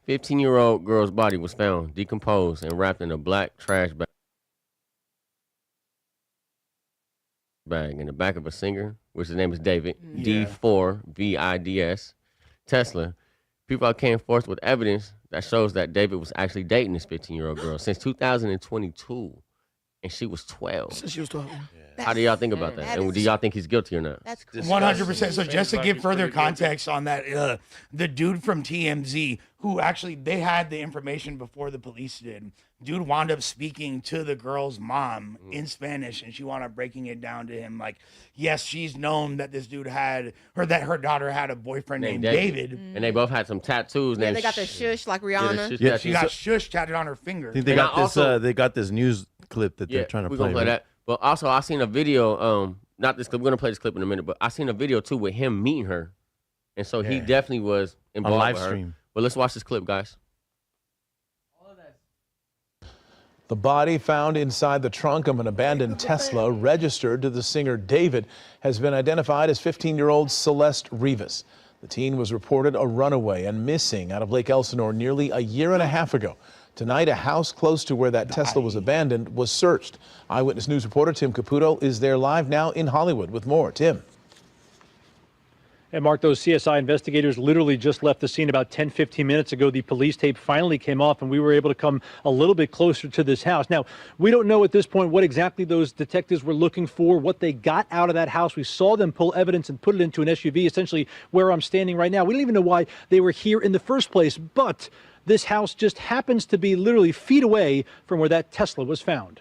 15-year-old girl's body was found decomposed and wrapped in a black trash bag in the back of a singer, which his name is David, D4VIDS, Tesla. People came forth with evidence that shows that David was actually dating this 15-year-old girl since 2022, and she was 12. Since she was 12. How do y'all think about that? And do y'all think he's guilty or not? That's 100%. So just to give further context on that, the dude from TMZ, who actually, they had the information before the police did. Dude wound up speaking to the girl's mom in Spanish, and she wound up breaking it down to him. Like, yes, she's known that this dude had, or that her daughter had a boyfriend named David. And they both had some tattoos. Yeah, they got the shush like Rihanna. Yeah, she got shush tatted on her finger. I think they got this. They got this news clip that they're trying to play. We're gonna play that. But also, I seen a video. Not this clip. We're gonna play this clip in a minute. But I seen a video too with him meeting her, and so he definitely was involved. A live with her. stream. But let's watch this clip, guys. The body found inside the trunk of an abandoned Tesla registered to the singer David has been identified as 15-year-old Celeste Rivas. The teen was reported a runaway and missing out of Lake Elsinore nearly a year and a half ago. Tonight, a house close to where that Tesla was abandoned was searched. Eyewitness News reporter Tim Caputo is there live now in Hollywood with more. Tim. And Mark, those CSI investigators literally just left the scene about 10, 15 minutes ago. The police tape finally came off, and we were able to come a little bit closer to this house. Now, we don't know at this point what exactly those detectives were looking for, what they got out of that house. We saw them pull evidence and put it into an SUV, essentially where I'm standing right now. We don't even know why they were here in the first place, but this house just happens to be literally feet away from where that Tesla was found.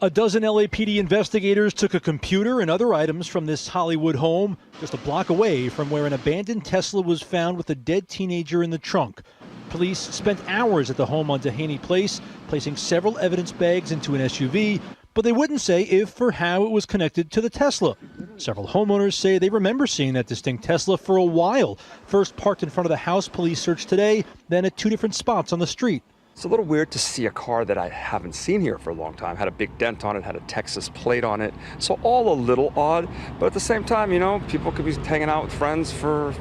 A dozen LAPD investigators took a computer and other items from this Hollywood home just a block away from where an abandoned Tesla was found with a dead teenager in the trunk. Police spent hours at the home on Dehaney Place, placing several evidence bags into an SUV, but they wouldn't say if or how it was connected to the Tesla. Several homeowners say they remember seeing that distinct Tesla for a while. First parked in front of the house police searched today, then at two different spots on the street. It's a little weird to see a car that I haven't seen here for a long time. Had a big dent on it, had a Texas plate on it. So all a little odd, but at the same time, you know, people could be hanging out with friends for,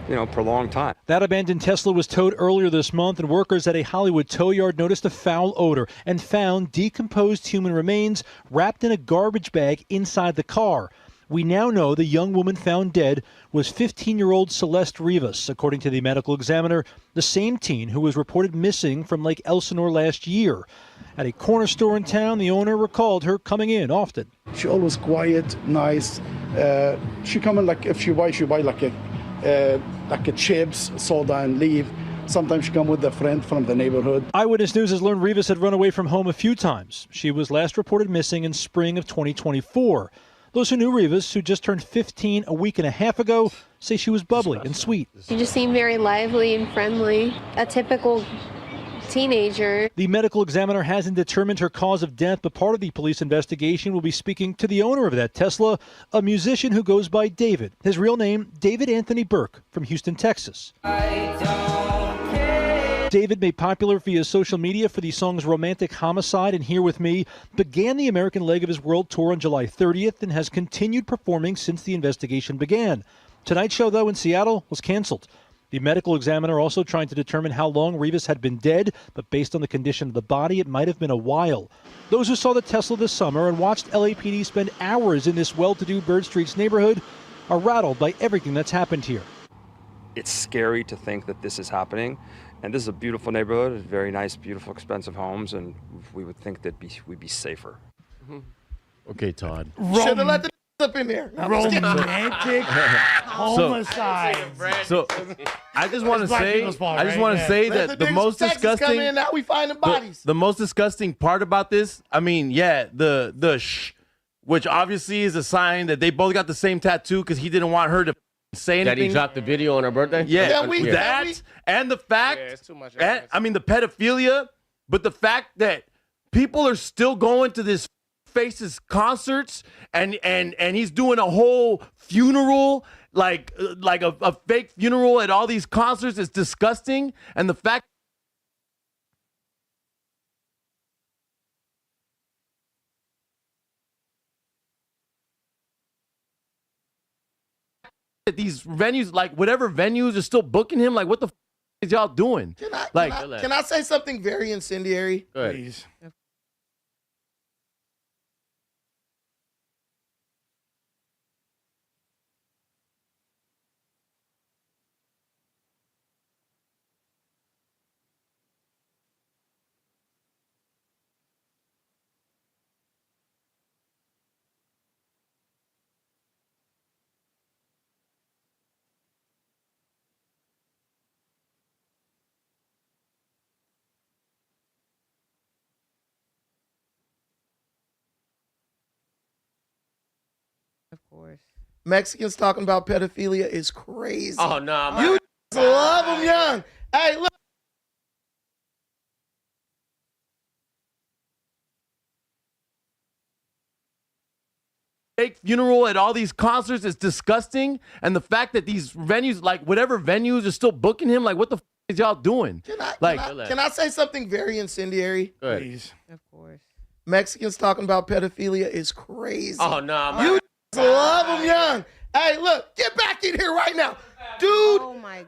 you know, prolonged time. That abandoned Tesla was towed earlier this month, and workers at a Hollywood tow yard noticed a foul odor and found decomposed human remains wrapped in a garbage bag inside the car. We now know the young woman found dead was 15-year-old Celeste Rivas, according to the medical examiner, the same teen who was reported missing from Lake Elsinore last year. At a corner store in town, the owner recalled her coming in often. She always quiet, nice. She come in like if she buy like a chips, soda, and leave. Sometimes she come with a friend from the neighborhood. Eyewitness News has learned Rivas had run away from home a few times. She was last reported missing in spring of 2024. Those who knew Rivas, who just turned 15 a week and a half ago, say she was bubbly and sweet. She just seemed very lively and friendly, a typical teenager. The medical examiner hasn't determined her cause of death, but part of the police investigation will be speaking to the owner of that Tesla, a musician who goes by David. His real name, David Anthony Burke, from Houston, Texas. David, made popular via social media for the songs Romantic Homicide and Here With Me, began the American leg of his world tour on July 30th and has continued performing since the investigation began. Tonight's show, though, in Seattle was canceled. The medical examiner also trying to determine how long Rivas had been dead, but based on the condition of the body, it might have been a while. Those who saw the Tesla this summer and watched LAPD spend hours in this well-to-do Bird Streets neighborhood are rattled by everything that's happened here. It's scary to think that this is happening. And this is a beautiful neighborhood, very nice, beautiful, expensive homes, and we would think that we'd be safer. Okay, Todd. Should have let the up in there. Romantic homicide. So I just want to say, that the most disgusting. Come in, now we finding bodies. The most disgusting part about this, I mean, the which obviously is a sign that they both got the same tattoo because he didn't want her to say anything. That he dropped the video on her birthday? Yeah, and the fact, it's too much I mean, the pedophilia, but the fact that people are still going to this face's concerts and he's doing a whole funeral, like a fake funeral at all these concerts is disgusting. And the fact that these venues, like whatever venues are still booking him, like what the is y'all doing? Can I say something very incendiary? Go ahead. Please. Of course. Mexicans talking about pedophilia is crazy. Oh no, man. You love them young. Hey, look. Fake funeral at all these concerts is disgusting, and the fact that these venues, like whatever venues, are still booking him, like what the is y'all doing? Can I say something very incendiary? Go ahead. Please. Of course. Mexicans talking about pedophilia is crazy. Oh no, man. You love them young. Hey, look, get back in here right now, dude. Oh my God.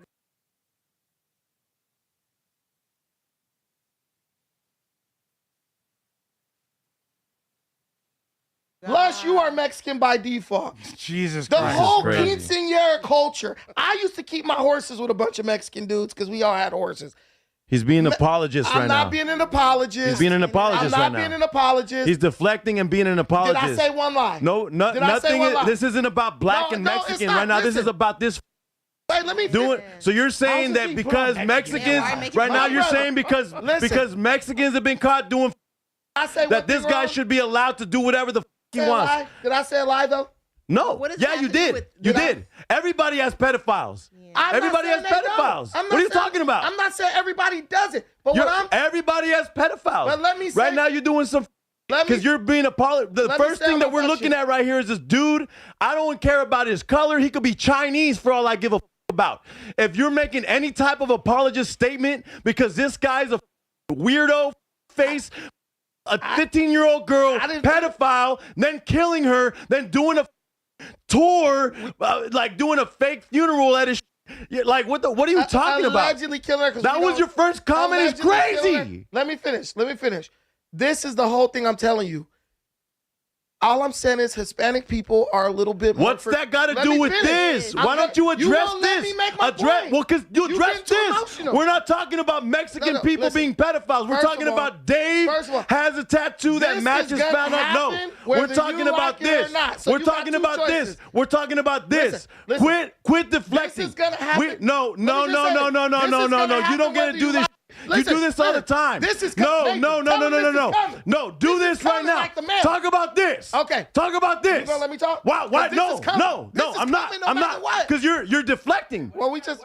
Plus, you are Mexican by default. Jesus The Christ. whole crazy. quinceañera culture. I used to keep my horses with a bunch of Mexican dudes because we all had horses. He's being an apologist I'm right not now. being an apologist. He's being an I'm apologist not right being now. an apologist. He's deflecting and being an Did apologist. I say one lie? No, Did I say nothing. one lie? This isn't about black No, and no, it's Mexican not. right now. This Listen. is about this Wait, let me doing. So you're saying How's it that being because put on Mexicans Yeah, why make it right now, wrong? you're Brother, saying listen. because Mexicans have been caught doing I say one that this thing guy wrong? should be allowed to do whatever the he Say a wants. lie? Did I say a lie though? No. What does Yeah, that you have to do did. with- You Did I? did. Everybody has pedophiles. I'm not Everybody saying has they don't. pedophiles. I'm not What are you saying- talking about? I'm not saying everybody does it, but Everybody has pedophiles. But let me say- right now you're doing some because you're being The Let me first say thing I'm that we're about looking you. at right here is this dude. I don't care about his color. He could be Chinese for all I give a about. If you're making any type of apologist statement because this guy's a weirdo face, a 15-year-old girl, pedophile, then killing her, then doing a tour, like doing a fake funeral at his. Like what are you talking about? Allegedly killing her. 'Cause That we was don't- your first comment. It's allegedly killing her. crazy. Let me finish. This is the whole thing I'm telling you. All I'm saying is Hispanic people are a little bit more. What's that got to Let do me with finish. this? I'm Why don't you not- address won't let this? me make my point. Well, because you You address getting too this. emotional. We're not talking about Mexican No, people listen. being pedophiles. We're First talking of all- about Dave first of all, has a tattoo that this matches is gonna found out. No, happen we're whether talking you about like it or this. not. So We're you got talking two about choices. this. We're talking about this. Listen. Quit deflecting. This is gonna happen. No. Let me just say this. This is gonna You happen don't get to whether do you this. like- You Listen, do this all the listen. time. This is no. coming. Tell him this is coming. No, do This is this right coming now. like the man. Talk about this. Okay. Talk about this. You gonna let me talk? Why? 'Cause this No, is coming. no, This no. is I'm not. coming no I'm matter not. what. Because you're deflecting. Well, we just.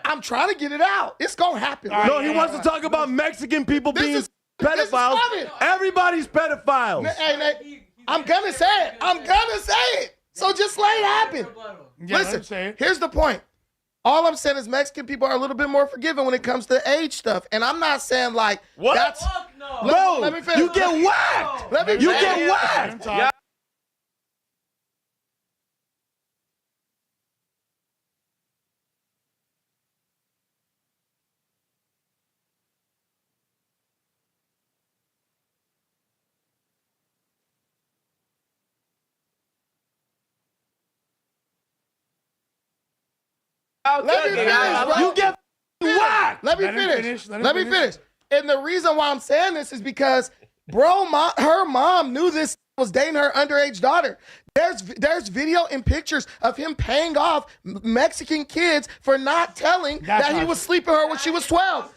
I'm trying to get it out. It's gonna happen. No, he wants to talk about Mexican people This being is- this is pedophiles. coming. Everybody's pedophiles. Hey, Nate, I'm gonna say it. So just let it happen. Yeah, let him Listen, say it. here's the point. All I'm saying is Mexican people are a little bit more forgiving when it comes to age stuff. And I'm not saying like What? that's Bro, let me finish. you get whacked. Let me You finish. get Let him whacked. talk. Yeah. Let me finish, bro. You get whacked. Let me Let him finish. finish. Let him Let me finish. finish. And the reason why I'm saying this is because, bro, her mom knew this was dating her underage daughter. There's video and pictures of him paying off Mexican kids for not telling That's that he not was sleeping her when she was 12.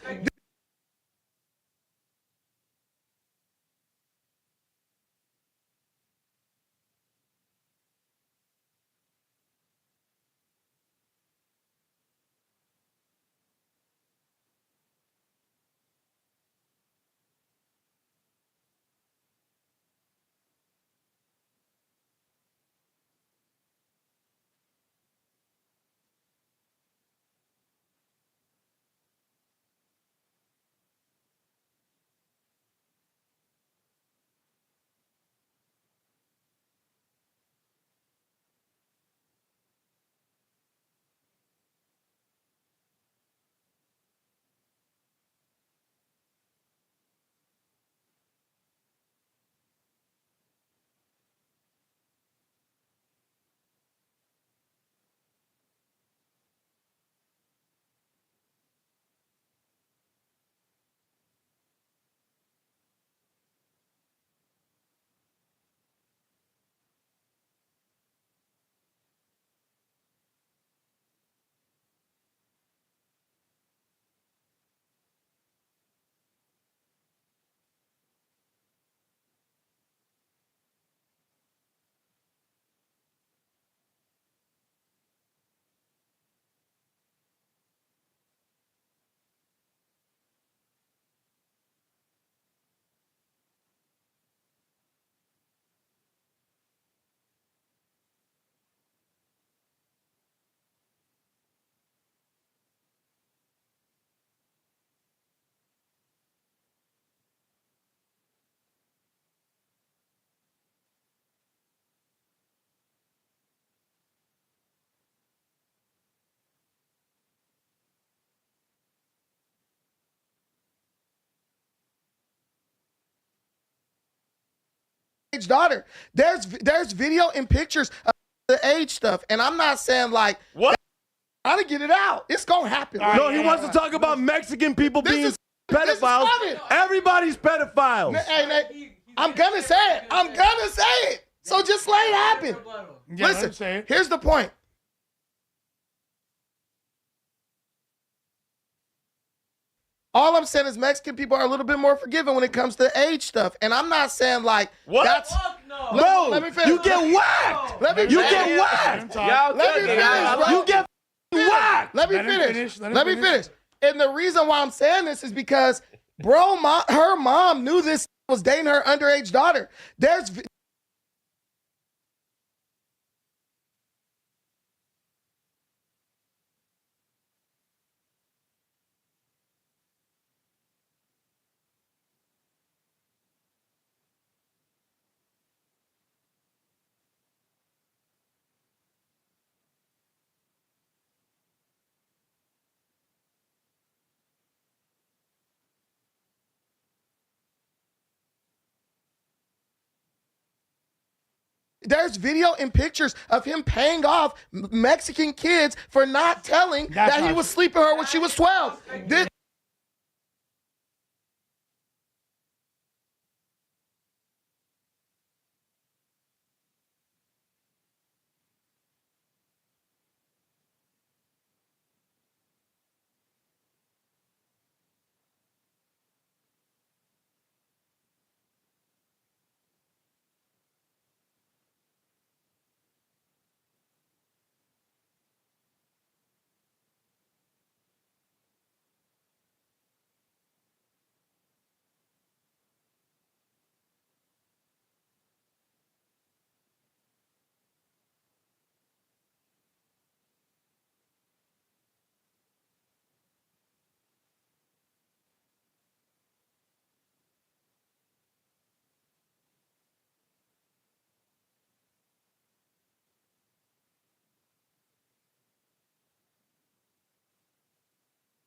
daughter. There's video and pictures of the age stuff, and I'm not saying like what. Trying to get it out. It's gonna happen. No, he wants to talk about Mexican people being pedophiles. Everybody's pedophiles. Hey, I'm gonna say it. I'm gonna say it. So just let it happen. Yeah, listen, here's the point. All I'm saying is Mexican people are a little bit more forgiving when it comes to age stuff. And I'm not saying like that's no. Bro, let me finish. You get whacked. Let me You finish. get whacked. Let me finish, bro. You get whacked. Let me finish. Let me finish. And the reason why I'm saying this is because, bro, her mom knew this was dating her underage daughter. There's video and pictures of him paying off Mexican kids for not telling that he was sleeping with her when she was 12.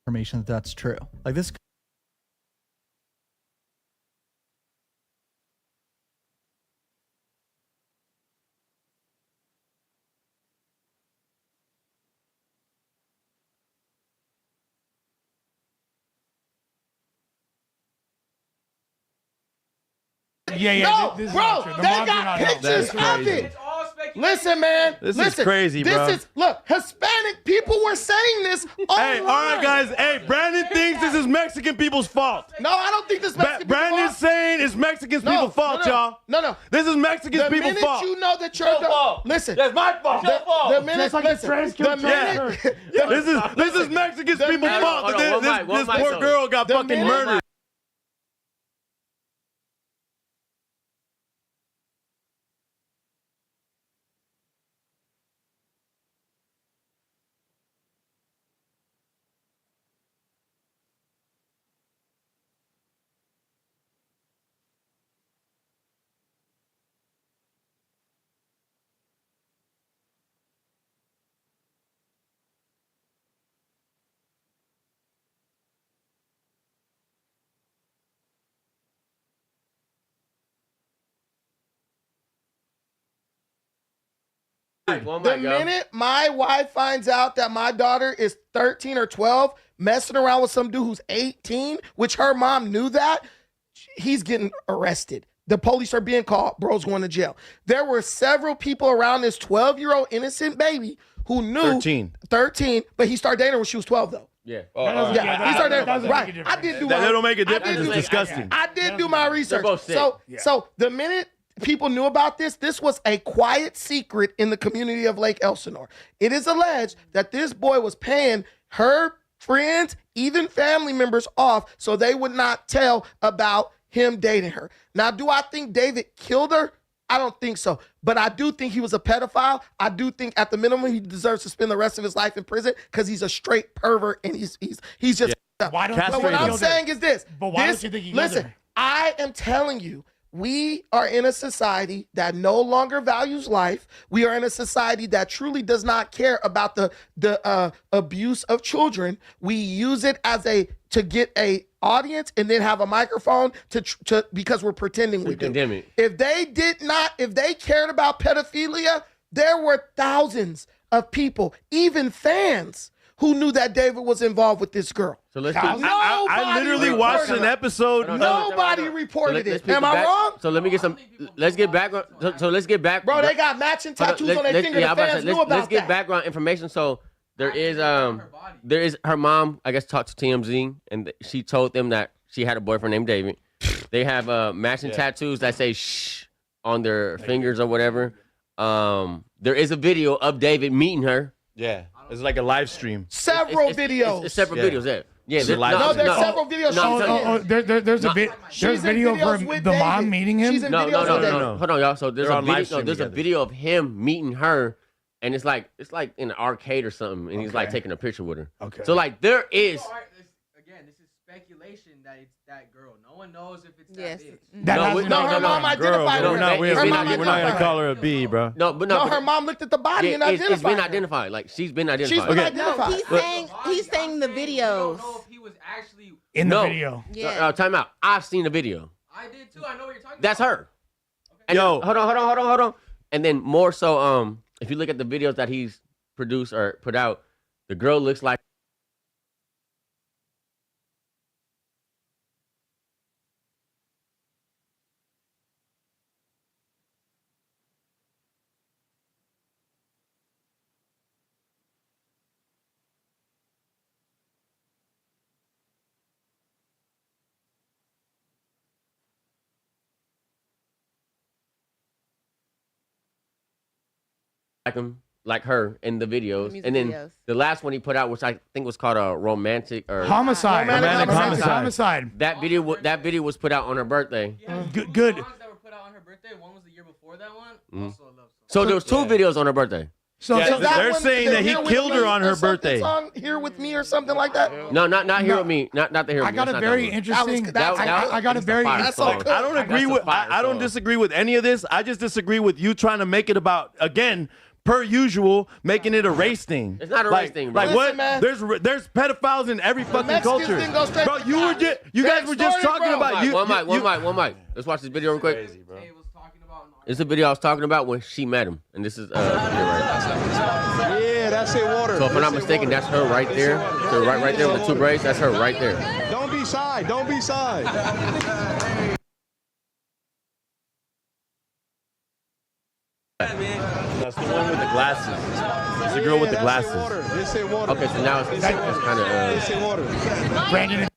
Information that's true. Like this. No, bro, they got pictures of it. Listen, man. This is crazy, bro. Look, Hispanic people were saying this online. Hey, all right, guys. Hey, Brandon thinks this is Mexican people's fault. No, I don't think this is Mexican people's Brandon's saying it's Mexican people's fault, y'all. No. This is Mexican people's fault. The minute you know that you're fault. Listen. That's my fault. The minute, This is Mexican people's fault. This poor girl got fucking murdered. The minute my wife finds out that my daughter is 13 or 12 messing around with some dude who's 18, which her mom knew that, he's getting arrested. The police are being called. Bro's going to jail. There were several people around this 12-year-old innocent baby who knew 13, but he started dating her when she was 12, though. Yeah. He started dating. Right. I did do my. That don't make a difference. It's disgusting. I did do my research. Both sick. So the minute people knew about this was a quiet secret in the community of Lake Elsinore. It is alleged that this boy was paying her friends, even family members, off so they would not tell about him dating her. Now, do I think David killed her? I don't think so. But I do think he was a pedophile. I do think at the minimum he deserves to spend the rest of his life in prison because he's a straight pervert and he's just. Why don't but what I'm saying is this. But why don't you think he killed listen, her? I am telling you, we are in a society that no longer values life. We are in a society that truly does not care about the abuse of children. We use it as to get a audience and then have a microphone to because we're pretending we do. Condemn it. If they cared about pedophilia, there were thousands of people, even fans, who knew that David was involved with this girl. So let's I literally watched an episode. Nobody reported it. Let's pick Am I back- wrong? So let me get some. Let's get background. So let's get back. Bro, they got matching tattoos on their finger. The fans knew about let's get that. background information. So there is her mom, I guess, talked to TMZ, and she told them that she had a boyfriend named David. They have matching tattoos that say "shh" on their fingers or whatever. There is a video of David meeting her. Yeah, it's like a live stream. Several videos. It's several videos. Yeah. It's a live No, stream. there's several videos. There's a She's in video videos for with the David. mom meeting him. She's in No. videos with David. Hold on, y'all. So there's They're a on live video. stream There's a together. video of him meeting her, and it's like in an arcade or something, and he's like Okay. taking a picture with her. Okay. So like there is. Again, this is speculation that it's that girl. No one knows if it's that Yes. bitch. That No, has we- no, No, her mom identified We're her. not, Her we're mom not gonna identified call her a B, bro. No, but No, but- her mom looked at the body yeah, and it's identified been her. identified. Like she's been She's identified. been Okay. No, identified. he's saying the We videos. don't know if he was actually. in the No. video. Yeah. Time out. I've seen the video. I did too. I know what you're talking That's about. her. And Yo. hold on. And then more so, if you look at the videos that he's produced or put out, the girl looks like. Like her in the videos, Music and then videos. the last one he put out, which I think was called a romantic or Homicide. Romantic Homicide. that video was put out on her birthday. Good. Good. Songs that were put out on her birthday. One was the year before that one. Mm. Also a love song. So there was two videos on her birthday. So, Yeah, so Is that They're when saying the that he Here With killed her Me on or her something birthday. Song, Here With Me or something like that? No, not Here With Me, not the Here With Me. I got That's a not very that one. interesting. That was- I got a it's the very. fire That's song. like- I don't agree That's with. a fire I don't song. disagree with any of this. I just disagree with you trying to make it about again. Per usual, making it a race thing. It's not a race thing, bro. Like Listen, what? man. There's pedophiles in every fucking Mexicans culture. didn't go straight Bro, to you were God. just you guys were just Story, talking bro. about you. One mic. Let's watch this video real quick. He was talking about. It's the video I was talking about when she met him, and this is the video right. Yeah, that's it, water. So if I'm not mistaken, that's her right there. So right there with the two braids. That's her right there. Don't be shy. Don't be shy. That's the one with the glasses. It's the girl with the glasses. This ain't water. Okay, so now it's kind of. This ain't water. Brandon.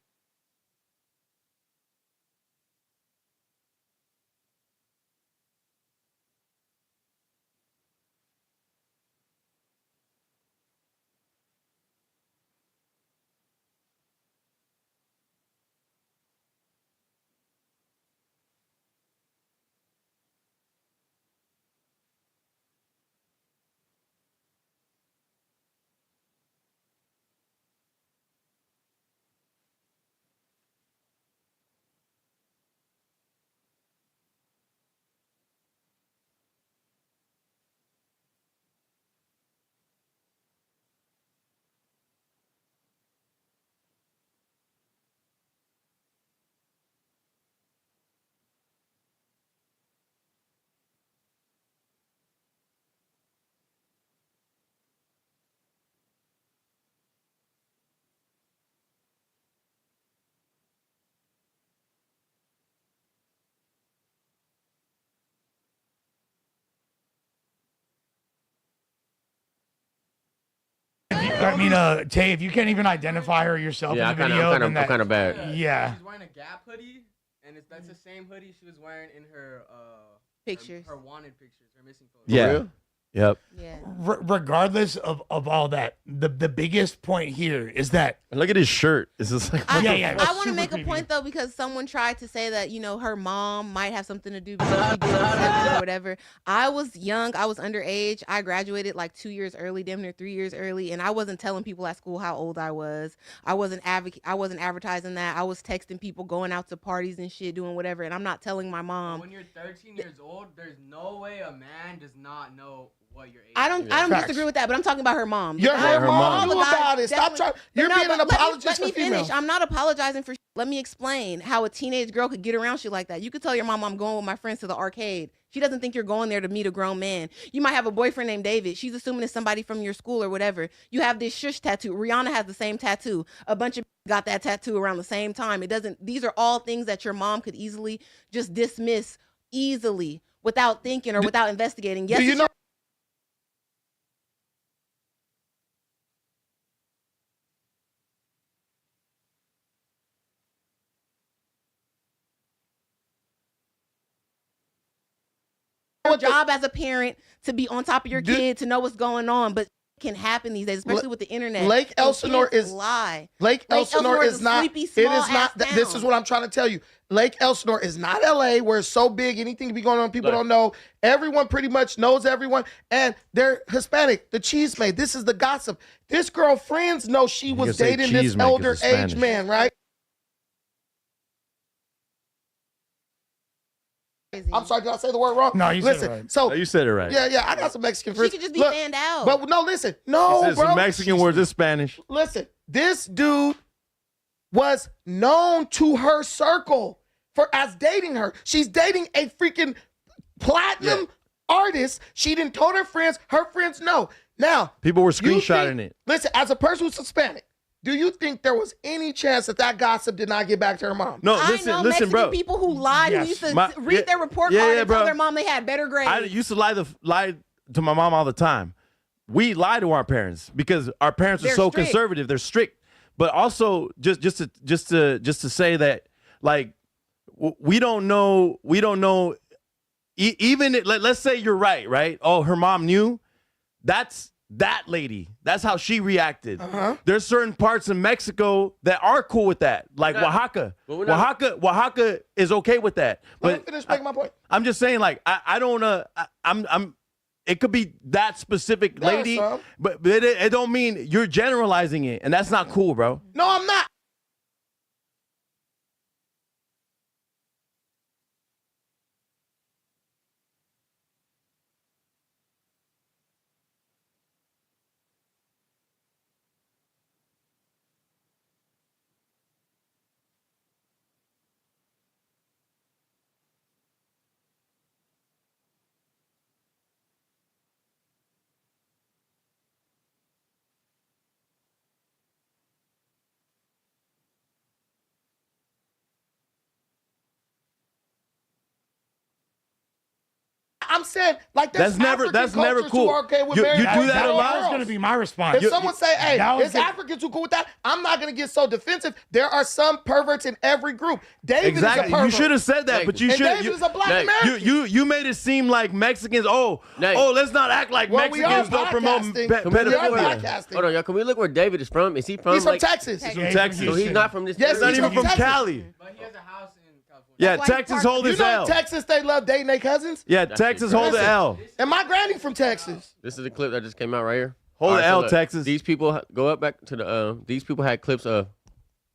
I mean, Tay, if you can't even identify her yourself Yeah, in the video, then I'm kind of bad. Yeah. She's wearing a Gap hoodie, and that's the same hoodie she was wearing in her Pictures. her wanted pictures, her missing photos. Yeah. real? Yep. Yeah. Regardless of all that, the biggest point here is that And look at his shirt. It's just like what the yeah. I want to super make a creepy. point though, because someone tried to say that, you know, her mom might have something to do because she did something or whatever. I was young, I was underage. I graduated like 2 years early, damn near 3 years early, and I wasn't telling people at school how old I was. I wasn't advertising that. I was texting people, going out to parties and shit, doing whatever, and I'm not telling my mom. When you're 13 years old, there's no way a man does not know what your age. I don't Facts. disagree with that, but I'm talking about her mom. Your The guy- her mom the knew guy about it. Stop definitely- trying. But You're no, being an but apologist let for me finish. females. I'm not apologizing for. Let me explain how a teenage girl could get around shit like that. You could tell your mom, I'm going with my friends to the arcade. She doesn't think you're going there to meet a grown man. You might have a boyfriend named David. She's assuming it's somebody from your school or whatever. You have this shush tattoo. Rihanna has the same tattoo. A bunch of got that tattoo around the same time. It doesn't. These are all things that your mom could easily just dismiss easily without thinking or without investigating. Yes, Do you it's know? your job as a parent to be on top of your kid, to know what's going on, but can happen these days, especially with the internet. Lake And Elsinore kids is lie. Lake Elsinore is a not. sleepy, It small is not. ass This town. is what I'm trying to tell you. Lake Elsinore is not LA, where it's so big. Anything can be going on. People Look. don't know. Everyone pretty much knows everyone, and they're Hispanic. The cheese maid. This is the gossip. This girl friends know she was can say dating this cheese maid 'cause elder it's age Spanish. man, right? I'm sorry, did I say the word wrong? No, you said it listen. right. So You said it right. yeah, I got some Mexican friends. She could just be Look, fanned out. But no, listen, He no, said bro. some Mexican words. It's Spanish. Listen, this dude was known to her circle for as dating her. She's dating a freaking platinum artist. She didn't told her friends. Her friends know. Now, People were you think- screenshotting it. Listen, as a person who's Hispanic, do you think there was any chance that gossip did not get back to her mom? No, I listen, know listen, Mexican bro. people who lied, Yes. who used to My- read yeah, their report yeah, card yeah, and tell bro. their mom they had better grades. I used to lie to my mom all the time. We lie to our parents because our parents are They're so strict. conservative. They're strict. But also just to say that, like, we don't know. Even let's say you're right? Oh, her mom knew. That's that lady. That's how she reacted. There's certain parts of Mexico that are cool with that, like Oaxaca. but we're not- Oaxaca is okay with that. Let me But finish making my point. I'm just saying, like, I don't. I'm. It could be that specific There are lady, some. but it don't mean you're generalizing it, and that's not cool, bro. No, I'm not. I'm saying, like, there's That's never cultures cool. who are okay with You marrying do all that a girls. lot? That was going to be my response. If someone say, hey, that was it's the- Africans who cool with that, I'm not going to get so defensive. There are some perverts in every group. David is a Exactly. pervert. You should have said that, but you And should. David is a black Nate, American. You made it seem like Mexicans. Nate. Let's not act like Well, we Mexicans are don't promote podcasting. pe- We are pedophilia. podcasting. Hold on, y'all. Can we look where David is from? Is he from? He's from like, Texas. Yeah, From he's Texas. So he's not from this. Yes, He's not he's even from from Texas. Cali. But he has a house in California. Yeah, That's why Texas he's hold You his know L. Texas, they love dating their cousins? Yeah, That's Texas it. hold the Listen. L. And my granny from Texas. This is a clip that just came out right here. Hold All the right, so L, look, Texas. These people go up back to the. These people had clips of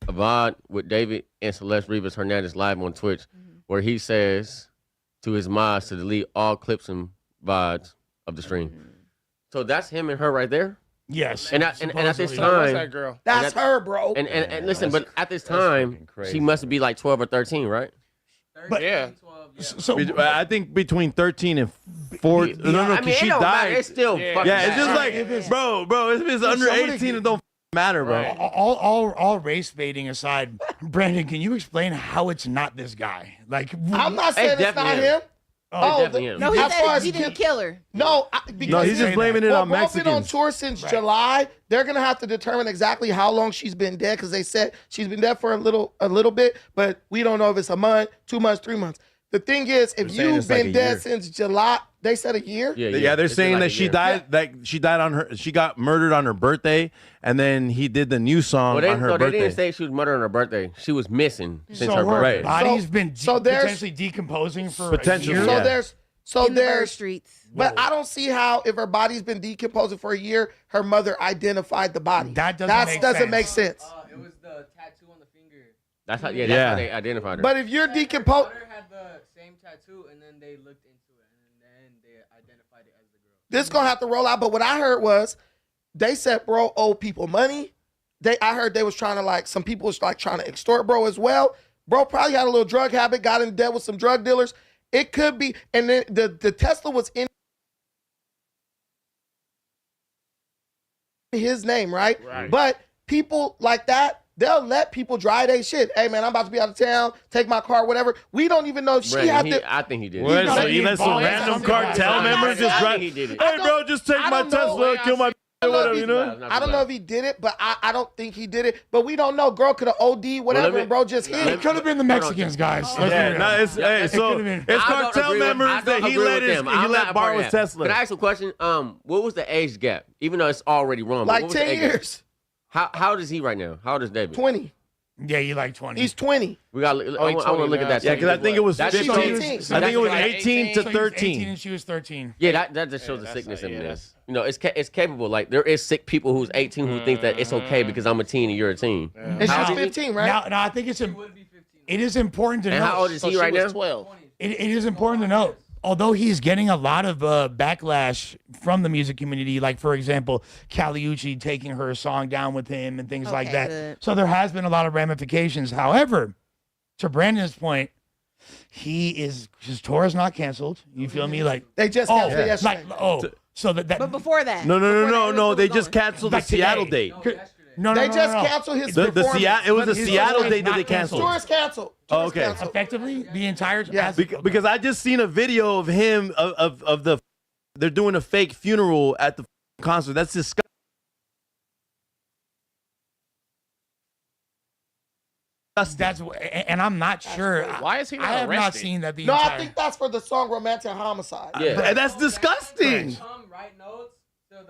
a VOD with David and Celeste Rivas Hernandez live on Twitch, where he says to his mods to delete all clips and VODs of the stream. So that's him and her right there. Yes. And at this supposedly. time, girl? That's her, bro. and listen, but at this time, fucking crazy. she must be like 12 or 13, right? 13, But- Yeah. 12, yeah. So, I think between 13 and 4. No, I mean, because it she don't matter. died. It's still Yeah, fucking it's just bad. like, If it's- bro, if it's under somebody 18, it don't matter, bro. all race baiting aside, Brandon, can you explain how it's not this guy? Like, I'm not saying it's not definitely him. Oh, definitely him. No, he as far said as he didn't kid- kill her. No, No, he's just blaming it on Bro been on Mexicans. tour since July. They're gonna have to determine exactly how long she's been dead because they said she's been dead for a little bit, but we don't know if it's a month, 2 months, 3 months. The thing is, if saying you've it's like been a dead year. since July, they said a year. Yeah, they're It's saying like that a she year. died. Like she died on her. She got murdered on her birthday, and then he did the new song Well, they, on her no, they birthday. didn't say she was murdered on her birthday. She was missing since so her her birthday. body's So- been so there's- potentially decomposing for Potentially, a year. So yeah. there's In the bird streets. but I don't see how if her body's been decomposing for a year, her mother identified the body. That doesn't make sense. It was the tattoo on the finger. That's how. Yeah, Yeah. that's how they identified her. But if you're Her decomposed, daughter had the same tattoo, and then they looked into it, and then they identified it as the girl. This gonna have to roll out. But what I heard was they said bro owed people money. I heard they was trying to like some people was like trying to extort bro as well. Bro probably had a little drug habit, got in debt with some drug dealers. It could be, and then the Tesla was in his name, right? But people like that, they'll let people drive their shit. Hey man, I'm about to be out of town. Take my car, whatever. We don't even know if she had to. I think he did. What, so you let some random cartel members just drive? He did it. Hey bro, just take my Tesla, kill my. Whatever, you know? I don't know if he did it, but I don't think he did it. But we don't know. Girl could have OD, whatever, bro. Just hit. It could have been the Mexicans, guys. It's cartel members that he let borrow his Tesla. Can I ask a question? What was the age gap? Even though it's already wrong. Like 10 years. How old is he right now? How old is David? 20. Yeah, you like 20. He's 20. We got. I want to look at that. Yeah, because I think it was 15. I think it was 18 to 13. 13. And she was 13. Yeah, that just shows the sickness in this. You know, it's capable. Like there is sick people who's 18 who think that it's okay because I'm a teen and you're a teen. And she's 15, right? Now I think it is important to know. And how old is he right now? 12. It is important to note. Although he's getting a lot of backlash from the music community, like, for example, Caliucci taking her song down with him and things like that. Good. So there has been a lot of ramifications. However, to Brandon's point, his tour is not canceled. You feel me? Like they just canceled it yesterday. So that But before that. No. They just canceled the Seattle date. No, they just canceled his performance. It was the Seattle date that they canceled. Tour is canceled. Oh, okay. Effectively, the entire because I just seen a video of him of the they're doing a fake funeral at the concert. That's disgusting. And I'm not sure. Why is he not I have not arrested? seen that. No, I think that's for the song "Romantic Homicide." Yeah, and that's disgusting. Write notes to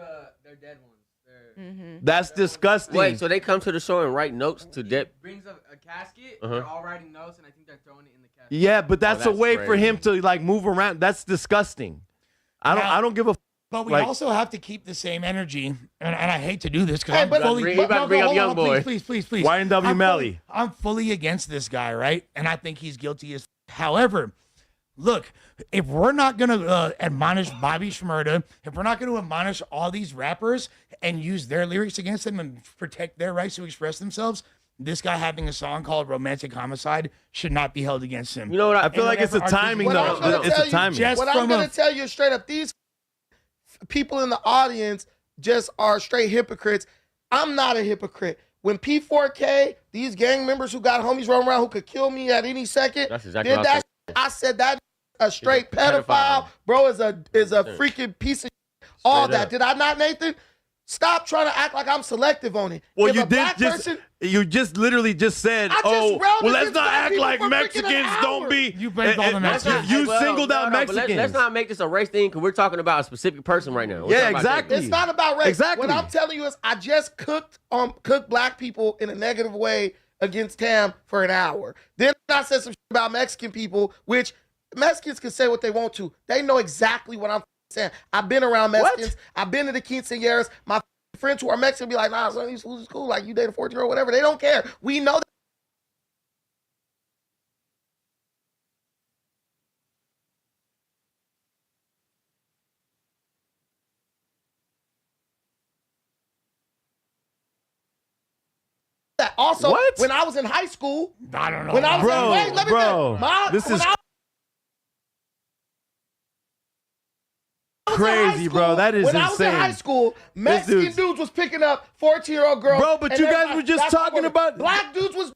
their dead ones. That's disgusting. Wait, so they come to the show and write notes to dead? Brings a casket. They're all writing notes, and I think they're throwing it in the casket. Yeah, but that's a way for crazy. him to like move around. That's disgusting. I don't give a. But we also have to keep the same energy, and I hate to do this because Hey, I'm but- fully. He about to bring up young boy. Please. YNW Melly. I'm fully against this guy, right? And I think he's guilty as. However, look, if we're not gonna admonish Bobby Shmurda, if we're not gonna admonish all these rappers and use their lyrics against them and protect their rights to express themselves, this guy having a song called "Romantic Homicide" should not be held against him. You know what? I feel like it's a timing though. It's a timing. What I'm going to tell you straight up, these people in the audience just are straight hypocrites. I'm not a hypocrite. When P4K, these gang members who got homies running around who could kill me at any second, That's exactly did what that. I said that a straight pedophile, bro, is a freaking piece of all Straight that. up. Did I not, Nathan? Stop trying to act like I'm selective on it. Well, If you a black did person, you just literally just said, I just oh, railed well, let's against not black act people like for freaking Mexicans an don't hour. be. You blamed all the Mexicans. You singled out but Mexicans. let's not make this a race thing because we're talking about a specific person right now. We're Yeah, talking about exactly. David. It's not about race. Exactly. What I'm telling you is I just cooked black people in a negative way against Cam for an hour. Then I said some shit about Mexican people, which Mexicans can say what they want to. They know exactly what I'm saying. I've been around Mexicans. I've been to the quinceañeras. My friends who are Mexican be like, nah, son, these fools is cool. Like, you date a 14-year-old, whatever. They don't care. We know that. Also, What? when I was in high school, I don't know. when I was Bro, wait, let me bro, finish. My- this when is I was in crazy, high bro. school- That is when I was in insane. high school, Mexican dude's- dudes was picking up 14-year-old girls. Bro, but and you guys everybody- were just that's talking what- about- black dudes was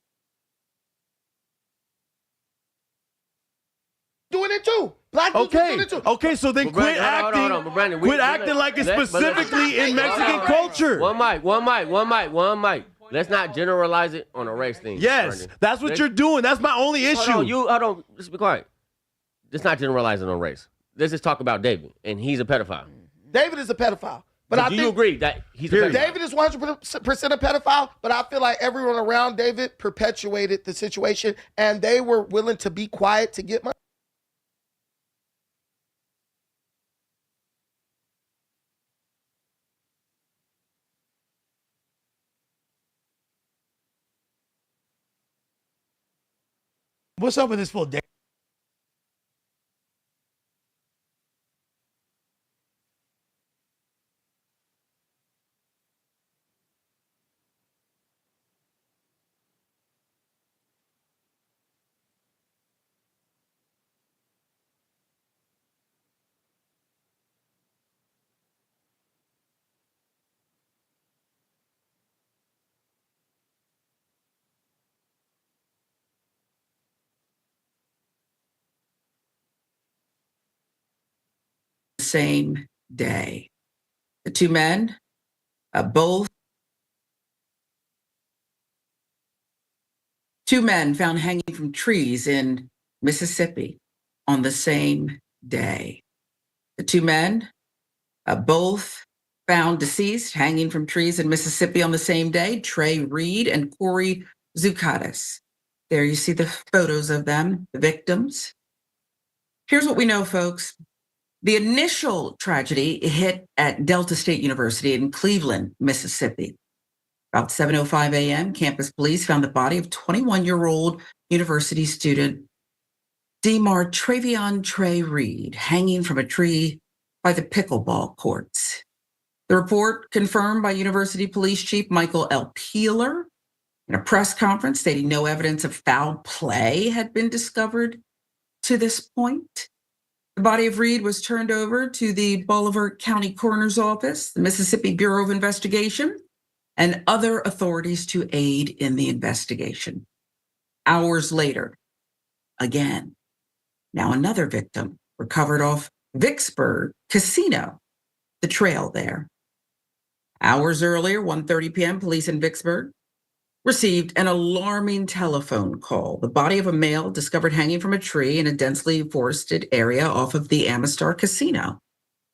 doing it too. Black dudes was doing it too. Okay, so then But quit Brandon, hold on, acting. hold on, Brandon, Quit acting like it's specifically in Mexican culture. One mic. Let's not generalize it on a race thing. Yes, Brandon. that's what you're doing. That's my only issue. Hold on. Just be quiet. Let's not generalize it on race. Let's just talk about David, and he's a pedophile. David is a pedophile. But So I do think you agree that he's a pedophile? David is 100% a pedophile, but I feel like everyone around David perpetuated the situation, and they were willing to be quiet to get money. What's up with this full day? same day. The two men, two men found hanging from trees in Mississippi on the same day. The two men, both found deceased hanging from trees in Mississippi on the same day, Trey Reed and Corey Zucatis. There you see the photos of them, the victims. Here's what we know, folks. The initial tragedy hit at Delta State University in Cleveland, Mississippi. About 7:05 a.m., campus police found the body of 21-year-old university student Demar Travion Trey Reed hanging from a tree by the pickleball courts. The report confirmed by University Police Chief Michael L. Peeler in a press conference stating no evidence of foul play had been discovered to this point. The body of Reed was turned over to the Bolivar County Coroner's Office, the Mississippi Bureau of Investigation, and other authorities to aid in the investigation. Hours later, again, now another victim recovered off Vicksburg Casino, the trail there. Hours earlier, 1:30 p.m., police in Vicksburg received an alarming telephone call. The body of a male discovered hanging from a tree in a densely forested area off of the Amistar Casino.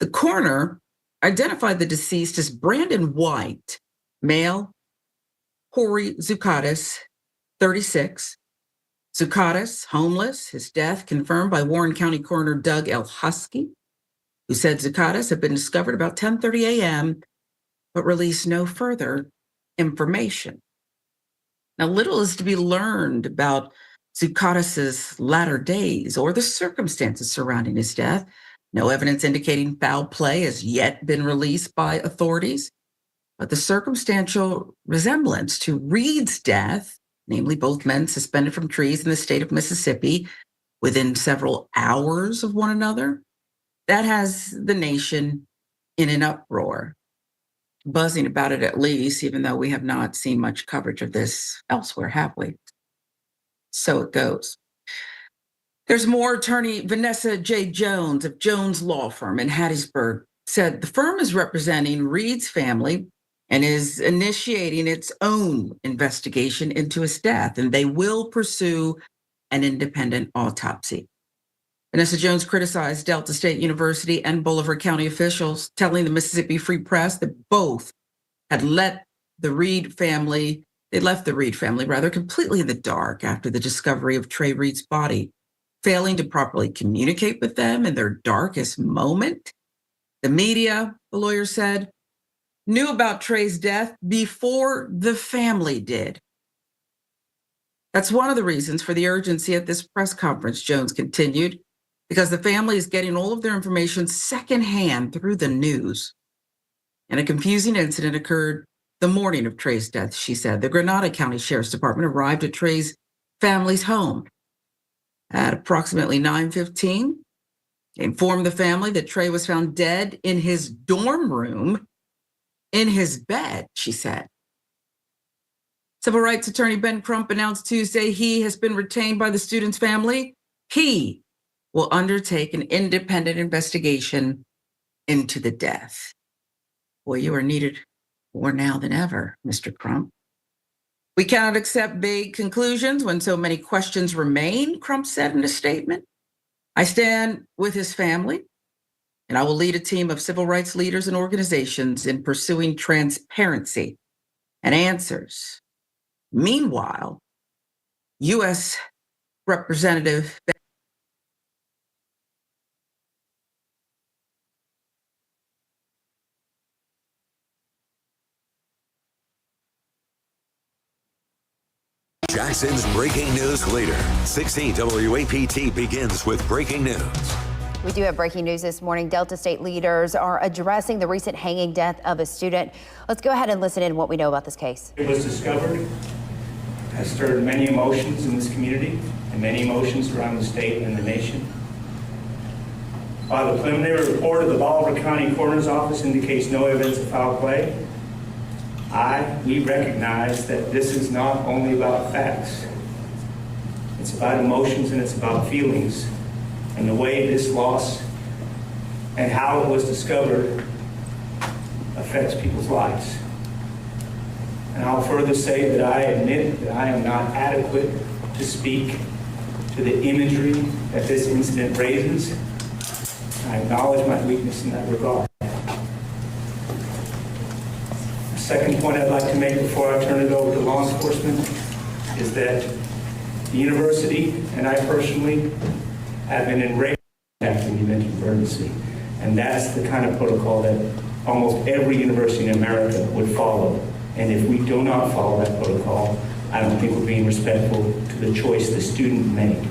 The coroner identified the deceased as Brandon White, male, Corey Zucatis, 36. Zucatis, homeless, his death confirmed by Warren County Coroner Doug L. Husky, who said Zucatis had been discovered about 10:30 a.m., but released no further information. Now, little is to be learned about Zucatis's latter days or the circumstances surrounding his death. No evidence indicating foul play has yet been released by authorities, but the circumstantial resemblance to Reed's death, namely both men suspended from trees in the state of Mississippi within several hours of one another, that has the nation in an uproar. Buzzing about it at least, even though we have not seen much coverage of this elsewhere, have we? So it goes. There's more. Attorney Vanessa J. Jones of Jones Law Firm in Hattiesburg said the firm is representing Reed's family and is initiating its own investigation into his death, and they will pursue an independent autopsy. Vanessa Jones criticized Delta State University and Bolivar County officials, telling the Mississippi Free Press that both had left the Reed family completely in the dark after the discovery of Trey Reed's body, failing to properly communicate with them in their darkest moment. The media, the lawyer said, knew about Trey's death before the family did. That's one of the reasons for the urgency at this press conference, Jones continued, because the family is getting all of their information secondhand through the news. And a confusing incident occurred the morning of Trey's death, she said. The Grenada County Sheriff's Department arrived at Trey's family's home at approximately 9:15. They informed the family that Trey was found dead in his dorm room, in his bed, she said. Civil rights attorney Ben Crump announced Tuesday he has been retained by the student's family. He will undertake an independent investigation into the death. Boy, you are needed more now than ever, Mr. Crump. We cannot accept vague conclusions when so many questions remain, Crump said in a statement. I stand with his family, and I will lead a team of civil rights leaders and organizations in pursuing transparency and answers. Meanwhile, U.S. Representative Jackson's breaking news leader. 16 WAPT begins with breaking news. We do have breaking news this morning. Delta State leaders are addressing the recent hanging death of a student. Let's go ahead and listen in what we know about this case. It was discovered, has stirred many emotions in this community and many emotions around the state and the nation. While the preliminary report of the Bolivar County Coroner's Office indicates no evidence of foul play, we recognize that this is not only about facts. It's about emotions and it's about feelings. And the way this loss and how it was discovered affects people's lives. And I'll further say that I admit that I am not adequate to speak to the imagery that this incident raises. I acknowledge my weakness in that regard. The second point I'd like to make before I turn it over to law enforcement is that the university and I personally have been enraged after the event of emergency. And that's the kind of protocol that almost every university in America would follow. And if we do not follow that protocol, I don't think we're being respectful to the choice the student made.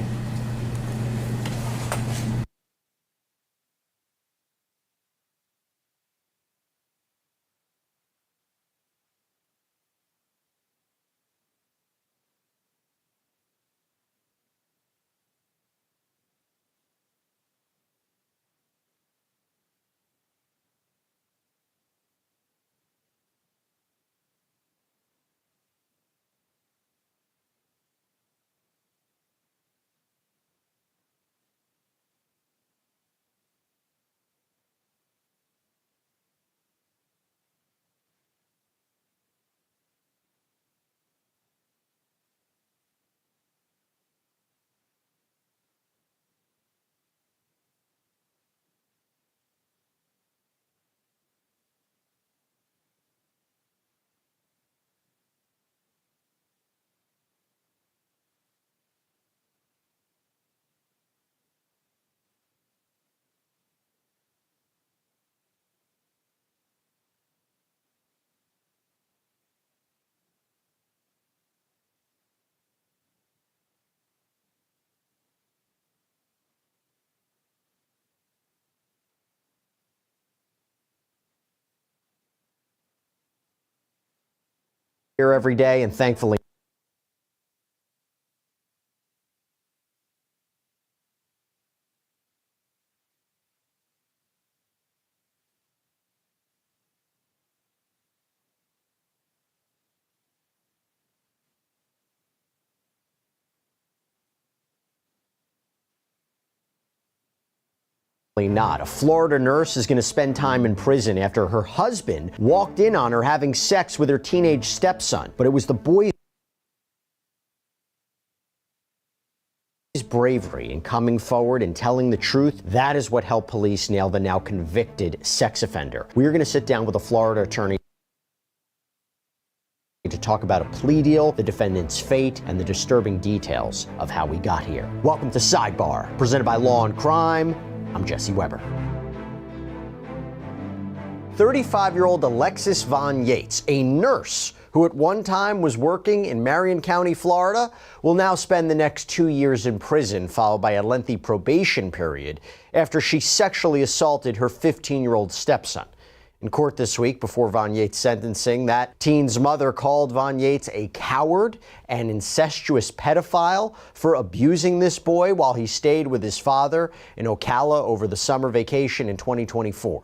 Here every day, and thankfully not. A Florida nurse is going to spend time in prison after her husband walked in on her having sex with her teenage stepson. But it was the boy's bravery in coming forward and telling the truth. That is what helped police nail the now convicted sex offender. We're going to sit down with a Florida attorney to talk about a plea deal, the defendant's fate, and the disturbing details of how we got here. Welcome to Sidebar, presented by Law and Crime. I'm Jesse Weber. 35-year-old Alexis Von Yates, a nurse who at one time was working in Marion County, Florida, will now spend the next 2 years in prison, followed by a lengthy probation period after she sexually assaulted her 15-year-old stepson. In court this week, before Von Yates' sentencing, that teen's mother called Von Yates a coward and incestuous pedophile for abusing this boy while he stayed with his father in Ocala over the summer vacation in 2024.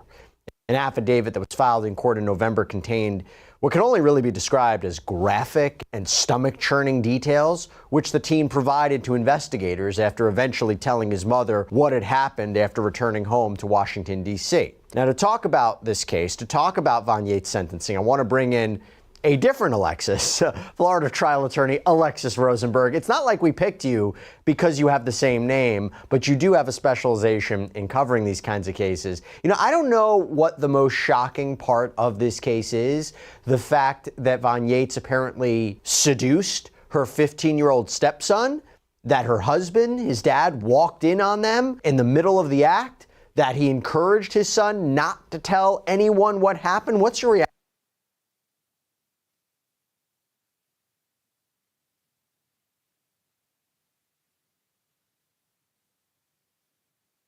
An affidavit that was filed in court in November contained what can only really be described as graphic and stomach-churning details, which the teen provided to investigators after eventually telling his mother what had happened after returning home to Washington, D.C. Now, to talk about this case, to talk about Von Yates' sentencing, I want to bring in a different Alexis, Florida trial attorney Alexis Rosenberg. It's not like we picked you because you have the same name, but you do have a specialization in covering these kinds of cases. You know, I don't know what the most shocking part of this case is. The fact that Von Yates apparently seduced her 15-year-old stepson, that her husband, his dad, walked in on them in the middle of the act, that he encouraged his son not to tell anyone what happened. What's your reaction?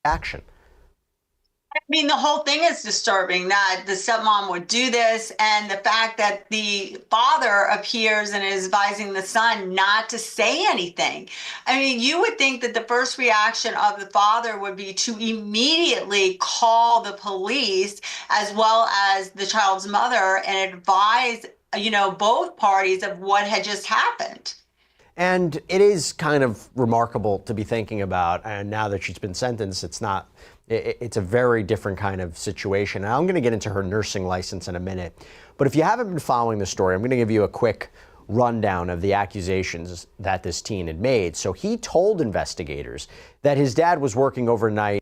Action. I mean, the whole thing is disturbing that the stepmom would do this, and the fact that the father appears and is advising the son not to say anything. I mean, you would think that the first reaction of the father would be to immediately call the police as well as the child's mother and advise, you know, both parties of what had just happened. And it is kind of remarkable to be thinking about, and now that she's been sentenced, it's not It's a very different kind of situation. And I'm going to get into her nursing license in a minute. But if you haven't been following the story, I'm going to give you a quick rundown of the accusations that this teen had made. So he told investigators that his dad was working overnight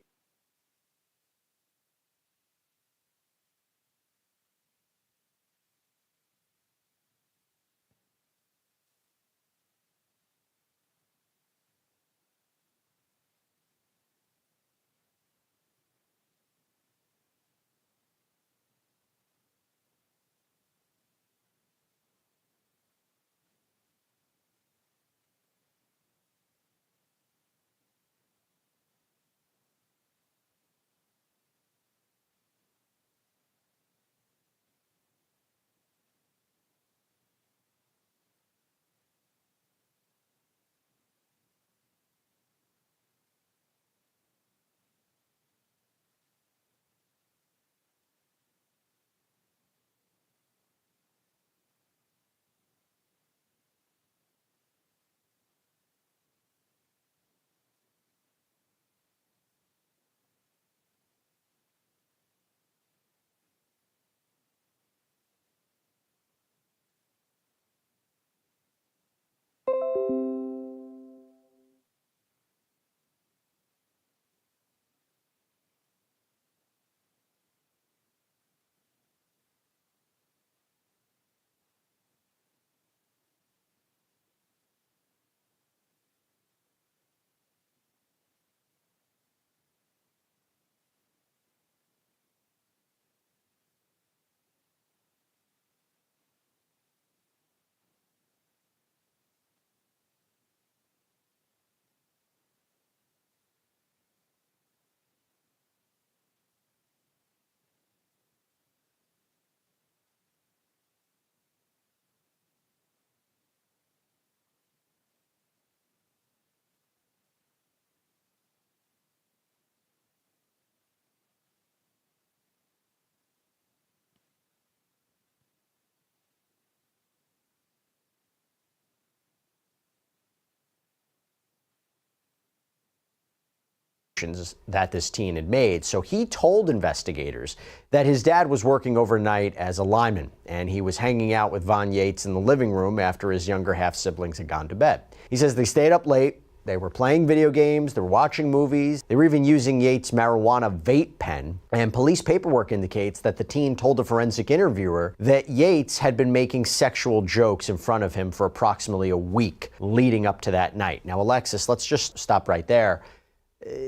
that this teen had made. So he told investigators that his dad was working overnight as a lineman, and he was hanging out with Von Yates in the living room after his younger half-siblings had gone to bed. He says they stayed up late, they were playing video games, they were watching movies, they were even using Yates' marijuana vape pen, and police paperwork indicates that the teen told a forensic interviewer that Yates had been making sexual jokes in front of him for approximately a week leading up to that night. Now, Alexis, let's just stop right there.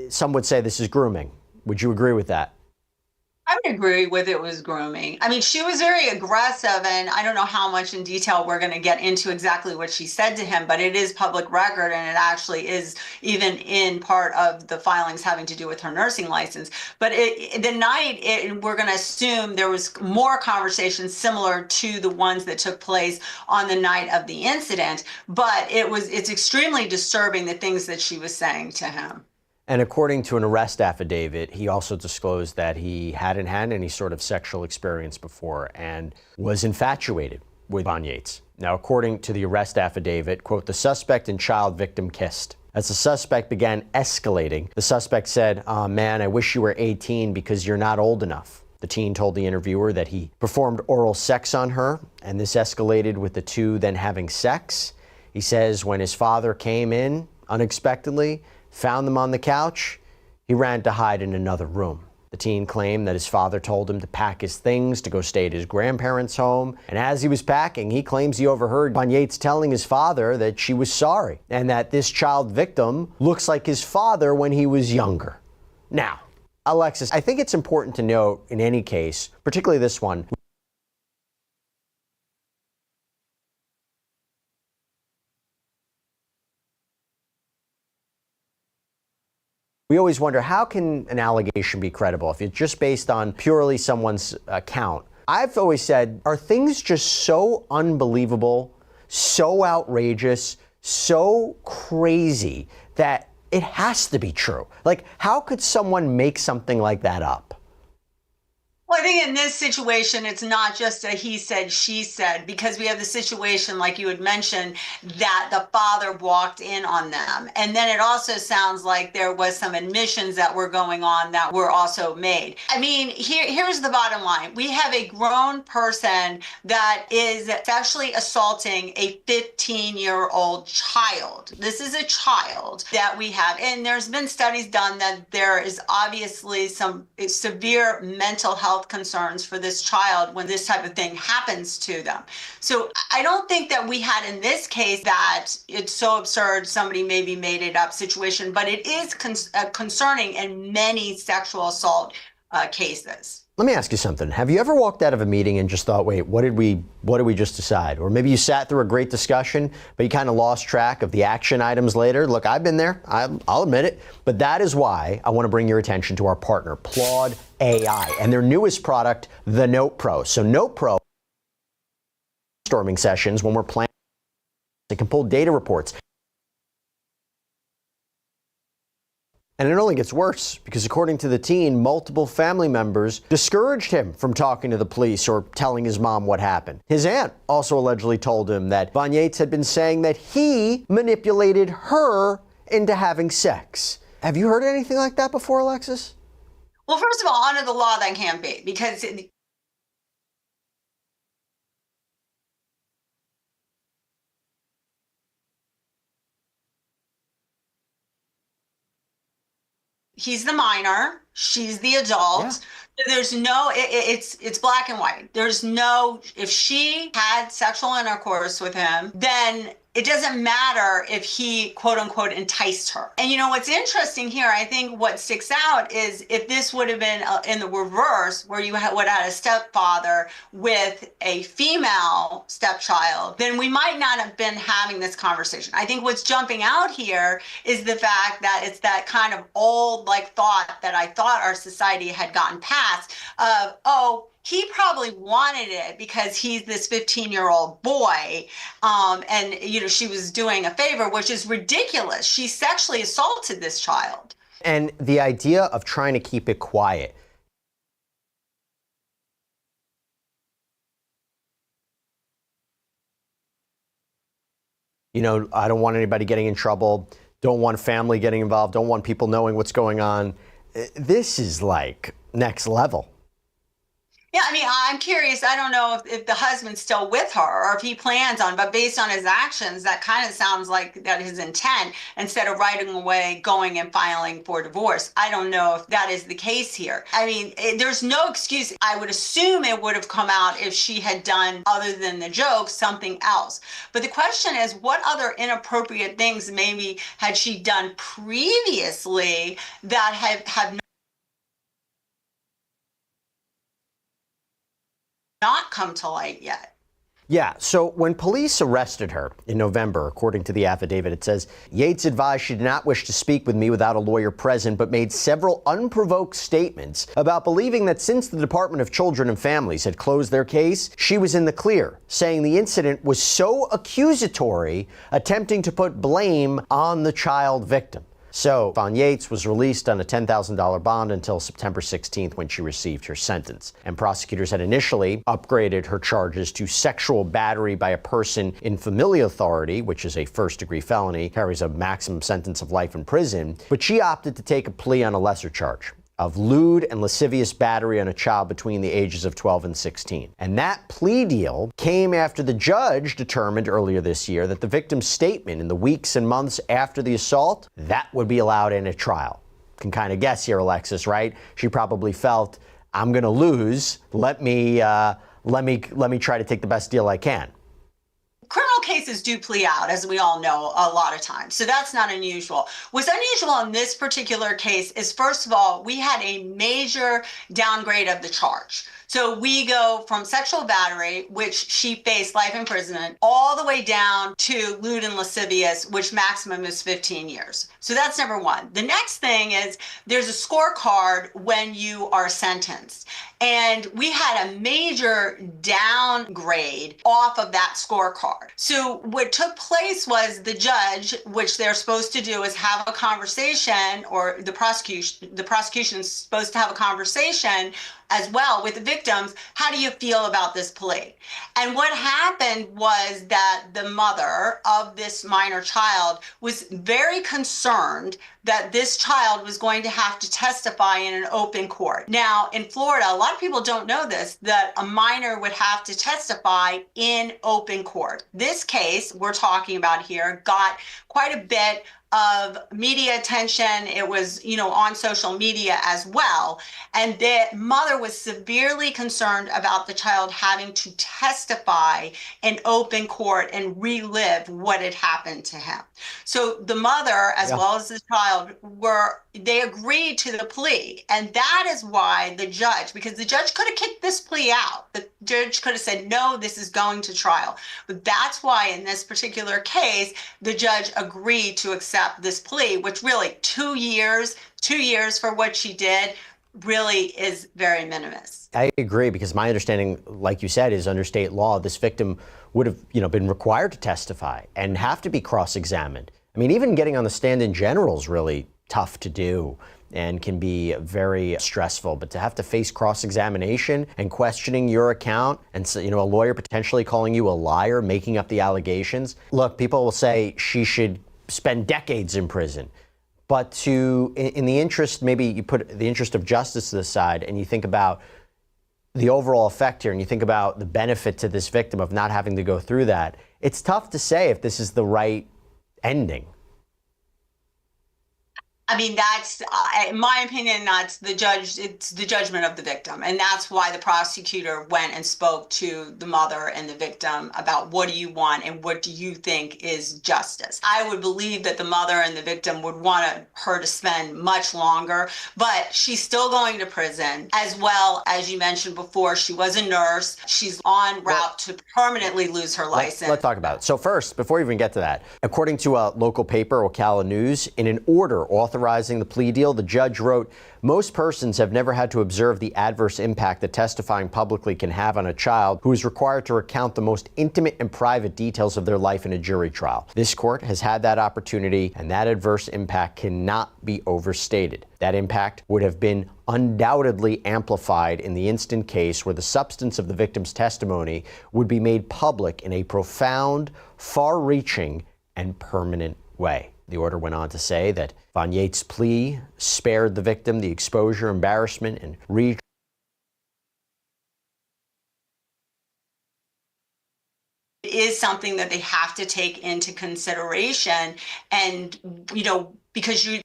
Some would say this is grooming. Would you agree with that? I would agree with it was grooming. I mean, she was very aggressive, and I don't know how much in detail we're going to get into exactly what she said to him, but it is public record, and it actually is even in part of the filings having to do with her nursing license. But we're going to assume there was more conversations similar to the ones that took place on the night of the incident, but it's extremely disturbing the things that she was saying to him. And according to an arrest affidavit, he also disclosed that he hadn't had any sort of sexual experience before and was infatuated with Von Yates. Now, according to the arrest affidavit, quote, the suspect and child victim kissed. As the suspect began escalating, the suspect said, "Oh man, I wish you were 18 because you're not old enough." The teen told the interviewer that he performed oral sex on her, and this escalated with the two then having sex. He says when his father came in unexpectedly, found them on the couch, he ran to hide in another room. The teen claimed that his father told him to pack his things to go stay at his grandparents' home. And as he was packing, he claims he overheard Von Yates telling his father that she was sorry and that this child victim looks like his father when he was younger. Now, Alexis, I think it's important to note in any case, particularly this one, we always wonder, how can an allegation be credible if it's just based on purely someone's account? I've always said, are things just so unbelievable, so outrageous, so crazy that it has to be true? Like, how could someone make something like that up? Well, I think in this situation, it's not just a he said, she said, because we have the situation, like you had mentioned, that the father walked in on them. And then it also sounds like there was some admissions that were going on that were also made. I mean, here's the bottom line. We have a grown person that is sexually assaulting a 15-year-old child. This is a child that we have. And there's been studies done that there is obviously some severe mental health concerns for this child when this type of thing happens to them. So I don't think that we had in this case that it's so absurd somebody maybe made it up situation, but it is concerning in many sexual assault cases. Let me ask you something. Have you ever walked out of a meeting and just thought, wait, what did we just decide? Or maybe you sat through a great discussion, but you kind of lost track of the action items later. Look, I've been there. I'll admit it. But that is why I want to bring your attention to our partner, Plaude AI, and their newest product, the Note Pro. So Note Pro brainstorming sessions when we're planning. It can pull data reports. And it only gets worse because according to the teen, multiple family members discouraged him from talking to the police or telling his mom what happened. His aunt also allegedly told him that Von Yates had been saying that he manipulated her into having sex. Have you heard anything like that before, Alexis? Well, first of all, under the law, that can't be, because he's the minor, she's the adult. Yeah. There's no, it's black and white. There's no, if she had sexual intercourse with him, then it doesn't matter if he, quote unquote, enticed her. And you know, what's interesting here, I think what sticks out is if this would have been in the reverse, where you would have had a stepfather with a female stepchild, then we might not have been having this conversation. I think what's jumping out here is the fact that it's that kind of old thought that I thought our society had gotten past of, oh, he probably wanted it because he's this 15-year-old boy. And, you know, she was doing a favor, which is ridiculous. She sexually assaulted this child. And the idea of trying to keep it quiet. You know, I don't want anybody getting in trouble. Don't want family getting involved. Don't want people knowing what's going on. This is like next level. Yeah, I mean, I'm curious. I don't know if the husband's still with her or if he plans on, but based on his actions, that kind of sounds like that his intent, instead of writing away, going and filing for divorce. I don't know if that is the case here. I mean, there's no excuse. I would assume it would have come out if she had done, other than the joke, something else. But the question is, what other inappropriate things maybe had she done previously that have not come to light yet? Yeah, so when police arrested her in November, according to the affidavit, it says, Yates advised she did not wish to speak with me without a lawyer present, but made several unprovoked statements about believing that since the Department of Children and Families had closed their case, she was in the clear, saying the incident was so accusatory, attempting to put blame on the child victim. So Von Yates was released on a $10,000 bond until September 16th when she received her sentence. And prosecutors had initially upgraded her charges to sexual battery by a person in familial authority, which is a first-degree felony, carries a maximum sentence of life in prison. But she opted to take a plea on a lesser charge of lewd and lascivious battery on a child between the ages of 12 and 16. And that plea deal came after the judge determined earlier this year that the victim's statement in the weeks and months after the assault, that would be allowed in a trial. Can kind of guess here, Alexis, right? She probably felt, I'm going to lose. Let me try to take the best deal I can. Criminal cases do plea out, as we all know, a lot of times. So that's not unusual. What's unusual in this particular case is, first of all, we had a major downgrade of the charge. So we go from sexual battery, which she faced life imprisonment, all the way down to lewd and lascivious, which maximum is 15 years. So that's number one. The next thing is there's a scorecard when you are sentenced. And we had a major downgrade off of that scorecard. So what took place was the judge, which they're supposed to do is have a conversation, or the prosecution is supposed to have a conversation as well with the victims, how do you feel about this plea? And what happened was that the mother of this minor child was very concerned that this child was going to have to testify in an open court. Now, in Florida, a lot of people don't know this, that a minor would have to testify in open court. This case we're talking about here got quite a bit of media attention. It was, on social media as well. And the mother was severely concerned about the child having to testify in open court and relive what had happened to him. So the mother, as well as the child, they agreed to the plea. And that is why the judge, because the judge could have kicked this plea out. The judge could have said, no, this is going to trial. But that's why in this particular case, the judge agreed to accept this plea, which really 2 years for what she did really is very minimus. I agree, because my understanding, like you said, is under state law, this victim would have, been required to testify and have to be cross-examined. I mean, even getting on the stand in general is really tough to do and can be very stressful. But to have to face cross-examination and questioning your account, and a lawyer potentially calling you a liar, making up the allegations. Look, people will say she should spend decades in prison. But in the interest, maybe you put the interest of justice to the side and you think about the overall effect here and you think about the benefit to this victim of not having to go through that. It's tough to say if this is the right ending. I mean, that's, in my opinion, it's the judgment of the victim. And that's why the prosecutor went and spoke to the mother and the victim about what do you want and what do you think is justice. I would believe that the mother and the victim would want her to spend much longer, but she's still going to prison. As well, as you mentioned before, she was a nurse. She's en route to permanently lose her license. Let's talk about it. So first, before we even get to that, according to a local paper, Ocala News, in an order authorizing the plea deal, the judge wrote, most persons have never had to observe the adverse impact that testifying publicly can have on a child who is required to recount the most intimate and private details of their life in a jury trial. This court has had that opportunity, and that adverse impact cannot be overstated. That impact would have been undoubtedly amplified in the instant case where the substance of the victim's testimony would be made public in a profound, far-reaching, and permanent way. The order went on to say that Von Yates' plea spared the victim the exposure, embarrassment, and It is something that they have to take into consideration. And, because you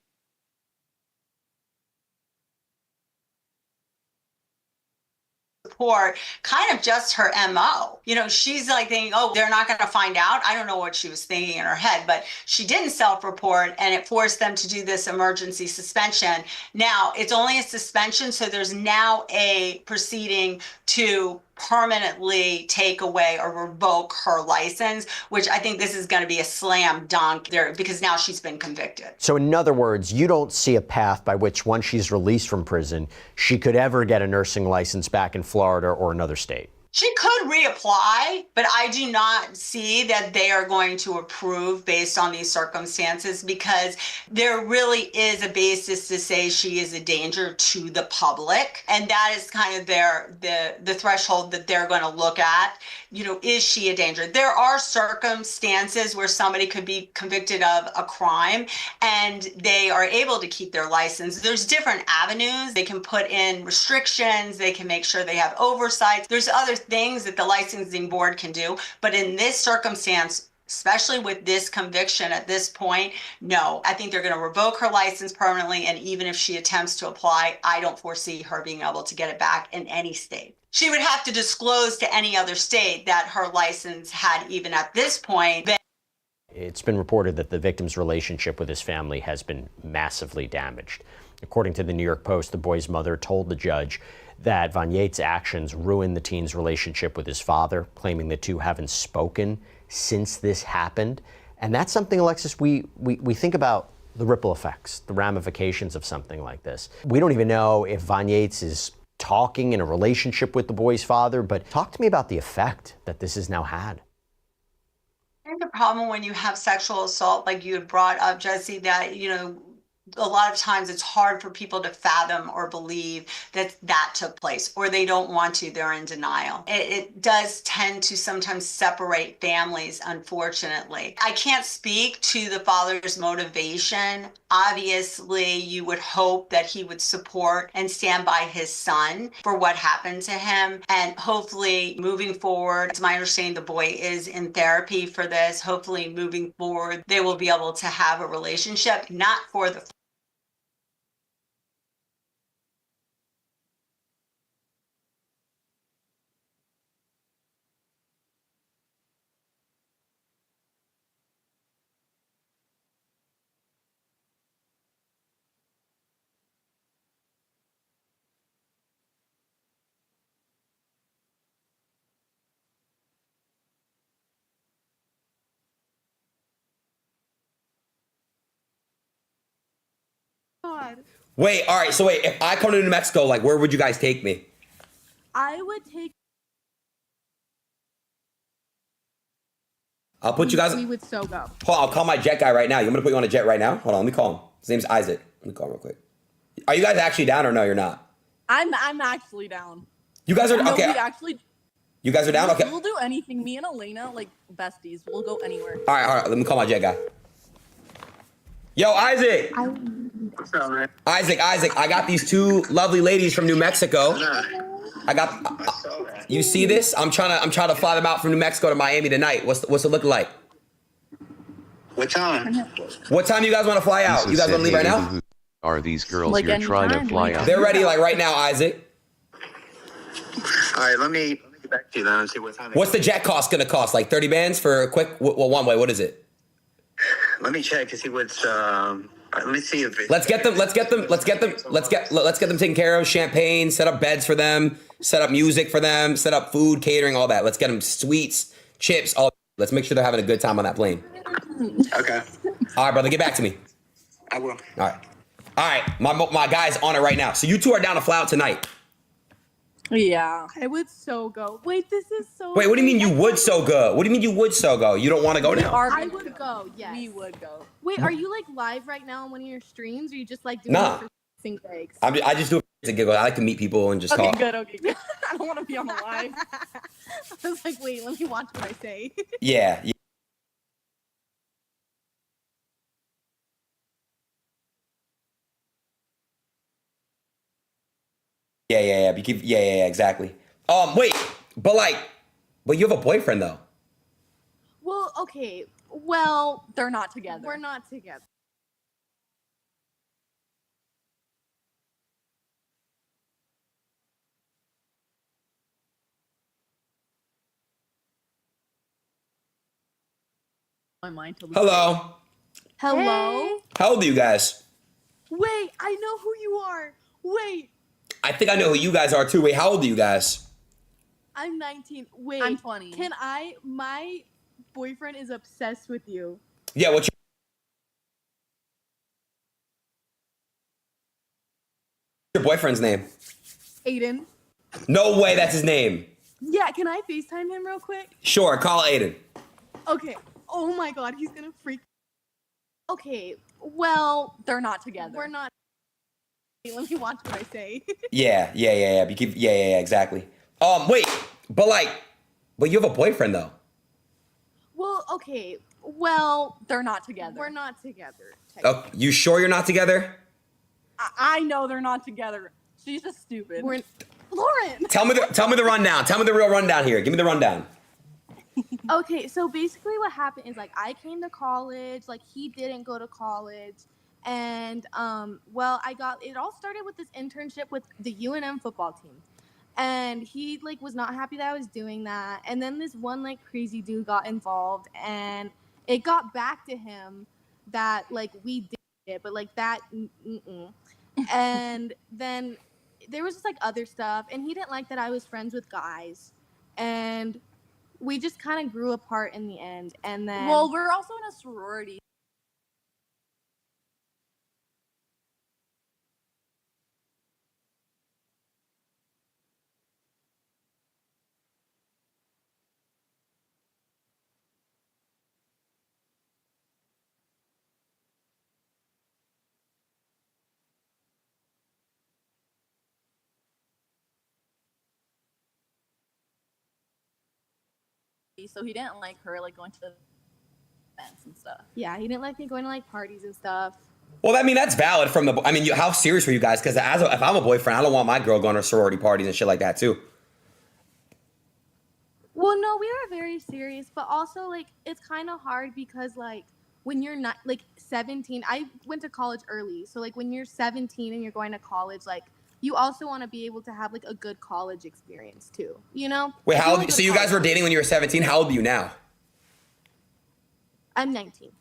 support kind of just her MO. She's like thinking, oh, they're not going to find out. I don't know what she was thinking in her head, but she didn't self-report and it forced them to do this emergency suspension. Now, it's only a suspension, so there's now a proceeding to permanently take away or revoke her license, which I think this is going to be a slam dunk there because now she's been convicted. So in other words, you don't see a path by which once she's released from prison, she could ever get a nursing license back in Florida or another state? She could reapply, but I do not see that they are going to approve based on these circumstances because there really is a basis to say she is a danger to the public. And that is kind of the threshold that they're going to look at. Is she a danger? There are circumstances where somebody could be convicted of a crime and they are able to keep their license. There's different avenues. They can put in restrictions. They can make sure they have oversight. There's other things that the licensing board can do. But in this circumstance, especially with this conviction at this point, no, I think they're going to revoke her license permanently. And even if she attempts to apply, I don't foresee her being able to get it back in any state. She would have to disclose to any other state that her license had even at this point been. It's been reported that the victim's relationship with his family has been massively damaged. According to the New York Post, the boy's mother told the judge that Von Yates' actions ruined the teen's relationship with his father, claiming the two haven't spoken since this happened. And that's something, Alexis, we think about the ripple effects, the ramifications of something like this. We don't even know if Von Yates is talking in a relationship with the boy's father, but talk to me about the effect that this has now had. I think the problem when you have sexual assault, like you had brought up, Jesse, that, a lot of times it's hard for people to fathom or believe that that took place, or they don't want to, they're in denial. It does tend to sometimes separate families, unfortunately. I can't speak to the father's motivation. Obviously, you would hope that he would support and stand by his son for what happened to him. And hopefully moving forward, it's my understanding the boy is in therapy for this. Hopefully moving forward, they will be able to have a relationship, not for the God. Wait, all right. So wait, if I come to New Mexico, like, where would you guys take me? I would take. I'll put you guys. We would so go. Hold on, I'll call my jet guy right now. You want me to put you on a jet right now? Hold on, let me call him. His name's Isaac. Let me call him real quick. Are you guys actually down or no? You're not. I'm actually down. You guys are No, okay. we actually. You guys are down. Okay. We'll do anything. Me and Elena, like besties, we'll go anywhere. All right. Let me call my jet guy. Yo, Isaac. What's up, man? Isaac. I got these two lovely ladies from New Mexico. I got. You see this? I'm trying to fly them out from New Mexico to Miami tonight. What's it looking like? What time? What time you guys want to fly out? You guys want to leave right now? Who are these girls Like you're trying to anytime, fly out? They're ready, like right now, Isaac. All right, let me get back to you then and see what time. What's the jet cost gonna cost? Like 30 bands for a quick, well, one way. What is it? Let me check to see what's. Let me see if. Let's get them taken care of. Champagne, set up beds for them, set up music for them, set up food, catering, all that. Let's get them sweets, chips, all. Let's make sure they're having a good time on that plane. Okay. All right, brother, get back to me. I will. All right, my guy's on it right now. So you two are down to fly out tonight. Yeah. I would so go. Wait, this is so. Wait, what do you mean you would so go? What do you mean you would so go? You don't want to go now? I would go. Yes. We would go. Wait, are you like live right now on one of your streams, or you just like doing Nah. it for sing gigs? I just do it to giggle. I like to meet people and just Okay, talk. good. Okay, good. I don't want to be on the live. I was like, wait, let me watch what I say. Yeah. Yeah. Yeah, exactly. Wait, but you have a boyfriend though. Well, okay. Well, They're not together. we're not together. My mind till Hello. Hello? How old are you guys? Wait, I know who you are. Wait, I think I know who you guys are too. Wait, how old are you guys? I'm 19. Wait, I'm 20. Can I? My boyfriend is obsessed with you. Yeah, what's your boyfriend's name? Aiden. No way, that's his name. Yeah, can I FaceTime him real quick? Sure, call Aiden. Okay. Oh my god, he's gonna freak. Okay, well, They're not together. we're not. Let me watch what I say. Yeah. Exactly. Wait, but you have a boyfriend though. Well, okay. Well, They're not together. we're not together. Oh, you sure you're not together? I know they're not together. She's just stupid. We're Lauren. Tell me the rundown. Tell me the real rundown here. Give me the rundown. Okay, so basically what happened is like I came to college, like he didn't go to college, and well, it all started with this internship with the UNM football team. And he like was not happy that I was doing that. And then this one like crazy dude got involved, and it got back to him that like we did it, but like that and then there was just like other stuff, and he didn't like that I was friends with guys, and we just kind of grew apart in the end. And then Well, we're also in a sorority. so he didn't like her like going to the events and stuff. Yeah, he didn't like me going to like parties and stuff. Well, I mean, that's valid from the. I mean, how serious were you guys? Because if I'm a boyfriend, I don't want my girl going to sorority parties and shit like that too. Well, no, we were very serious, but also like it's kind of hard because like when you're not like 17, I went to college early, so like when you're 17 and you're going to college, like you also want to be able to have like a good college experience too, you know? Wait, Like, how you old? wanna go So to you guys college. were dating when you were 17. How old are you now? I'm 19.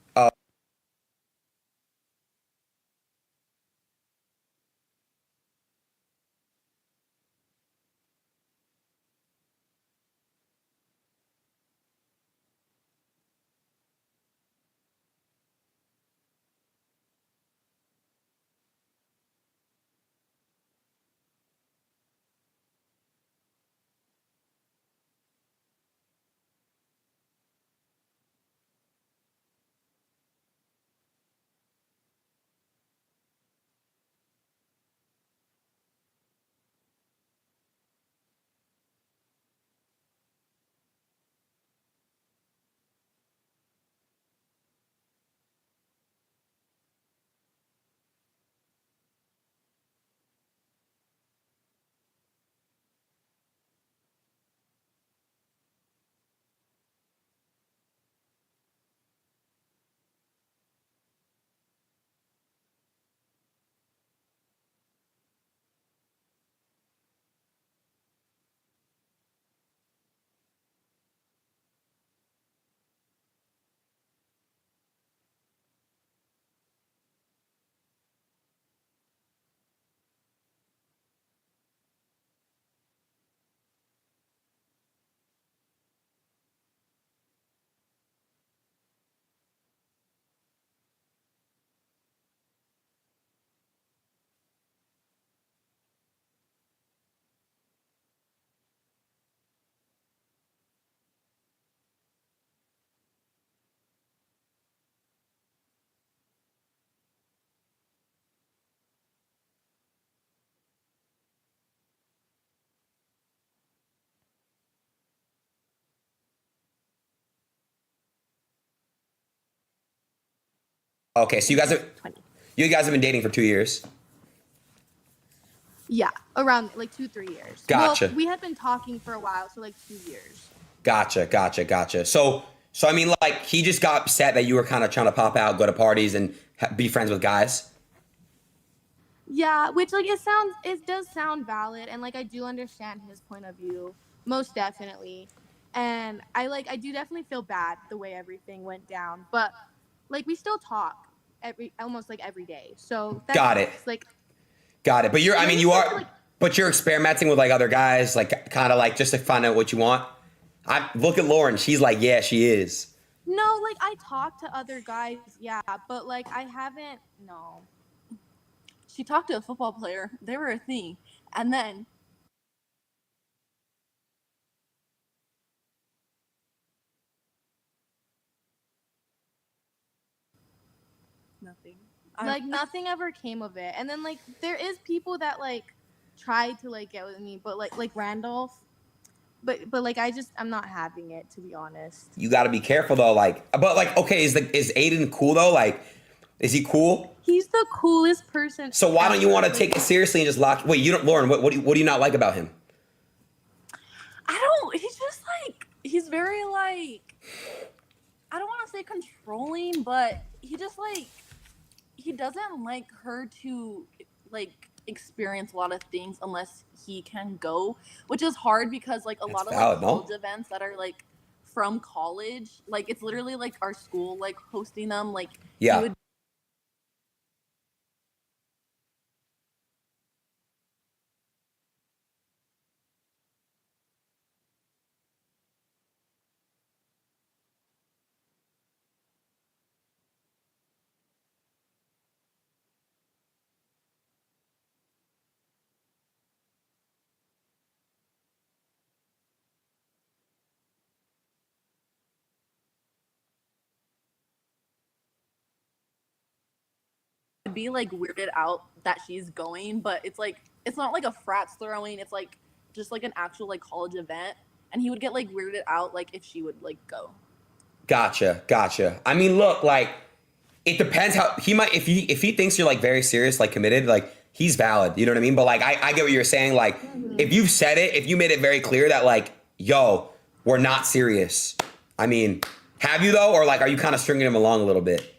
Okay, so you guys have been dating for 2 years. Yeah, around like 2-3 years. Gotcha. Well, we had been talking for a while, so like 2 years. Gotcha. So I mean, like, he just got upset that you were kind of trying to pop out, go to parties, and be friends with guys. Yeah, which like it does sound valid, and like I do understand his point of view, most definitely. And I do definitely feel bad the way everything went down, but like we still talk almost like every day. So that's Got it. nice. Like Got it. But you are. But you're experimenting with like other guys, like kind of like just to find out what you want. I look at Lauren. She's like, yeah, she is. No, like I talk to other guys, yeah, but like I haven't. No. She talked to a football player. They were a thing, and then. Nothing. Like nothing ever came of it. And then like there is people that like tried to like get with me, but like Randolph. But like I'm not having it, to be honest. You got to be careful though. Like, but like, okay, is Aiden cool though? Like, is he cool? He's the coolest person. So why don't you want to Like, take it seriously and just lock? Wait, you don't, Lauren. What do you not like about him? I don't. He's just like he's very like. I don't want to say controlling, but he just like he doesn't like her to like experience a lot of things unless he can go, which is hard because like a lot of valid, like college events that are like from college, like it's literally like our school like hosting them, like Yeah. he would be like weirded out that she's going, but it's like it's not like a frat throwing, it's like just like an actual like college event. and he would get like weirded out like if she would like go. Gotcha. I mean, look, like it depends how he might if he thinks you're like very serious, like committed, like he's valid. You know what I mean? But like I get what you're saying. Like if you've said it, if you made it very clear that like, yo, we're not serious. I mean, have you though, or like are you kind of stringing him along a little bit?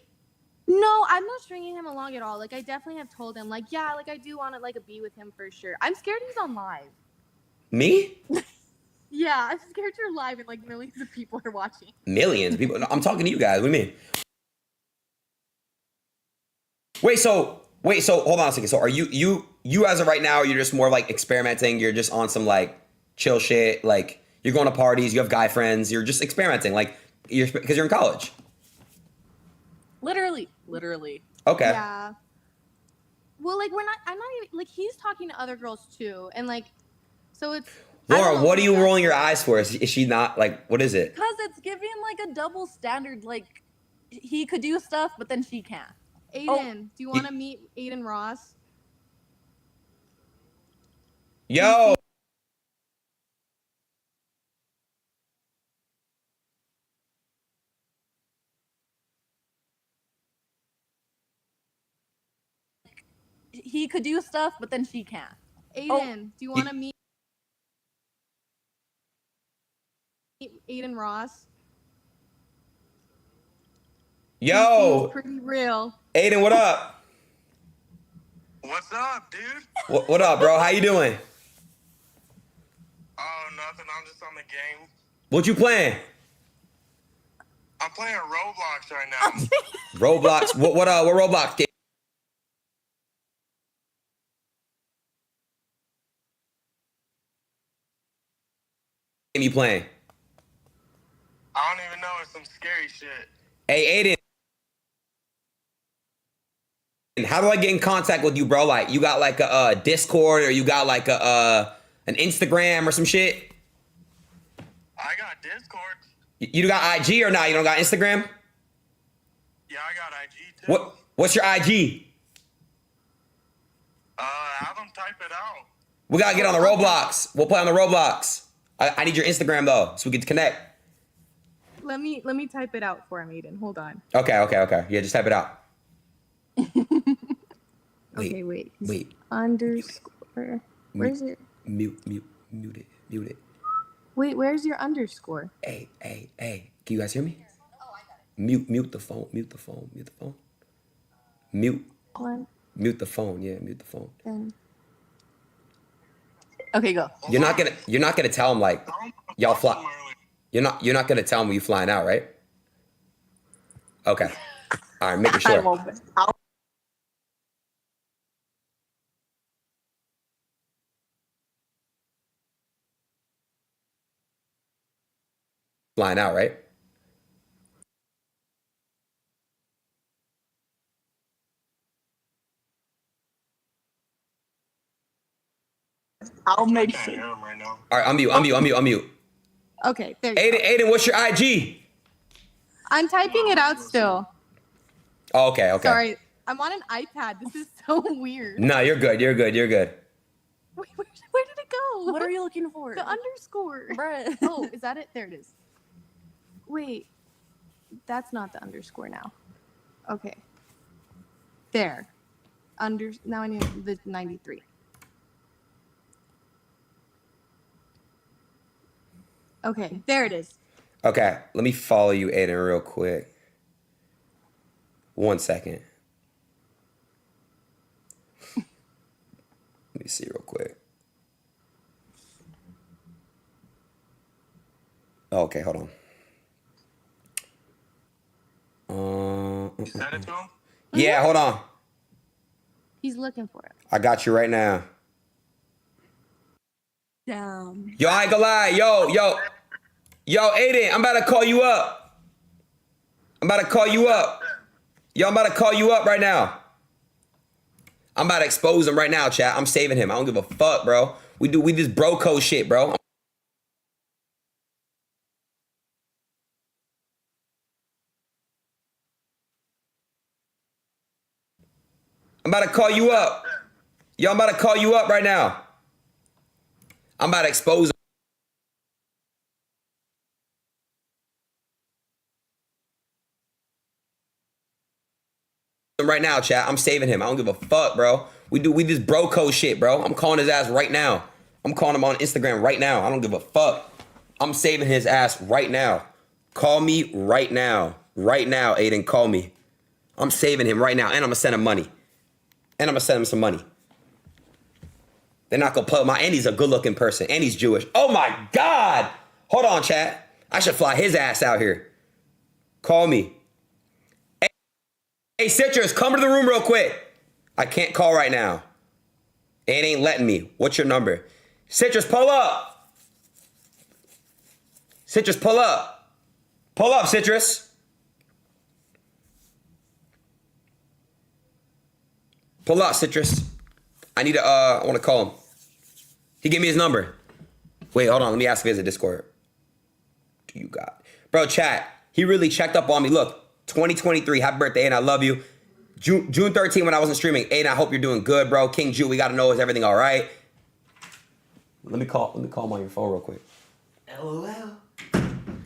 No, I'm not stringing him along at all. Like, I definitely have told him, like, yeah, like, I do want to, like, be with him for sure. I'm scared he's on live. Me? Yeah, I'm scared you're live and, like, millions of people are watching. Millions of people. No, I'm talking to you guys. What do you mean? Wait, so hold on a second. So are you as of right now, or you're just more like experimenting? You're just on some like chill shit. Like you're going to parties. You have guy friends. You're just experimenting. Like because you're in college. Literally. Okay. Yeah. Well, like, I'm not even, like, he's talking to other girls too. And, like, so it's. Laura, what are you rolling your eyes for? Is she not, like, what is it? Because it's giving, like, a double standard. Like, he could do stuff, but then she can't. Aiden, do you want to meet Aiden Ross? Yo! He could do stuff, but then she can't. Aiden, do you want to meet Aiden Ross? Yo! He's pretty real. Aiden, what up? What's up, dude? What up, bro? How you doing? Oh, nothing. I'm just on the game. What you playing? I'm playing Roblox right now. Roblox? What Roblox game? You playing? I don't even know. It's some scary shit. Hey, Aiden. How do I get in contact with you, bro? Like, you got like a Discord, or you got like an Instagram or some shit? I got Discord. You got IG or not? You don't got Instagram? Yeah, I got IG too. What's your IG? Have them type it out. We gotta get on the Roblox. We'll play on the Roblox. I need your Instagram though, so we can connect. Let me type it out for him, Aiden. Hold on. Okay. Yeah, just type it out. Okay, wait. Underscore. Where's it? Mute it. Wait, where's your underscore? Hey. Can you guys hear me? Mute the phone. Mute. What? Mute the phone. Yeah, mute the phone. Then. Okay, go. You're not gonna tell him like y'all fly. You're not gonna tell him you flying out, right? Okay. All right, making sure. Flying out, right? I'll make sure. Right now. All right, I'm mute. Okay, there you go. Aiden, what's your IG? I'm typing it out still. Oh, okay. Sorry, I'm on an iPad. This is so weird. No, you're good. Wait, where did it go? What are you looking for? The underscore. Bruh. Oh, is that it? There it is. Wait, that's not the underscore now. Okay. There. Now I need the 93. Okay, there it is. Okay, let me follow you, Aiden, real quick. 1 second. Let me see real quick. Okay, hold on. You sent it to him? Yeah, hold on. He's looking for it. I got you right now. Damn. Yo, I ain't gonna lie. Yo, Aiden, I'm about to call you up. Yo, I'm about to call you up right now. I'm about to expose him right now, chat. I'm saving him. I don't give a fuck, bro. We this bro code shit, bro. I'm about to call you up. Yo, I'm about to call you up right now. I'm about to expose him. right now, chat. I'm saving him. I don't give a fuck, bro. We this bro code shit, bro. I'm calling his ass right now. I'm calling him on Instagram right now. I don't give a fuck. I'm saving his ass right now. Call me right now. Right now, Aiden, call me. I'm saving him right now, and I'm gonna send him money. And I'm gonna send him some money. They're not gonna play my, and he's a good-looking person, and he's Jewish. Oh my God! Hold on, chat. I should fly his ass out here. Call me. Hey, Citrus, come to the room real quick. I can't call right now. It ain't letting me. What's your number? Citrus, pull up. Citrus, pull up. Pull up, Citrus. Pull up, Citrus. I need to, I want to call him. He gave me his number. Wait, hold on. Let me ask if he has a Discord. Do you got? Bro, chat. He really checked up on me. Look, 2023. Happy birthday, and I love you. June 13 when I wasn't streaming. Aiden, I hope you're doing good, bro. King Jew, we got to know, is everything all right? Let me call him on your phone real quick. LOL.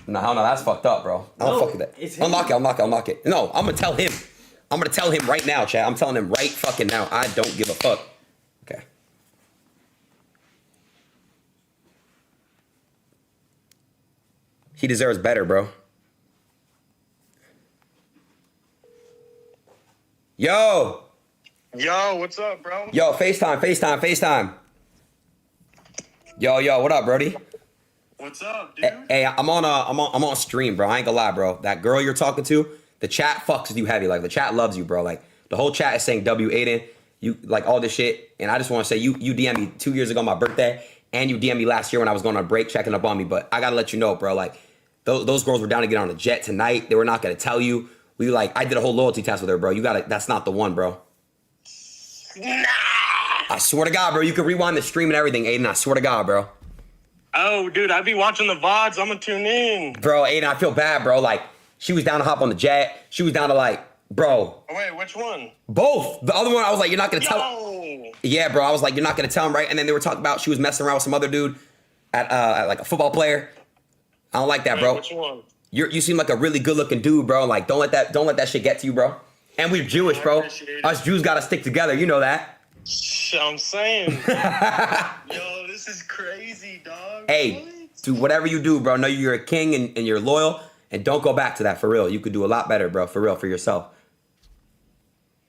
No, that's fucked up, bro. I don't fuck with that. Unlock it. No, I'm going to tell him. I'm going to tell him right now, chat. I'm telling him right fucking now. I don't give a fuck. Okay. He deserves better, bro. Yo, what's up, bro? Yo, FaceTime. Yo, what up, Brody? What's up, dude? Hey, I'm on stream, bro. I ain't gonna lie, bro. That girl you're talking to, the chat fucks with you heavy. Like, the chat loves you, bro. Like, the whole chat is saying W Aiden, you like all this shit. And I just want to say, you DM'd me 2 years ago on my birthday, and you DM'd me last year when I was going on a break, checking up on me. But I gotta let you know, bro. Like, those girls were down to get on a jet tonight. They were not gonna tell you. I did a whole loyalty test with her, bro. That's not the one, bro. Nah. I swear to God, bro. You can rewind the stream and everything, Aiden. I swear to God, bro. Oh, dude, I'd be watching the VODs. I'm gonna tune in. Bro, Aiden, I feel bad, bro. Like, she was down to hop on the jet. She was down to, like, bro. Oh, wait, which one? Both. The other one, I was like, you're not gonna tell. Yeah, bro. I was like, you're not gonna tell him, right? And then they were talking about she was messing around with some other dude at like a football player. I don't like that, bro. Which one? You seem like a really good looking dude, bro. Like, don't let that shit get to you, bro. And we're Jewish, bro. Us Jews gotta stick together. You know that. I'm saying. Yo, this is crazy, dog. Hey, do whatever you do, bro. Know you're a king and you're loyal, and don't go back to that, for real. You could do a lot better, bro. For real, for yourself.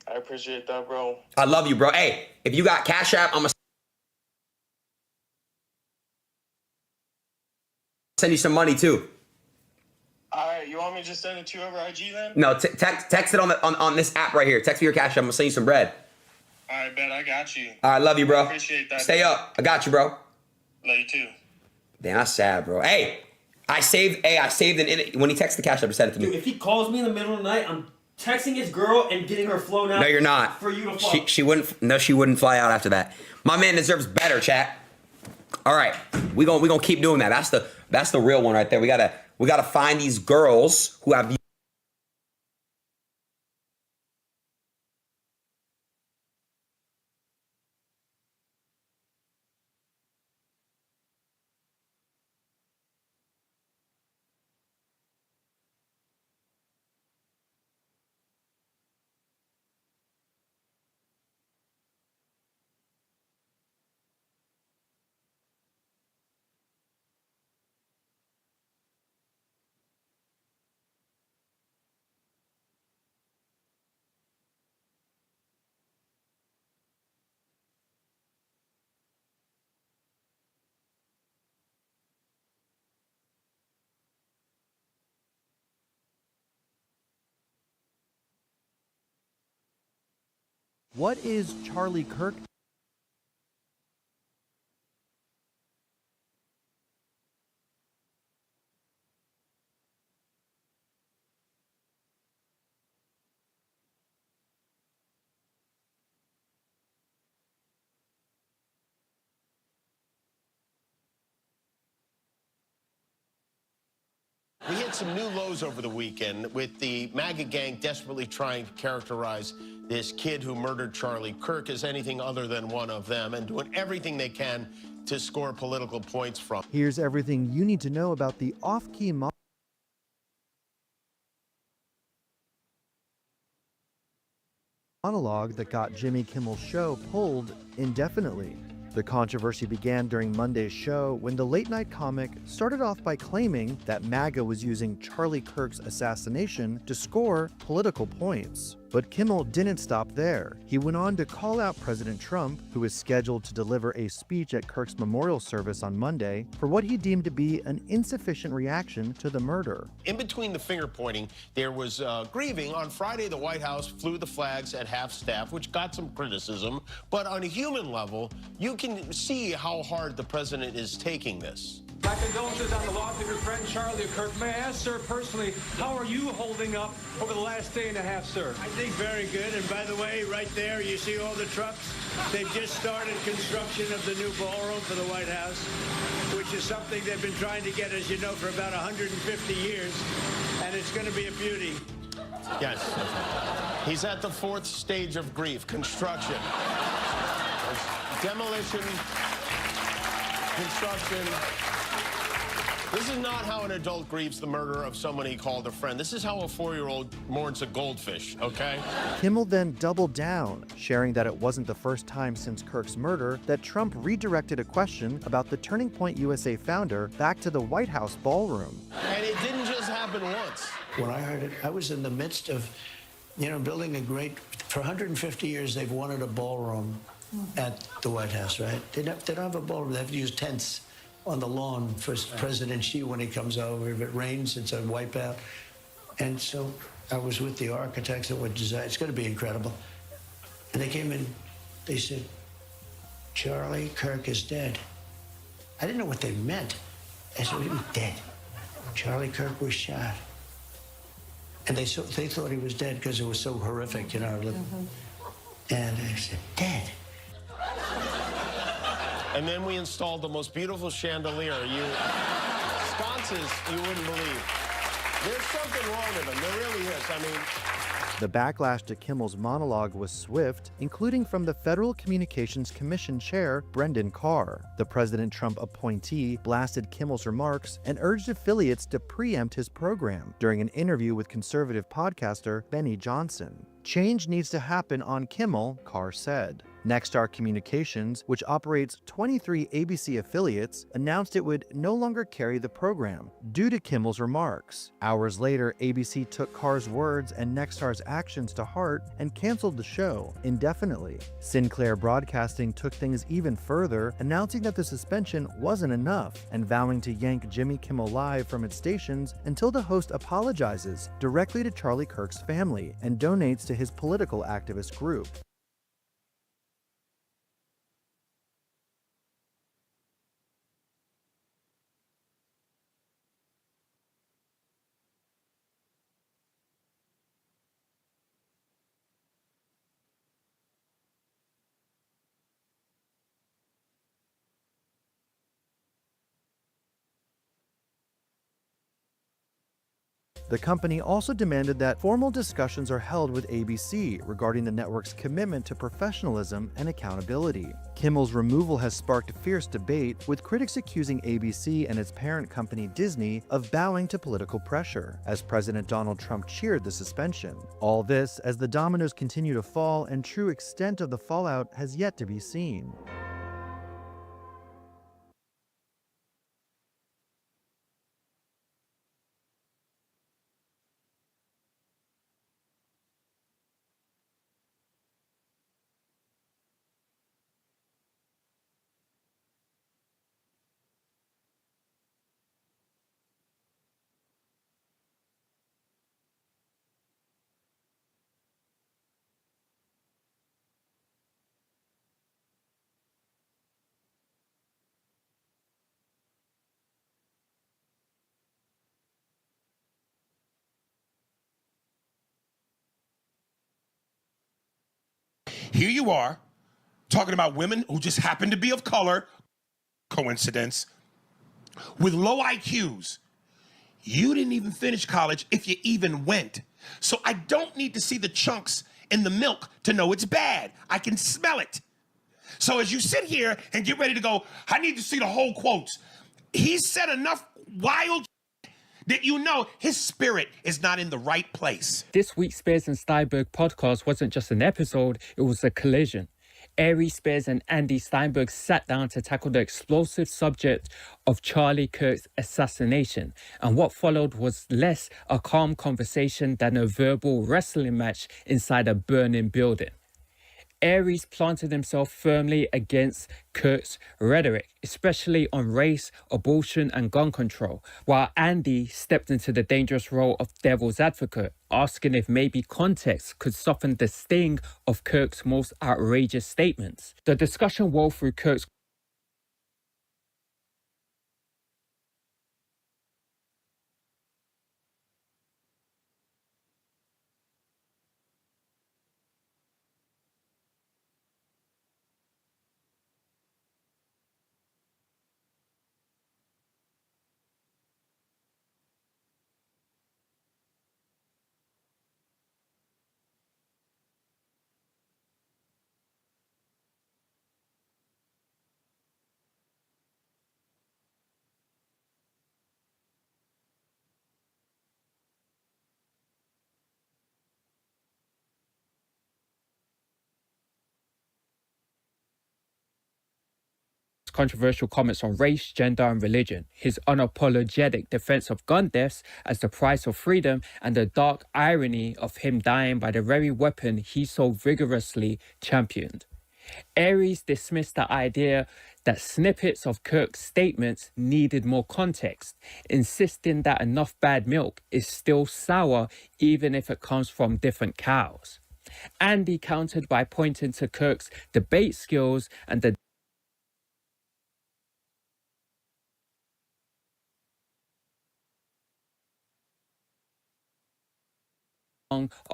I appreciate that, bro. I love you, bro. Hey, if you got Cash App, I'm gonna send you some money too. All right, you want me to just send it to you over IG then? No, text it on this app right here. Text me your Cash App. I'm gonna send you some bread. All right, bet. I got you. All right, love you, bro. I appreciate that. Stay up. I got you, bro. Love you too. Damn, that's sad, bro. Hey, I saved when he texted the Cash App, send it to me. Dude, if he calls me in the middle of the night, I'm texting his girl and getting her flown out. No, you're not. For you to fuck. She wouldn't fly out after that. My man deserves better, chat. All right, we gonna keep doing that. That's the real one right there. We gotta find these girls who have. What is Charlie Kirk? We hit some new lows over the weekend with the MAGA gang desperately trying to characterize this kid who murdered Charlie Kirk as anything other than one of them and doing everything they can to score political points from. Here's everything you need to know about the off-key mom. monologue that got Jimmy Kimmel's show pulled indefinitely. The controversy began during Monday's show when the late-night comic started off by claiming that MAGA was using Charlie Kirk's assassination to score political points. But Kimmel didn't stop there. He went on to call out President Trump, who is scheduled to deliver a speech at Kirk's memorial service on Monday, for what he deemed to be an insufficient reaction to the murder. In between the finger pointing, there was grieving. On Friday, the White House flew the flags at half-staff, which got some criticism. But on a human level, you can see how hard the president is taking this. My condolences on the loss of your friend Charlie Kirk. May I ask, sir, personally, how are you holding up over the last day and a half, sir? I think very good. And by the way, right there, you see all the trucks? They've just started construction of the new ballroom for the White House, which is something they've been trying to get, as you know, for about 150 years. And it's going to be a beauty. Yes. He's at the fourth stage of grief, construction. Demolition, construction. This is not how an adult grieves the murder of someone he called a friend. This is how a 4-year-old mourns a goldfish, okay? Kimmel then doubled down, sharing that it wasn't the first time since Kirk's murder that Trump redirected a question about the Turning Point USA founder back to the White House ballroom. And it didn't just happen once. When I heard it, I was in the midst of, building a great, for 150 years, they've wanted a ballroom at the White House, right? They don't have a ballroom. They have to use tents on the lawn for President Xi when he comes over. If it rains, it's a wipeout. And so I was with the architects that would design. It's going to be incredible. And they came in, they said, Charlie Kirk is dead. I didn't know what they meant. I said, what do you mean dead? Charlie Kirk was shot. And they thought he was dead because it was so horrific, And I said, dead. And then we installed the most beautiful chandelier. Sconces, you wouldn't believe. There's something wrong with them. There really is. I mean, The backlash to Kimmel's monologue was swift, including from the Federal Communications Commission chair, Brendan Carr. The President Trump appointee blasted Kimmel's remarks and urged affiliates to preempt his program during an interview with conservative podcaster Benny Johnson. Change needs to happen on Kimmel, Carr said. Nexstar Communications, which operates 23 ABC affiliates, announced it would no longer carry the program due to Kimmel's remarks. Hours later, ABC took Carr's words and Nexstar's actions to heart and canceled the show indefinitely. Sinclair Broadcasting took things even further, announcing that the suspension wasn't enough and vowing to yank Jimmy Kimmel Live from its stations until the host apologizes directly to Charlie Kirk's family and donates to his political activist group. The company also demanded that formal discussions are held with ABC regarding the network's commitment to professionalism and accountability. Kimmel's removal has sparked fierce debate, with critics accusing ABC and its parent company Disney of bowing to political pressure, as President Donald Trump cheered the suspension. All this as the dominoes continue to fall and true extent of the fallout has yet to be seen. Here you are, talking about women who just happen to be of color, coincidence, with low IQs. You didn't even finish college if you even went. So I don't need to see the chunks in the milk to know it's bad. I can smell it. So as you sit here and get ready to go, I need to see the whole quotes. He said enough wild that you know his spirit is not in the right place. This week's Spears and Steinberg podcast wasn't just an episode, it was a collision. Aries Spears and Andy Steinberg sat down to tackle the explosive subject of Charlie Kirk's assassination, and what followed was less a calm conversation than a verbal wrestling match inside a burning building. Aries planted himself firmly against Kirk's rhetoric, especially on race, abortion, and gun control, while Andy stepped into the dangerous role of devil's advocate, asking if maybe context could soften the sting of Kirk's most outrageous statements. The discussion wove through Kirk's controversial comments on race, gender, and religion, his unapologetic defense of gun deaths as the price of freedom, and the dark irony of him dying by the very weapon he so vigorously championed. Aries dismissed the idea that snippets of Kirk's statements needed more context, insisting that enough bad milk is still sour even if it comes from different cows. Andy countered by pointing to Kirk's debate skills and the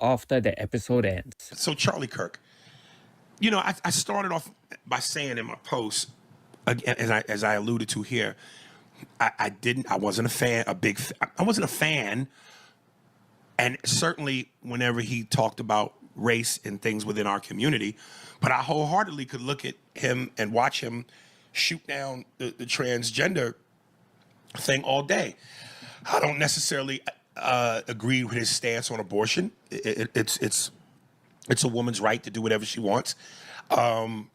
after the episode ends. So Charlie Kirk, you know, I started off by saying in my post, as I alluded to here, I wasn't a fan, I wasn't a fan, and certainly whenever he talked about race and things within our community, but I wholeheartedly could look at him and watch him shoot down the transgender thing all day. I don't necessarily agree with his stance on abortion. It's a woman's right to do whatever she wants. I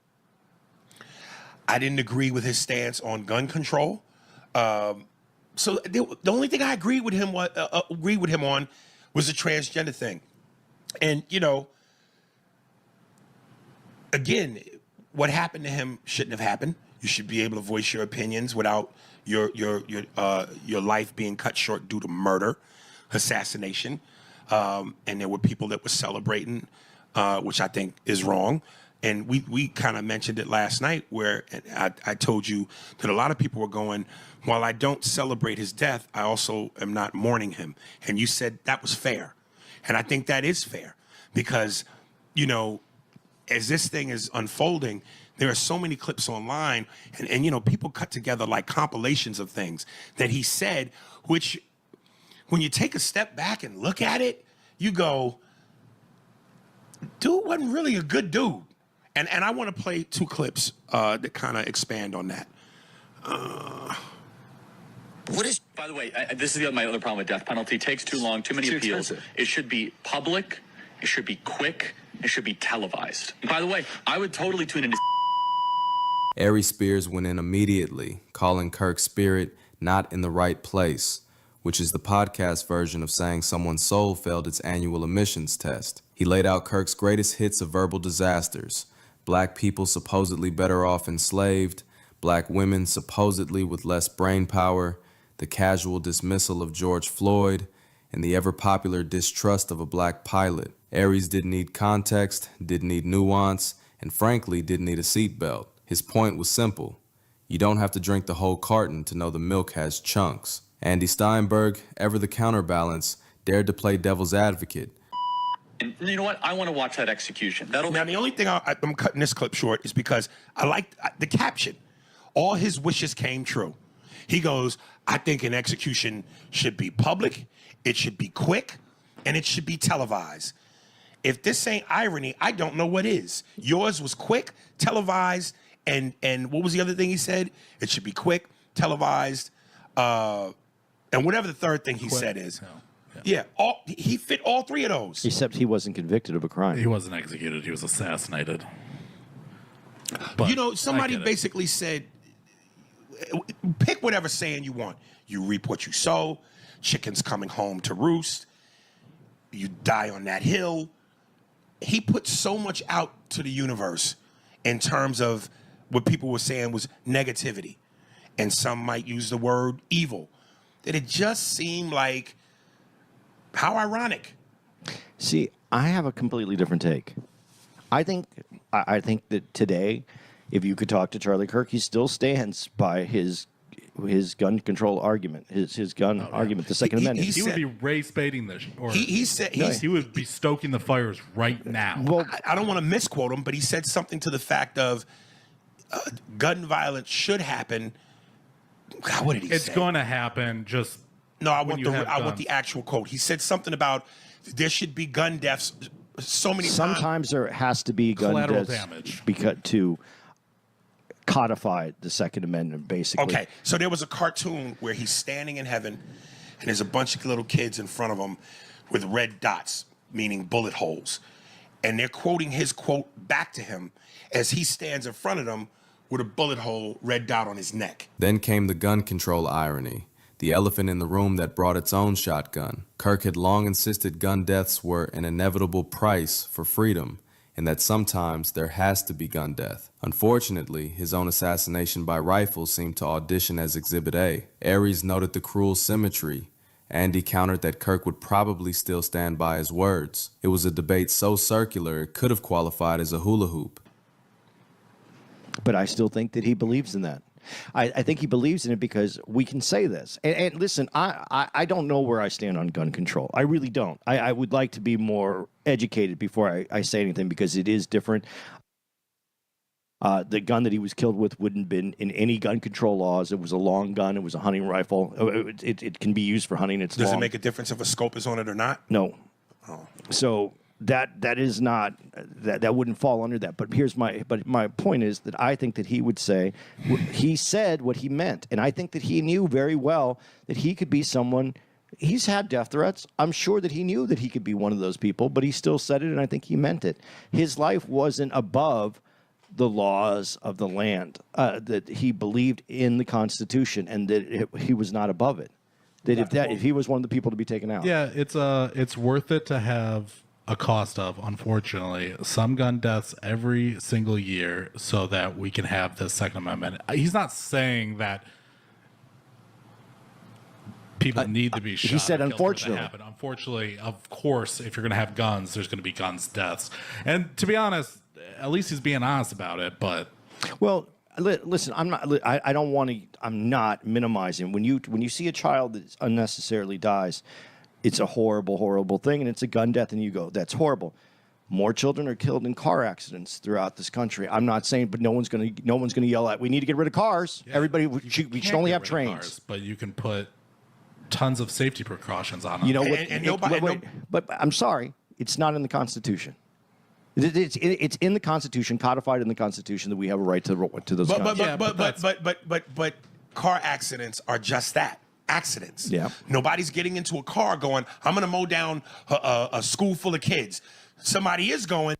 didn't agree with his stance on gun control. So the only thing I agreed with him on was the transgender thing. And you know, again, what happened to him shouldn't have happened. You should be able to voice your opinions without your life being cut short due to murder, assassination, and there were people that were celebrating, which I think is wrong. And we kind of mentioned it last night, where I told you that a lot of people were going, while I don't celebrate his death, I also am not mourning him. And you said that was fair. And I think that is fair because, you know, as this thing is unfolding, there are so many clips online and you know, people cut together like compilations of things that he said, which when you take a step back and look at it, you go, dude wasn't really a good dude. And I want to play two clips that kind of expand on that. By the way, this is my other problem with death penalty. It takes too long, too many appeals. Expensive. It should be public. It should be quick. It should be televised. By the way, I would totally tune into. Aries Spears went in immediately, calling Kirk's spirit not in the right place, which is the podcast version of saying someone's soul failed its annual emissions test. He laid out Kirk's greatest hits of verbal disasters: black people supposedly better off enslaved, black women supposedly with less brain power, the casual dismissal of George Floyd, and the ever-popular distrust of a black pilot. Aries didn't need context, didn't need nuance, and frankly didn't need a seatbelt. His point was simple. You don't have to drink the whole carton to know the milk has chunks. Andy Steinberg, ever the counterbalance, dared to play devil's advocate. And you know what? I want to watch that execution. Now, the only thing I'm cutting this clip short is because I like the caption. All his wishes came true. He goes, I think an execution should be public, it should be quick, and it should be televised. If this ain't irony, I don't know what is. Yours was quick, televised, and what was the other thing he said? It should be quick, televised, And whatever the third thing he said is, he fit all three of those. Except he wasn't convicted of a crime. He wasn't executed. He was assassinated. You know, somebody basically said, pick whatever saying you want. You reap what you sow. Chickens coming home to roost. You die on that hill. He put so much out to the universe in terms of what people were saying was negativity. And some might use the word evil. That it just seemed like, how ironic. See, I have a completely different take. I think that today, if you could talk to Charlie Kirk, he still stands by his gun control argument, his gun argument, the Second Amendment. He would be race baiting this. Or He said he would be stoking the fires right now. Well, I don't want to misquote him, but he said something to the fact of gun violence should happen. God, what did he say? It's going to happen. Just no. I when want the actual quote. He said something about there should be gun deaths so many times. Sometimes there has to be gun Collateral deaths damage. because to codify the Second Amendment, basically. Okay, so there was a cartoon where he's standing in heaven, and there's a bunch of little kids in front of him with red dots, meaning bullet holes, and they're quoting his quote back to him as he stands in front of them with a bullet hole, red dot on his neck. Then came the gun control irony, the elephant in the room that brought its own shotgun. Kirk had long insisted gun deaths were an inevitable price for freedom, and that sometimes there has to be gun death. Unfortunately, his own assassination by rifle seemed to audition as Exhibit A. Aries noted the cruel symmetry. Andy countered that Kirk would probably still stand by his words. It was a debate so circular it could have qualified as a hula hoop. But I still think that he believes in that. I think he believes in it because we can say this. And listen, I don't know where I stand on gun control. I really don't. I would like to be more educated before I say anything because it is different. The gun that he was killed with wouldn't have been in any gun control laws. It was a long gun. It was a hunting rifle. It can be used for hunting. It's Does long. it make a difference if a scope is on it or not? No. Oh. So that is not that wouldn't fall under that. But my point is that I think that he would say he said what he meant, and I think that he knew very well that he could be someone. He's had death threats. I'm sure that he knew that he could be one of those people, but he still said it, and I think he meant it. His life wasn't above the laws of the land. That he believed in the Constitution, and that he was not above it. That if he was one of the people to be taken out. Yeah, it's worth it to have a cost of, unfortunately, some gun deaths every single year so that we can have the Second Amendment. He's not saying that people need to be shot. He said, or killed for it to unfortunately. happen. Unfortunately, of course, if you're going to have guns, there's going to be guns deaths. And to be honest, at least he's being honest about it. But well, listen, I'm not. I don't want to. I'm not minimizing. When you see a child that unnecessarily dies, it's a horrible, horrible thing, and it's a gun death, and you go, that's horrible. More children are killed in car accidents throughout this country. I'm not saying, but no one's going to yell at. We need to get rid of cars. Yeah, Everybody, we should only have trains. Cars, but you can put tons of safety precautions on them. You know what? But I'm sorry, it's not in the Constitution. It's in the Constitution, codified in the Constitution, that we have a right to those guns. But car accidents are just that. Accidents. Yeah. Nobody's getting into a car going, I'm going to mow down a school full of kids. Somebody is going.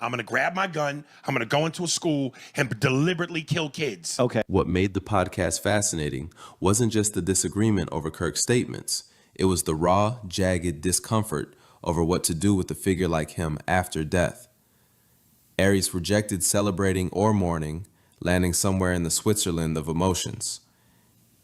I'm going to grab my gun. I'm going to go into a school and deliberately kill kids. Okay. What made the podcast fascinating wasn't just the disagreement over Kirk's statements. It was the raw, jagged discomfort over what to do with a figure like him after death. Aries rejected celebrating or mourning, landing somewhere in the Switzerland of emotions.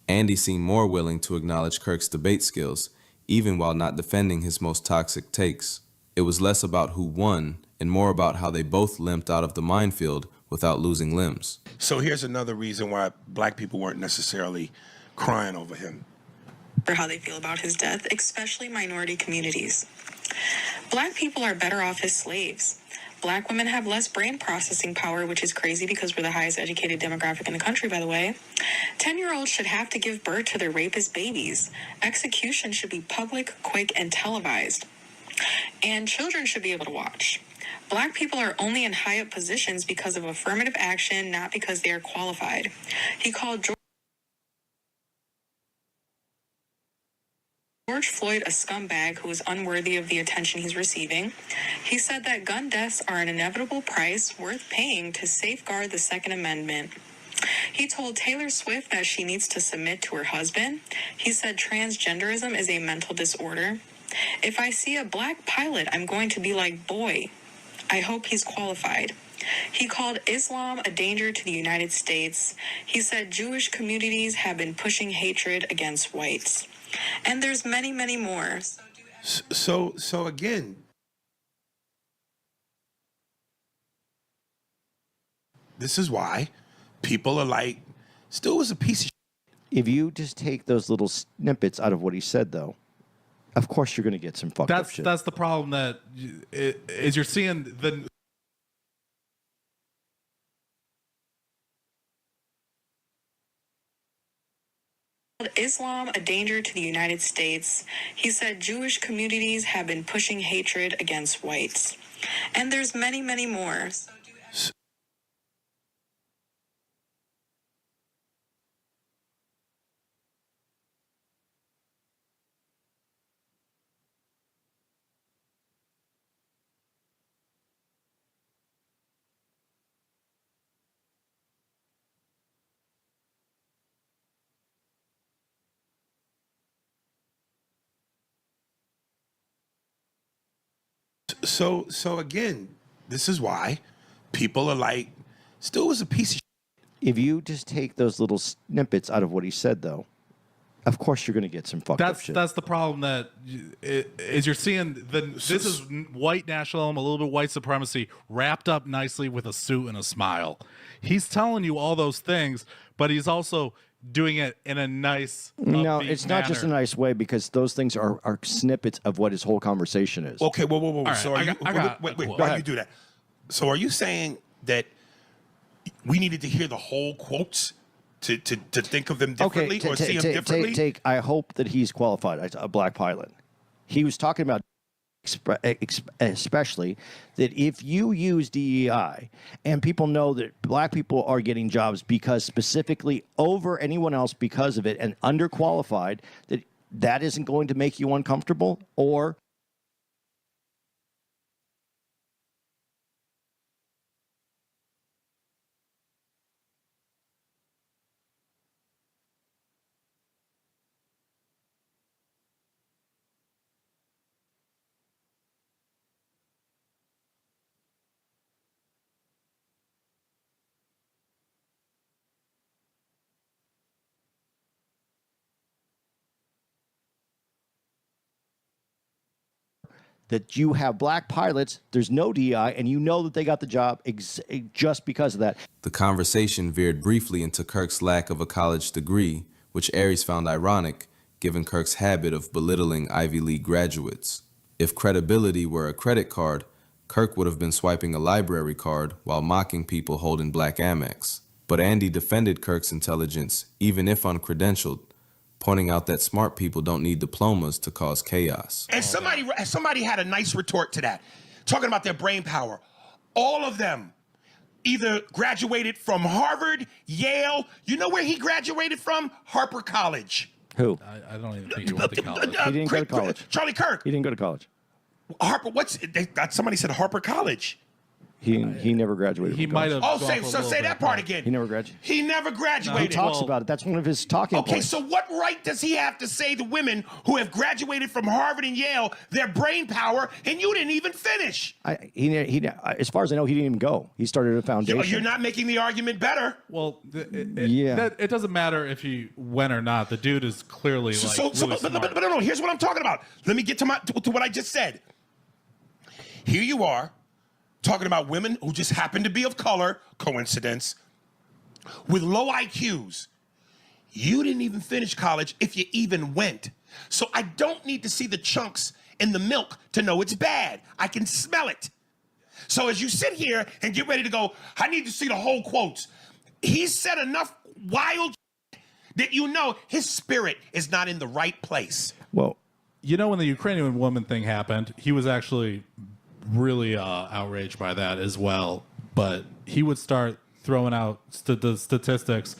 Andy seemed more willing to acknowledge Kirk's debate skills, even while not defending his most toxic takes. It was less about who won and more about how they both limped out of the minefield without losing limbs. So here's another reason why black people weren't necessarily crying over him. For how they feel about his death, especially minority communities. Black people are better off as slaves. Black women have less brain processing power, which is crazy because we're the highest educated demographic in the country, by the way. 10-year-olds should have to give birth to their rapist babies. Execution should be public, quick, and televised. And children should be able to watch. Black people are only in high up positions because of affirmative action, not because they are qualified. He called George Floyd a scumbag who is unworthy of the attention he's receiving. He said that gun deaths are an inevitable price worth paying to safeguard the Second Amendment. He told Taylor Swift that she needs to submit to her husband. He said transgenderism is a mental disorder. If I see a black pilot, I'm going to be like, boy, I hope he's qualified. He called Islam a danger to the United States. He said Jewish communities have been pushing hatred against whites. And there's many, many more. So again, this is why people are like, Stu was a piece of shit. If you just take those little snippets out of what he said, though, of course you're going to get some fucked up shit. That's the problem that is you're seeing the. Islam a danger to the United States. He said Jewish communities have been pushing hatred against whites. And there's many, many more. So again, this is why people are like, Stu was a piece of shit. If you just take those little snippets out of what he said, though, of course you're going to get some fucked up shit. That's the problem that is you're seeing this is white nationalism, a little bit white supremacy wrapped up nicely with a suit and a smile. He's telling you all those things, but he's also doing it in a nice No, it's manner. not just a nice way, because those things are snippets of what his whole conversation is. Okay, whoa. Right, So why do you do that? So are you saying that we needed to hear the whole quotes to think of them differently or see them differently? I hope that he's qualified as a black pilot. He was talking about especially that if you use DEI and people know that black people are getting jobs because specifically over anyone else because of it and underqualified, that isn't going to make you uncomfortable, or that you have black pilots, there's no DEI, and you know that they got the job just because of that. The conversation veered briefly into Kirk's lack of a college degree, which Aries found ironic, given Kirk's habit of belittling Ivy League graduates. If credibility were a credit card, Kirk would have been swiping a library card while mocking people holding black Amex. But Andy defended Kirk's intelligence, even if uncredentialed, pointing out that smart people don't need diplomas to cause chaos. And somebody had a nice retort to that, talking about their brain power. All of them either graduated from Harvard, Yale. You know where he graduated from? Harper College. Who? I don't even think he went to college. He didn't go to college. Charlie Kirk. He didn't go to college. Harper, somebody said Harper College. He never graduated. He might have. Oh, say that part again. He never graduated. He never graduated. He talks about it. That's one of his talking points. Okay, so what right does he have to say to women who have graduated from Harvard and Yale their brain power, and you didn't even finish? As far as I know, he didn't even go. He started a foundation. You're not making the argument better. Well, it doesn't matter if he went or not. The dude is clearly really smart. But no, here's what I'm talking about. Let me get to what I just said. Here you are, talking about women who just happen to be of color, coincidence, with low IQs. You didn't even finish college if you even went. So I don't need to see the chunks in the milk to know it's bad. I can smell it. So as you sit here and get ready to go, I need to see the whole quotes. He's said enough wild that you know his spirit is not in the right place. Well, you know, when the Ukrainian woman thing happened, he was actually really outraged by that as well. But he would start throwing out the statistics.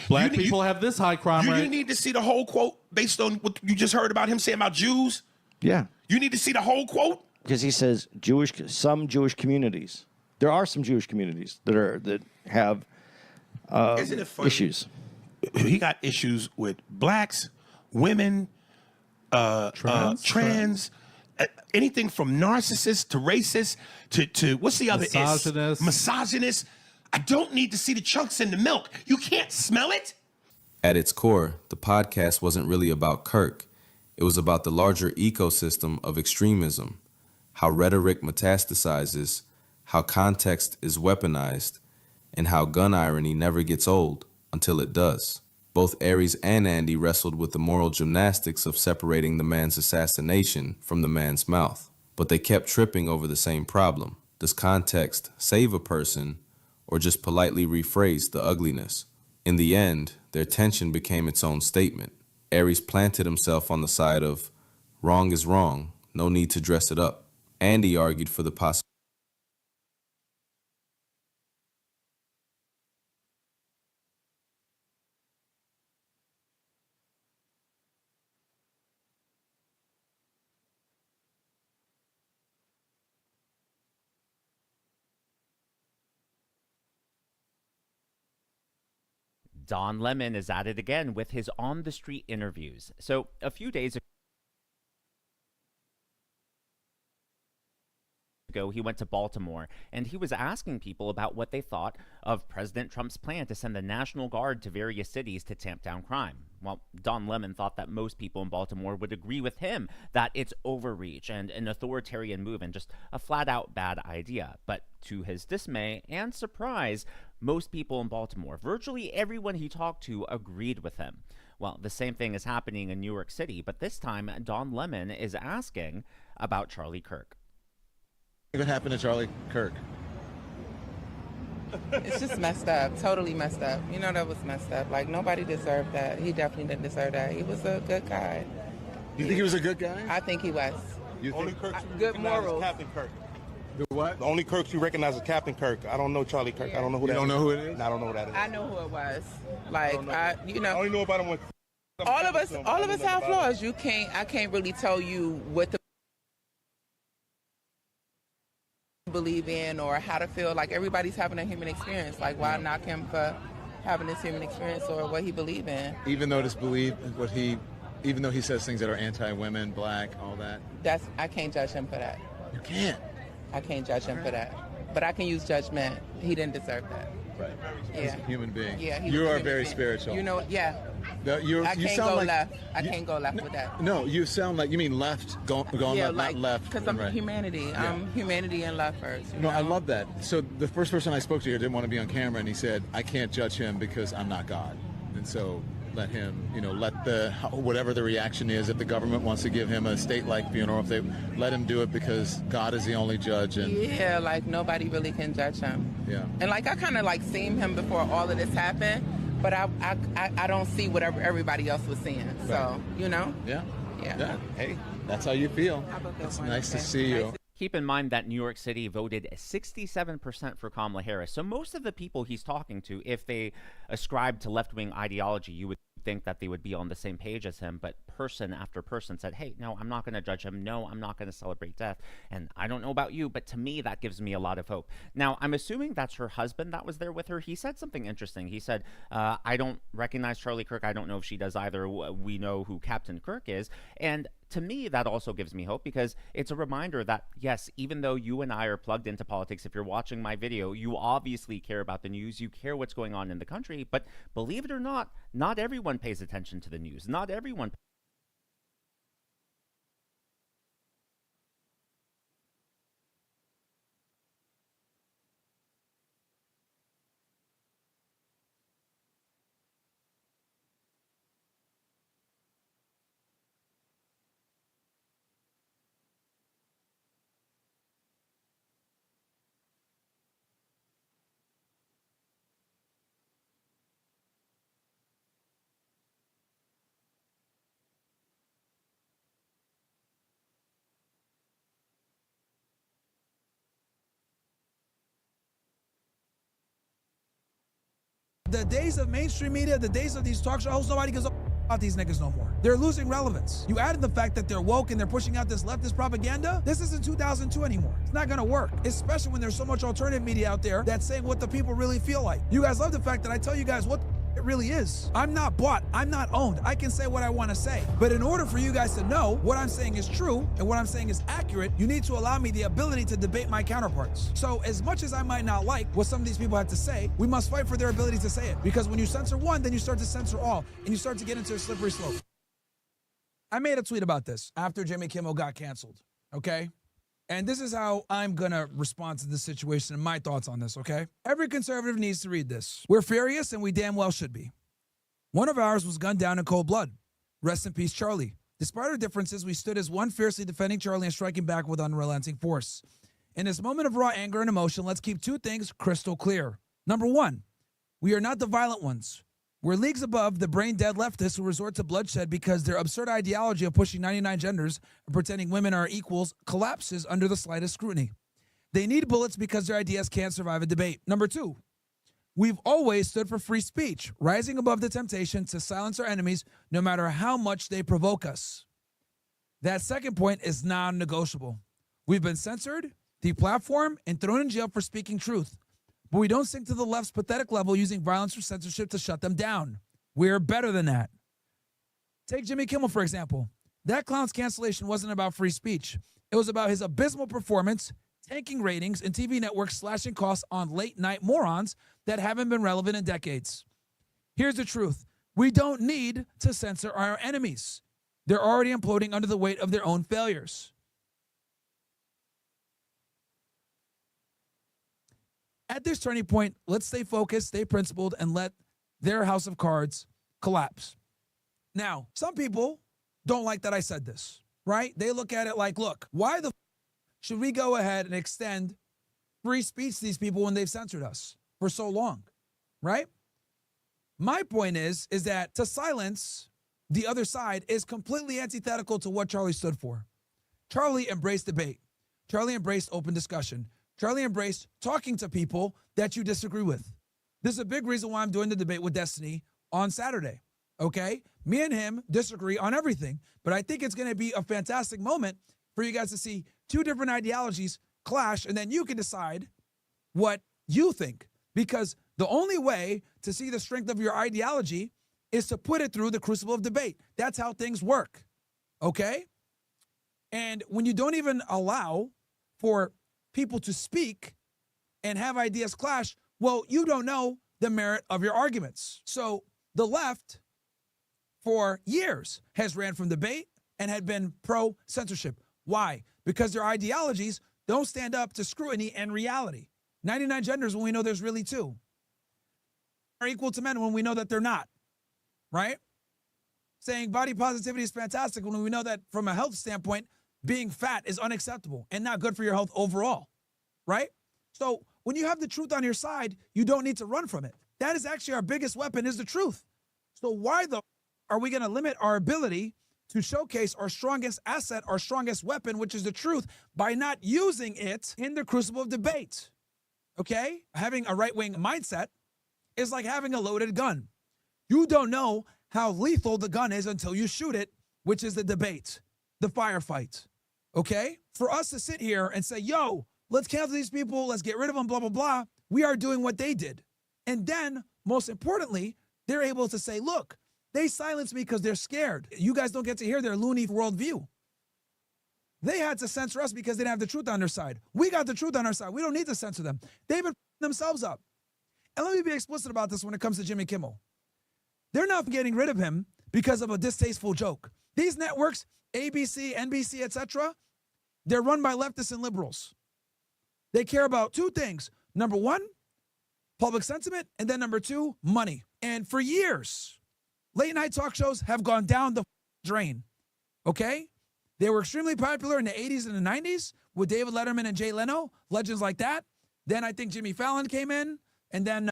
Black people have this high crime rate. You need to see the whole quote based on what you just heard about him saying about Jews. Yeah. You need to see the whole quote. Because he says some Jewish communities. There are some Jewish communities that have Isn't it funny? issues. He got issues with blacks, women, trans, anything from narcissists to racists to what's the other? Misogynist. I don't need to see the chunks in the milk. You can't smell it. At its core, the podcast wasn't really about Kirk. It was about the larger ecosystem of extremism, how rhetoric metastasizes, how context is weaponized, and how gun irony never gets old until it does. Both Aries and Andy wrestled with the moral gymnastics of separating the man's assassination from the man's mouth, but they kept tripping over the same problem. Does context save a person, or just politely rephrase the ugliness? In the end, their tension became its own statement. Aries planted himself on the side of wrong is wrong, no need to dress it up. Andy argued for the possibility. Don Lemon is at it again with his on-the-street interviews. So a few days ago, he went to Baltimore, and he was asking people about what they thought of President Trump's plan to send the National Guard to various cities to tamp down crime. Well, Don Lemon thought that most people in Baltimore would agree with him that it's overreach and an authoritarian move and just a flat-out bad idea. But to his dismay and surprise, most people in Baltimore, virtually everyone he talked to, agreed with him. Well, the same thing is happening in New York City, but this time Don Lemon is asking about Charlie Kirk. What happened to Charlie Kirk? It's just messed up, totally messed up. You know that was messed up. Like, nobody deserved that. He definitely didn't deserve that. He was a good guy. You think he was a good guy? I think he was. You Only think? Kirk good morals. Captain Kirk. The what? The only Kirk you recognize is Captain Kirk. I don't know Charlie Kirk. Yeah. I don't know who You that don't is. know who it is? No, I don't know who that is. I know who it was. Like, you know. I only know about him when all of us have flaws. I can't really tell you what to believe in or how to feel. Like, everybody's having a human experience. Like, why knock him for having this human experience or what he believe in? Even though even though he says things that are anti-women, black, all that. I can't judge him for that. You can't. I can't judge him for that. But I can use judgment. He didn't deserve that. Right. Yeah. He's a human being. Yeah. You are very spiritual. You know, yeah. No, I you can't sound go like, left. I can't go left with that. No, you sound like, you mean left, going yeah, left, like, not left. because I'm right. humanity. Yeah. I'm humanity and love first. No, I love that. So the first person I spoke to here didn't want to be on camera, and he said, I can't judge him because I'm not God. And so let him, let whatever the reaction is, if the government wants to give him a state-like funeral, if they let him do it because God is the only judge. And yeah, like, nobody really can judge him. Yeah. And like, I kind of like seen him before all of this happened, but I don't see whatever everybody else was seeing. So, Yeah. Yeah. Hey, that's how you feel. It's nice to see you. Keep in mind that New York City voted 67% for Kamala Harris. So most of the people he's talking to, if they ascribe to left-wing ideology, you would think that they would be on the same page as him, but person after person said, hey, no, I'm not going to judge him. No, I'm not going to celebrate death. And I don't know about you, but to me, that gives me a lot of hope. Now, I'm assuming that's her husband that was there with her. He said something interesting. He said, I don't recognize Charlie Kirk. I don't know if she does either. We know who Captain Kirk is. And to me, that also gives me hope, because it's a reminder that, yes, even though you and I are plugged into politics, if you're watching my video, you obviously care about the news, you care what's going on in the country, but believe it or not everyone pays attention to the news. Not everyone. The days of mainstream media, the days of these talk show hosts, nobody gives a about these niggas no more. They're losing relevance. You added the fact that they're woke and they're pushing out this leftist propaganda. This isn't 2002 anymore. It's not gonna work, especially when there's so much alternative media out there that's saying what the people really feel like. You guys love the fact that I tell you guys what it really is. I'm not bought. I'm not owned. I can say what I want to say. But in order for you guys to know what I'm saying is true and what I'm saying is accurate, you need to allow me the ability to debate my counterparts. So as much as I might not like what some of these people have to say, we must fight for their ability to say it. Because when you censor one, then you start to censor all, and you start to get into a slippery slope. I made a tweet about this after Jimmy Kimmel got canceled, okay? And this is how I'm gonna respond to this situation and my thoughts on this, okay? Every conservative needs to read this. We're furious, and we damn well should be. One of ours was gunned down in cold blood. Rest in peace, Charlie. Despite our differences, we stood as one, fiercely defending Charlie and striking back with unrelenting force. In this moment of raw anger and emotion, let's keep two things crystal clear. Number one, we are not the violent ones. We're leagues above the brain-dead leftists who resort to bloodshed because their absurd ideology of pushing 99 genders and pretending women are equals collapses under the slightest scrutiny. They need bullets because their ideas can't survive a debate. Number two, we've always stood for free speech, rising above the temptation to silence our enemies no matter how much they provoke us. That second point is non-negotiable. We've been censored, deplatformed, and thrown in jail for speaking truth. But we don't sink to the left's pathetic level using violence or censorship to shut them down. We're better than that. Take Jimmy Kimmel, for example. That clown's cancellation wasn't about free speech. It was about his abysmal performance, tanking ratings, and TV networks slashing costs on late-night morons that haven't been relevant in decades. Here's the truth. We don't need to censor our enemies. They're already imploding under the weight of their own failures. At this turning point, let's stay focused, stay principled, and let their house of cards collapse. Now, some people don't like that I said this, right? They look at it like, look, why the should we go ahead and extend free speech to these people when they've censored us for so long, right? My point is that to silence the other side is completely antithetical to what Charlie stood for. Charlie embraced debate. Charlie embraced open discussion. Charlie embraced talking to people that you disagree with. This is a big reason why I'm doing the debate with Destiny on Saturday, okay? Me and him disagree on everything, but I think it's going to be a fantastic moment for you guys to see two different ideologies clash, and then you can decide what you think. Because the only way to see the strength of your ideology is to put it through the crucible of debate. That's how things work, okay? And when you don't even allow for people to speak and have ideas clash, well, you don't know the merit of your arguments. So the left, for years, has ran from debate and had been pro-censorship. Why? Because their ideologies don't stand up to scrutiny and reality. 99 genders when we know there's really two. Are equal to men when we know that they're not, right? Saying body positivity is fantastic when we know that from a health standpoint, being fat is unacceptable and not good for your health overall, right? So when you have the truth on your side, you don't need to run from it. That is actually our biggest weapon, is the truth. So why are we going to limit our ability to showcase our strongest asset, our strongest weapon, which is the truth, by not using it in the crucible of debate? Okay? Having a right-wing mindset is like having a loaded gun. You don't know how lethal the gun is until you shoot it, which is the debate, the firefight. Okay? For us to sit here and say, yo, let's cancel these people, let's get rid of them, blah, blah, blah, we are doing what they did. And then, most importantly, they're able to say, look, they silenced me because they're scared. You guys don't get to hear their loony worldview. They had to censor us because they didn't have the truth on their side. We got the truth on our side. We don't need to censor them. They've been themselves up. And let me be explicit about this when it comes to Jimmy Kimmel. They're not getting rid of him because of a distasteful joke. These networks, ABC, NBC, etc., they're run by leftists and liberals. They care about two things. Number one, public sentiment, and then number two, money. And for years, late night talk shows have gone down the drain, okay? They were extremely popular in the 80s and the 90s with David Letterman and Jay Leno, legends like that. Then I think Jimmy Fallon came in, and then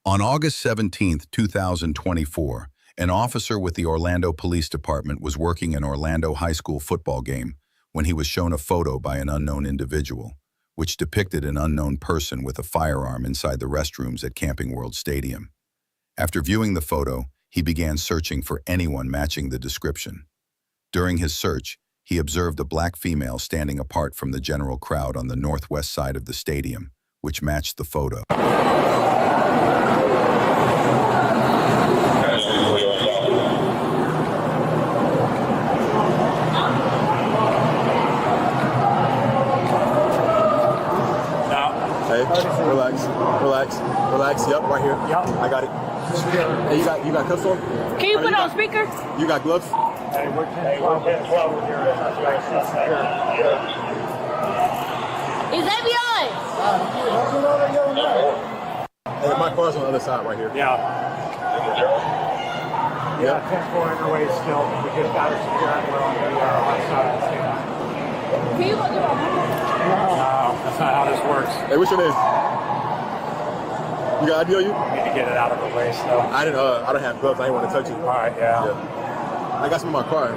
On August 17, 2024, an officer with the Orlando Police Department was working an Orlando high school football game when he was shown a photo by an unknown individual, which depicted an unknown person with a firearm inside the restrooms at Camping World Stadium. After viewing the photo, he began searching for anyone matching the description. During his search, he observed a black female standing apart from the general crowd on the northwest side of the stadium, which matched the photo. Hey, relax, relax, relax. Yep, right here. Yep, I got it. Hey, you got cuffs on? Can you put on speaker? You got gloves? Hey, we're 10-12 with your Is that behind? Hey, my car's on the other side right here. Yeah. Yeah, 10-4 underway still. We just got it secured. We're on the left side of the stadium. Can you look at our number? No, that's not how this works. Hey, what's your name? You got ID on you? I need to get it out of the way still. I don't have gloves. I didn't want to touch you. All right, yeah. I got some in my car.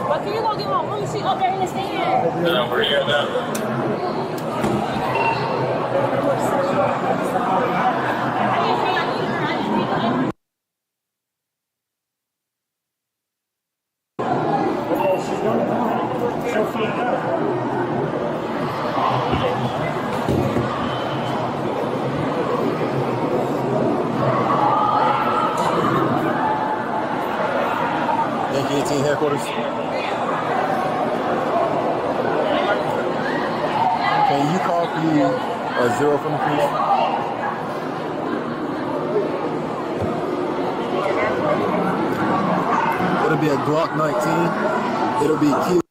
But can you go get my room seat up there in the stand? No, we're here now. Yankee 18 headquarters. Can you copy a 0 from the please? It'll be a Glock 19. It'll be Q.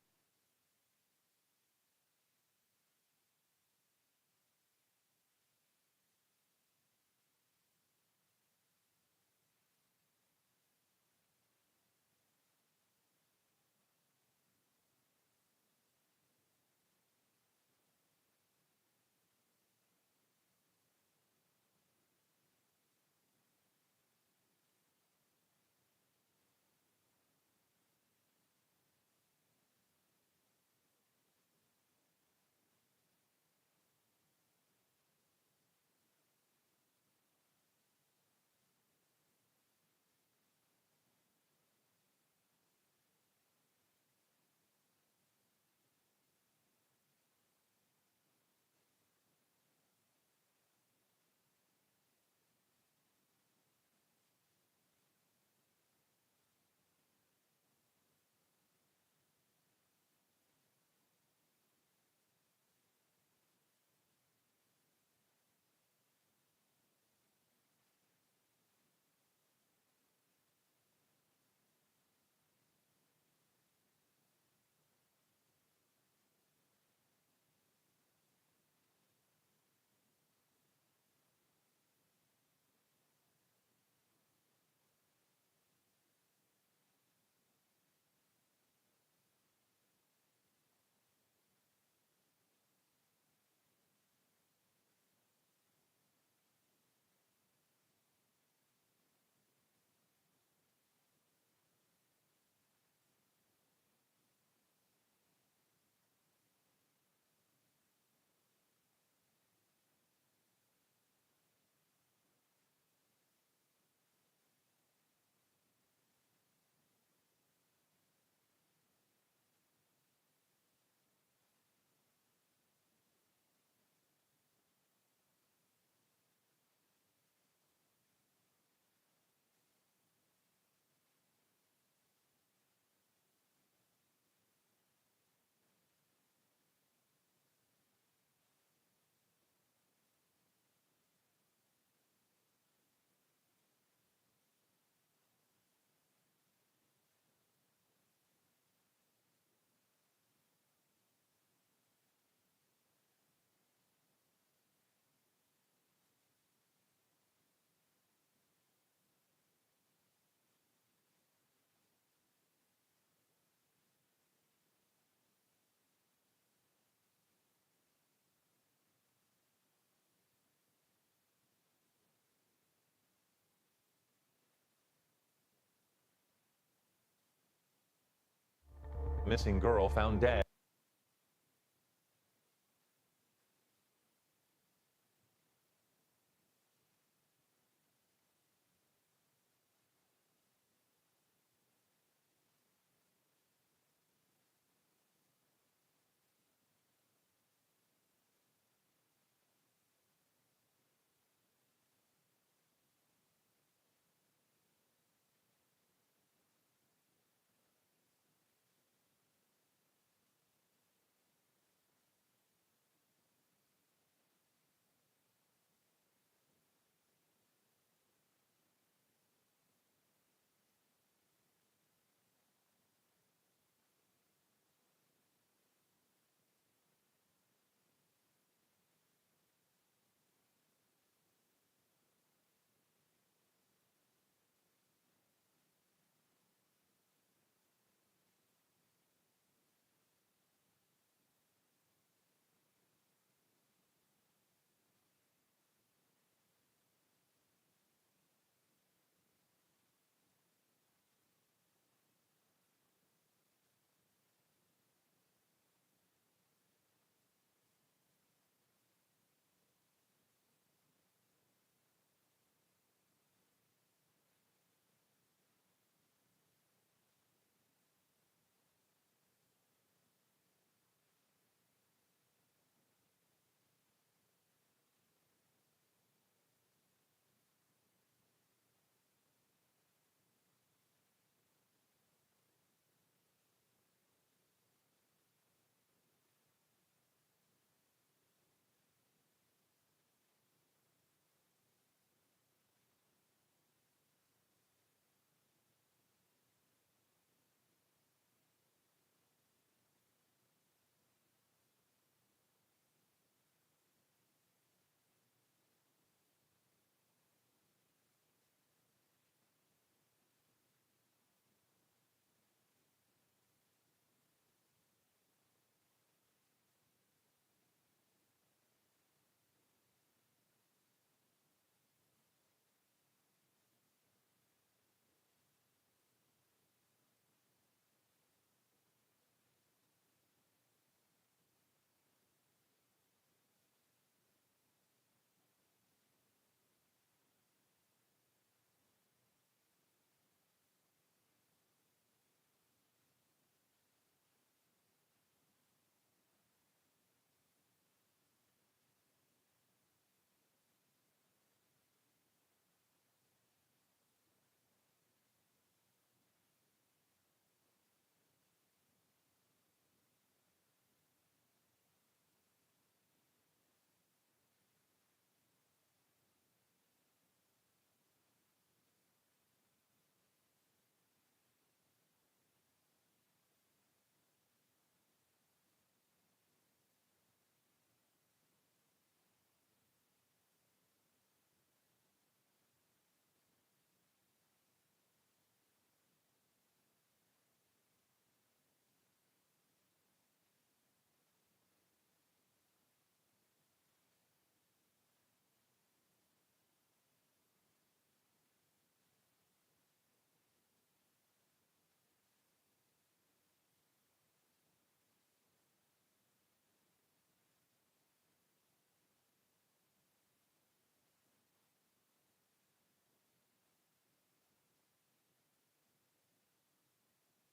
Missing girl found dead.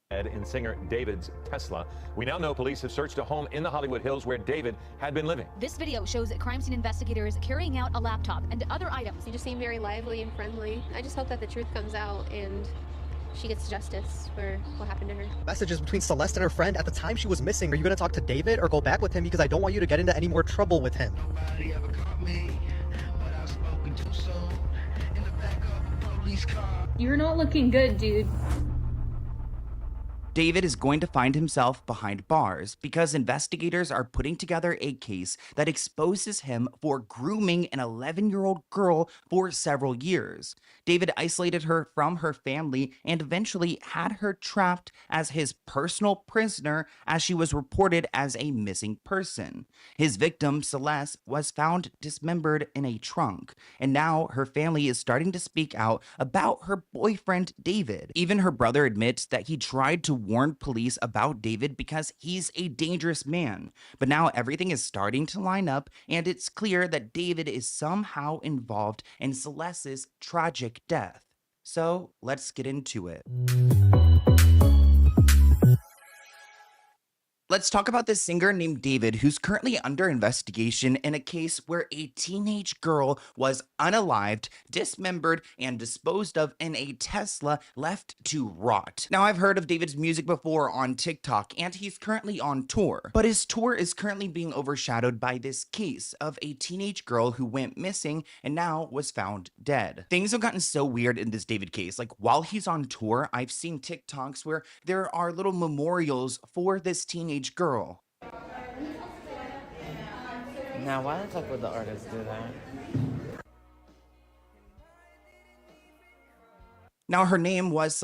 In singer David's Tesla. We now know police have searched a home in the Hollywood Hills where David had been living. This video shows crime scene investigators carrying out a laptop and other items. You just seem very lively and friendly. I just hope that the truth comes out and she gets justice for what happened to her. Messages between Celeste and her friend at the time she was missing. Are you going to talk to David or go back with him? Because I don't want you to get into any more trouble with him. Nobody ever caught me, but I've spoken too soon. In the back of a police car. You're not looking good, dude. David is going to find himself behind bars because investigators are putting together a case that exposes him for grooming an 11-year-old girl for several years. David isolated her from her family and eventually had her trapped as his personal prisoner as she was reported as a missing person. His victim, Celeste, was found dismembered in a trunk, and now her family is starting to speak out about her boyfriend, David. Even her brother admits that he tried to warned police about David because he's a dangerous man. But now everything is starting to line up, and it's clear that David is somehow involved in Celeste's tragic death. So let's get into it. Let's talk about this singer named David, who's currently under investigation in a case where a teenage girl was unalived, dismembered, and disposed of in a Tesla left to rot. Now, I've heard of David's music before on TikTok, and he's currently on tour. But his tour is currently being overshadowed by this case of a teenage girl who went missing and now was found dead. Things have gotten so weird in this David case. Like, while he's on tour, I've seen TikToks where there are little memorials for this teenage girl. Now, why the fuck would the artist do that? Now, her name was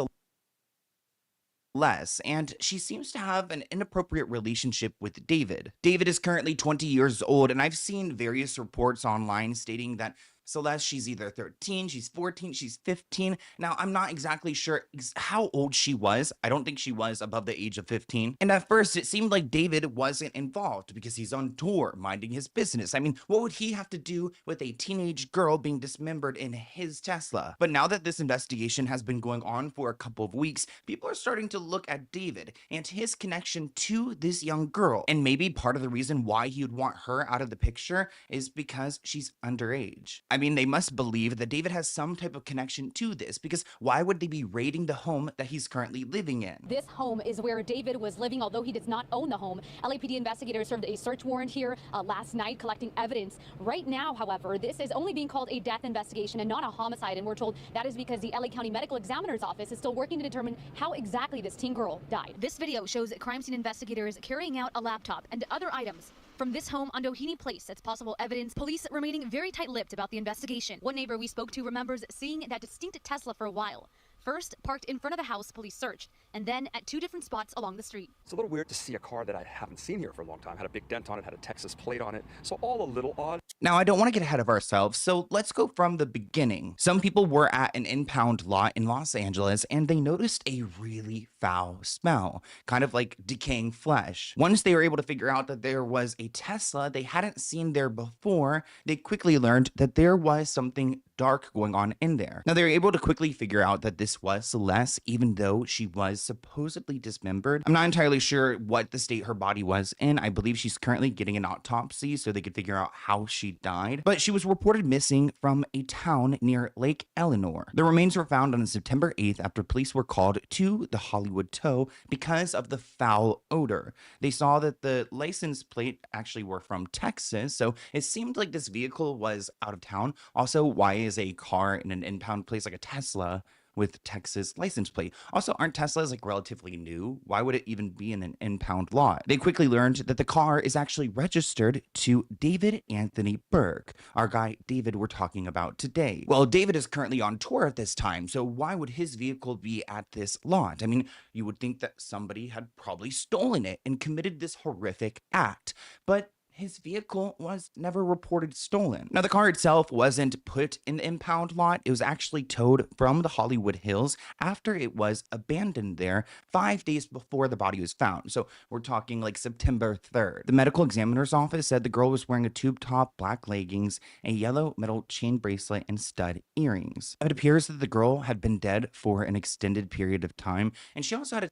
Celeste, and she seems to have an inappropriate relationship with David. David is currently 20 years old, and I've seen various reports online stating that Celeste, she's either 13, she's 14, she's 15. Now, I'm not exactly sure how old she was. I don't think she was above the age of 15. And at first, it seemed like David wasn't involved because he's on tour, minding his business. I mean, what would he have to do with a teenage girl being dismembered in his Tesla? But now that this investigation has been going on for a couple of weeks, people are starting to look at David and his connection to this young girl. And maybe part of the reason why he would want her out of the picture is because she's underage. I mean, they must believe that David has some type of connection to this, because why would they be raiding the home that he's currently living in? This home is where David was living, although he does not own the home. LAPD investigators served a search warrant here last night, collecting evidence. Right now, however, this is only being called a death investigation and not a homicide, and we're told that is because the LA County Medical Examiner's Office is still working to determine how exactly this teen girl died. This video shows crime scene investigators carrying out a laptop and other items from this home on Doheny Place. That's possible evidence. Police remaining very tight-lipped about the investigation. One neighbor we spoke to remembers seeing that distinct Tesla for a while. First, parked in front of the house, police searched, and then at two different spots along the street. It's a little weird to see a car that I haven't seen here for a long time. Had a big dent on it, had a Texas plate on it, so all a little odd. Now, I don't want to get ahead of ourselves, so let's go from the beginning. Some people were at an impound lot in Los Angeles, and they noticed a really foul smell, kind of like decaying flesh. Once they were able to figure out that there was a Tesla they hadn't seen there before, they quickly learned that there was something dark going on in there. Now, they were able to quickly figure out that this was Celeste, even though she was supposedly dismembered. I'm not entirely sure what the state her body was in. I believe she's currently getting an autopsy so they could figure out how she died. But she was reported missing from a town near Lake Eleanor. The remains were found on September 8th after police were called to the Hollywood Tow because of the foul odor. They saw that the license plate actually were from Texas, so it seemed like this vehicle was out of town. Also, why is a car in an impound place like a Tesla with Texas license plate? Also, aren't Teslas like relatively new? Why would it even be in an impound lot? They quickly learned that the car is actually registered to David Anthony Burke, our guy David we're talking about today. Well, David is currently on tour at this time, so why would his vehicle be at this lot? I mean, you would think that somebody had probably stolen it and committed this horrific act, but his vehicle was never reported stolen. Now, the car itself wasn't put in the impound lot. It was actually towed from the Hollywood Hills after it was abandoned there 5 days before the body was found. So we're talking like September 3rd. The medical examiner's office said the girl was wearing a tube top, black leggings, a yellow metal chain bracelet, and stud earrings. It appears that the girl had been dead for an extended period of time, and she also had a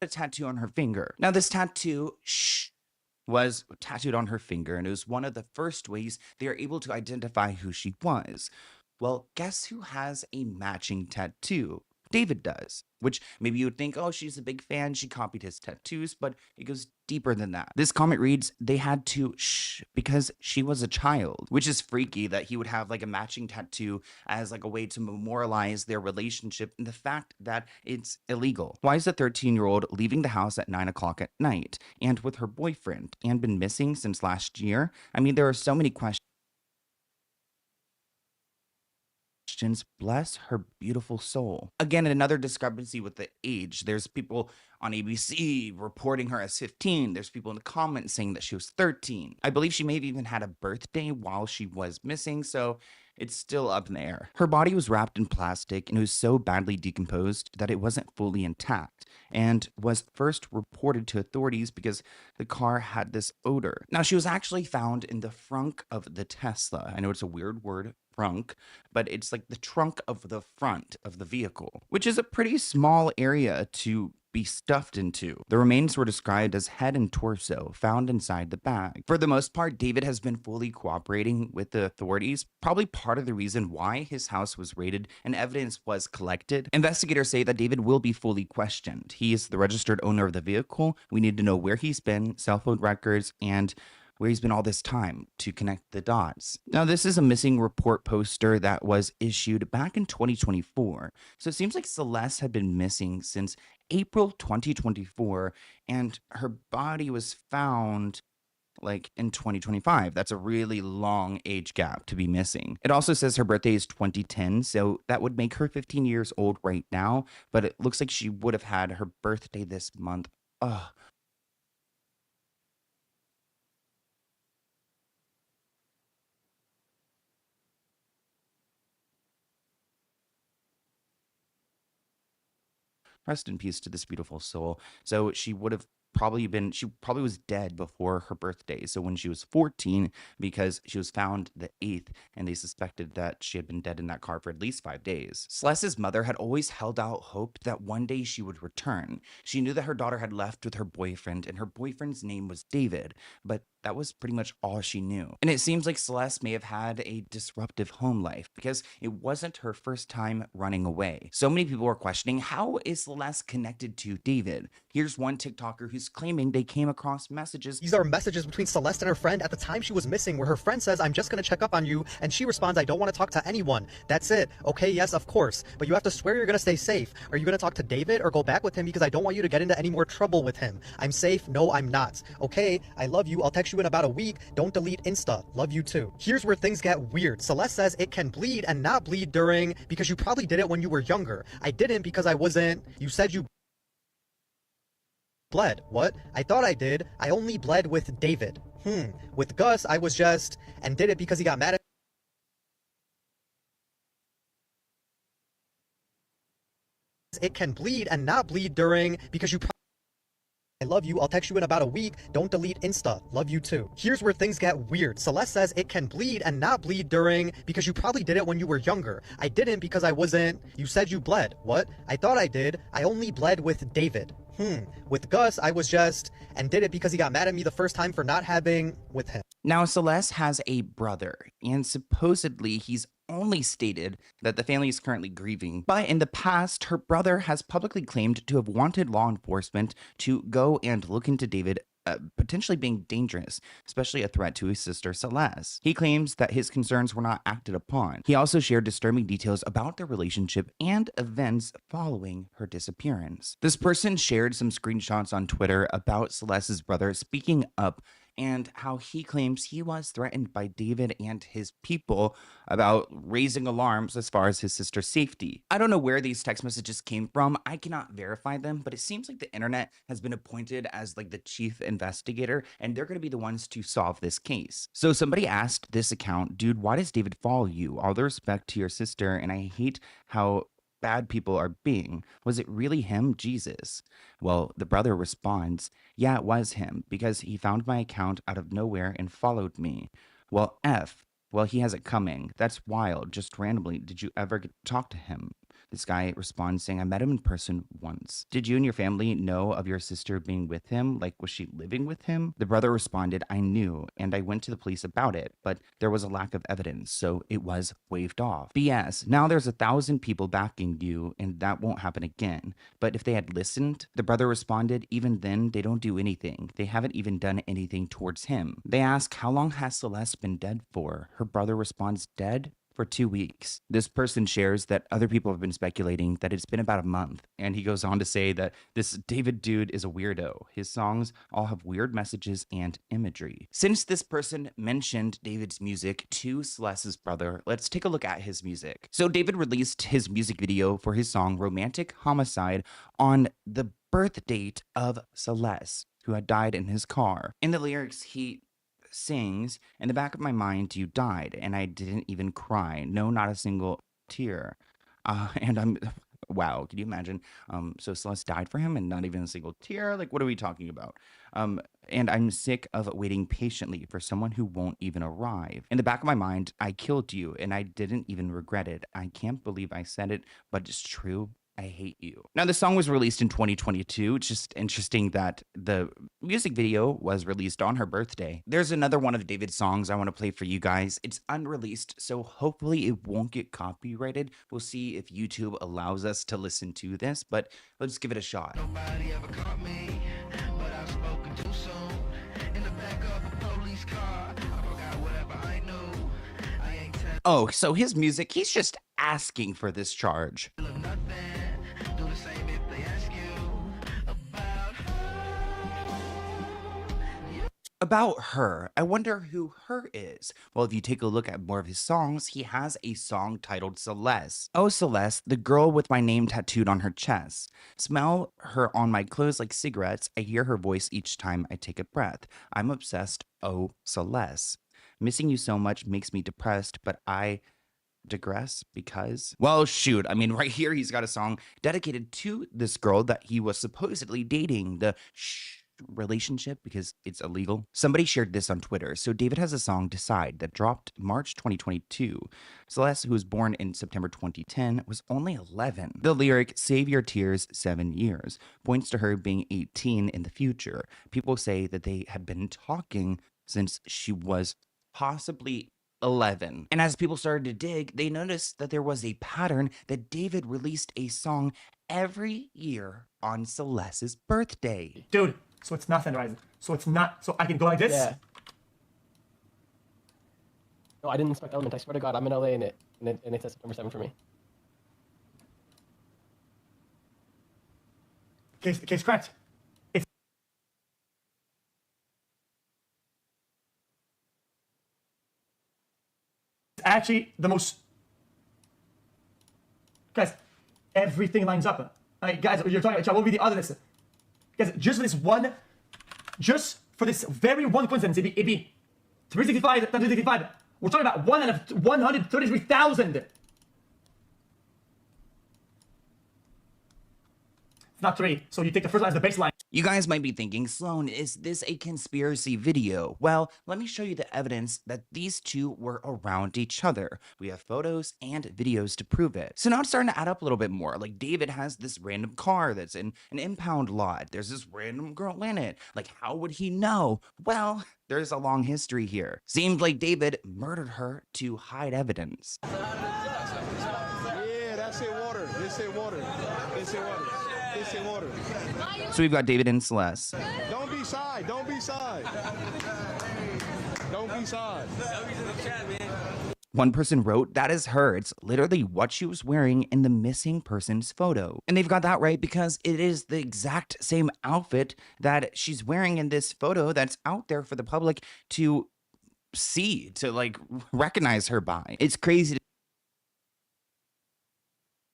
tattoo on her finger. Now, this tattoo was tattooed on her finger, and it was one of the first ways they are able to identify who she was. Well, guess who has a matching tattoo? David does, which maybe you would think, oh, she's a big fan, she copied his tattoos, but it goes deeper than that. This comment reads, they had to shh because she was a child, which is freaky that he would have like a matching tattoo as like a way to memorialize their relationship and the fact that it's illegal. Why is a 13-year-old leaving the house at 9 o'clock at night and with her boyfriend and been missing since last year? I mean, there are so many questions. Bless her beautiful soul. Again, another discrepancy with the age. There's people on ABC reporting her as 15. There's people in the comments saying that she was 13. I believe she may have even had a birthday while she was missing, so it's still up in the air. Her body was wrapped in plastic and it was so badly decomposed that it wasn't fully intact and was first reported to authorities because the car had this odor. Now, she was actually found in the frunk of the Tesla. I know it's a weird word, frunk, but it's like the trunk of the front of the vehicle, which is a pretty small area to be stuffed into. The remains were described as head and torso found inside the bag. For the most part, David has been fully cooperating with the authorities, probably part of the reason why his house was raided and evidence was collected. Investigators say that David will be fully questioned. He is the registered owner of the vehicle. We need to know where he's been, cell phone records, and where he's been all this time to connect the dots. Now, this is a missing report poster that was issued back in 2024. So it seems like Celeste had been missing since April 2024, and her body was found like in 2025. That's a really long age gap to be missing. It also says her birthday is 2010, so that would make her 15 years old right now, but it looks like she would have had her birthday this month. Ugh. Rest in peace to this beautiful soul. So she probably was dead before her birthday. So when she was 14, because she was found the 8th, and they suspected that she had been dead in that car for at least 5 days. Celeste's mother had always held out hope that one day she would return. She knew that her daughter had left with her boyfriend, and her boyfriend's name was David, but that was pretty much all she knew. And it seems like Celeste may have had a disruptive home life because it wasn't her first time running away. So many people are questioning, how is Celeste connected to David? Here's one TikToker who's claiming they came across messages. These are messages between Celeste and her friend at the time she was missing, where her friend says, I'm just gonna check up on you, and she responds, I don't want to talk to anyone. That's it. Okay, yes, of course, but you have to swear you're gonna stay safe. Are you gonna talk to David or go back with him because I don't want you to get into any more trouble with him? I'm safe. No, I'm not. Okay, I love you. I'll text you in about a week. Don't delete Insta. Love you too. Here's where things get weird. Celeste says it can bleed and not bleed during, because you probably did it when you were younger. I didn't because I wasn't. You said you bled. What? I thought I did. I only bled with David. With Gus, I was just, and did it because he got mad at it can bleed and not bleed during, because you I love you. I'll text you in about a week. Don't delete Insta. Love you too. Here's where things get weird. Celeste says it can bleed and not bleed during, because you probably did it when you were younger. I didn't because I wasn't. You said you bled. What? I thought I did. I only bled with David. With Gus, I was just, and did it because he got mad at me the first time for not having with him. Now, Celeste has a brother, and supposedly he's only stated that the family is currently grieving. But in the past, her brother has publicly claimed to have wanted law enforcement to go and look into David potentially being dangerous, especially a threat to his sister Celeste. He claims that his concerns were not acted upon. He also shared disturbing details about their relationship and events following her disappearance. This person shared some screenshots on Twitter about Celeste's brother speaking up and how he claims he was threatened by David and his people about raising alarms as far as his sister's safety. I don't know where these text messages came from. I cannot verify them, but it seems like the internet has been appointed as like the chief investigator, and they're going to be the ones to solve this case. So somebody asked this account, dude, why does David follow you? All the respect to your sister, and I hate how bad people are being. Was it really him? Jesus. Well, the brother responds, yeah, it was him, because he found my account out of nowhere and followed me. Well, he has it coming. That's wild. Just randomly, did you ever get to talk to him? This guy responds saying, I met him in person once. Did you and your family know of your sister being with him? Like, was she living with him? The brother responded, I knew, and I went to the police about it, but there was a lack of evidence, so it was waved off. BS. Now there's 1,000 people backing you, and that won't happen again. But if they had listened, the brother responded, even then, they don't do anything. They haven't even done anything towards him. They ask, how long has Celeste been dead for? Her brother responds, dead? For 2 weeks. This person shares that other people have been speculating that it's been about a month. And he goes on to say that this David dude is a weirdo. His songs all have weird messages and imagery. Since this person mentioned David's music to Celeste's brother, let's take a look at his music. So David released his music video for his song Romantic Homicide on the birth date of Celeste, who had died in his car. In the lyrics, he sings, in the back of my mind you died and I didn't even cry, no, not a single tear. And I'm wow, can you imagine? So Celeste died for him and not even a single tear? Like, what are we talking about? And I'm sick of waiting patiently for someone who won't even arrive. In the back of my mind, I killed you and I didn't even regret it. I can't believe I said it, but it's true. I hate you. Now, the song was released in 2022. It's just interesting that the music video was released on her birthday. There's another one of David's songs I want to play for you guys. It's unreleased, so hopefully it won't get copyrighted. We'll see if YouTube allows us to listen to this, but let's give it a shot. Nobody ever caught me, but I've spoken too soon. In the back of a police car, I forgot whatever I knew. I ain't Oh, so his music, he's just asking for this charge. telling nothing. Do the same if they ask you about About her. I wonder who her is. Well, if you take a look at more of his songs, he has a song titled Celeste. Oh, Celeste, the girl with my name tattooed on her chest. Smell her on my clothes like cigarettes. I hear her voice each time I take a breath. I'm obsessed. Oh, Celeste. Missing you so much makes me depressed, but I digress because, well, shoot, I mean, right here he's got a song dedicated to this girl that he was supposedly dating. The relationship, because it's illegal. Somebody shared this on Twitter. So David has a song, Decide, that dropped March 2022. Celeste, who was born in September 2010, was only 11. The lyric, save your tears 7 years, points to her being 18 in the future. People say that they had been talking since she was possibly 11. And as people started to dig, they noticed that there was a pattern that David released a song every year on Celeste's birthday. Dude, so it's nothing, right? So it's not, so I can go like this? Yeah. No, I didn't inspect Element. I swear to God, I'm in LA and it says September 7 for me. Case correct. It's actually the most, guys, everything lines up. Like, guys, you're talking about, what would be the other list? Guys, just for this one, just for this very one coincidence, it'd be 365 times 365. We're talking about 133,000. It's not 3, so you take the first line as the baseline. You guys might be thinking, Sloan, is this a conspiracy video? Well, let me show you the evidence that these two were around each other. We have photos and videos to prove it. So now it's starting to add up a little bit more. Like, David has this random car that's in an impound lot. There's this random girl in it. Like, how would he know? Well, there's a long history here. Seems like David murdered her to hide evidence. Yeah, that's it, water. This it, water. This it, water. This it, water. So we've got David and Celeste. Don't be shy. Don't be shy. Don't be shy. One person wrote, that is her. It's literally what she was wearing in the missing person's photo. And they've got that right because it is the exact same outfit that she's wearing in this photo that's out there for the public to see, to like recognize her by. It's crazy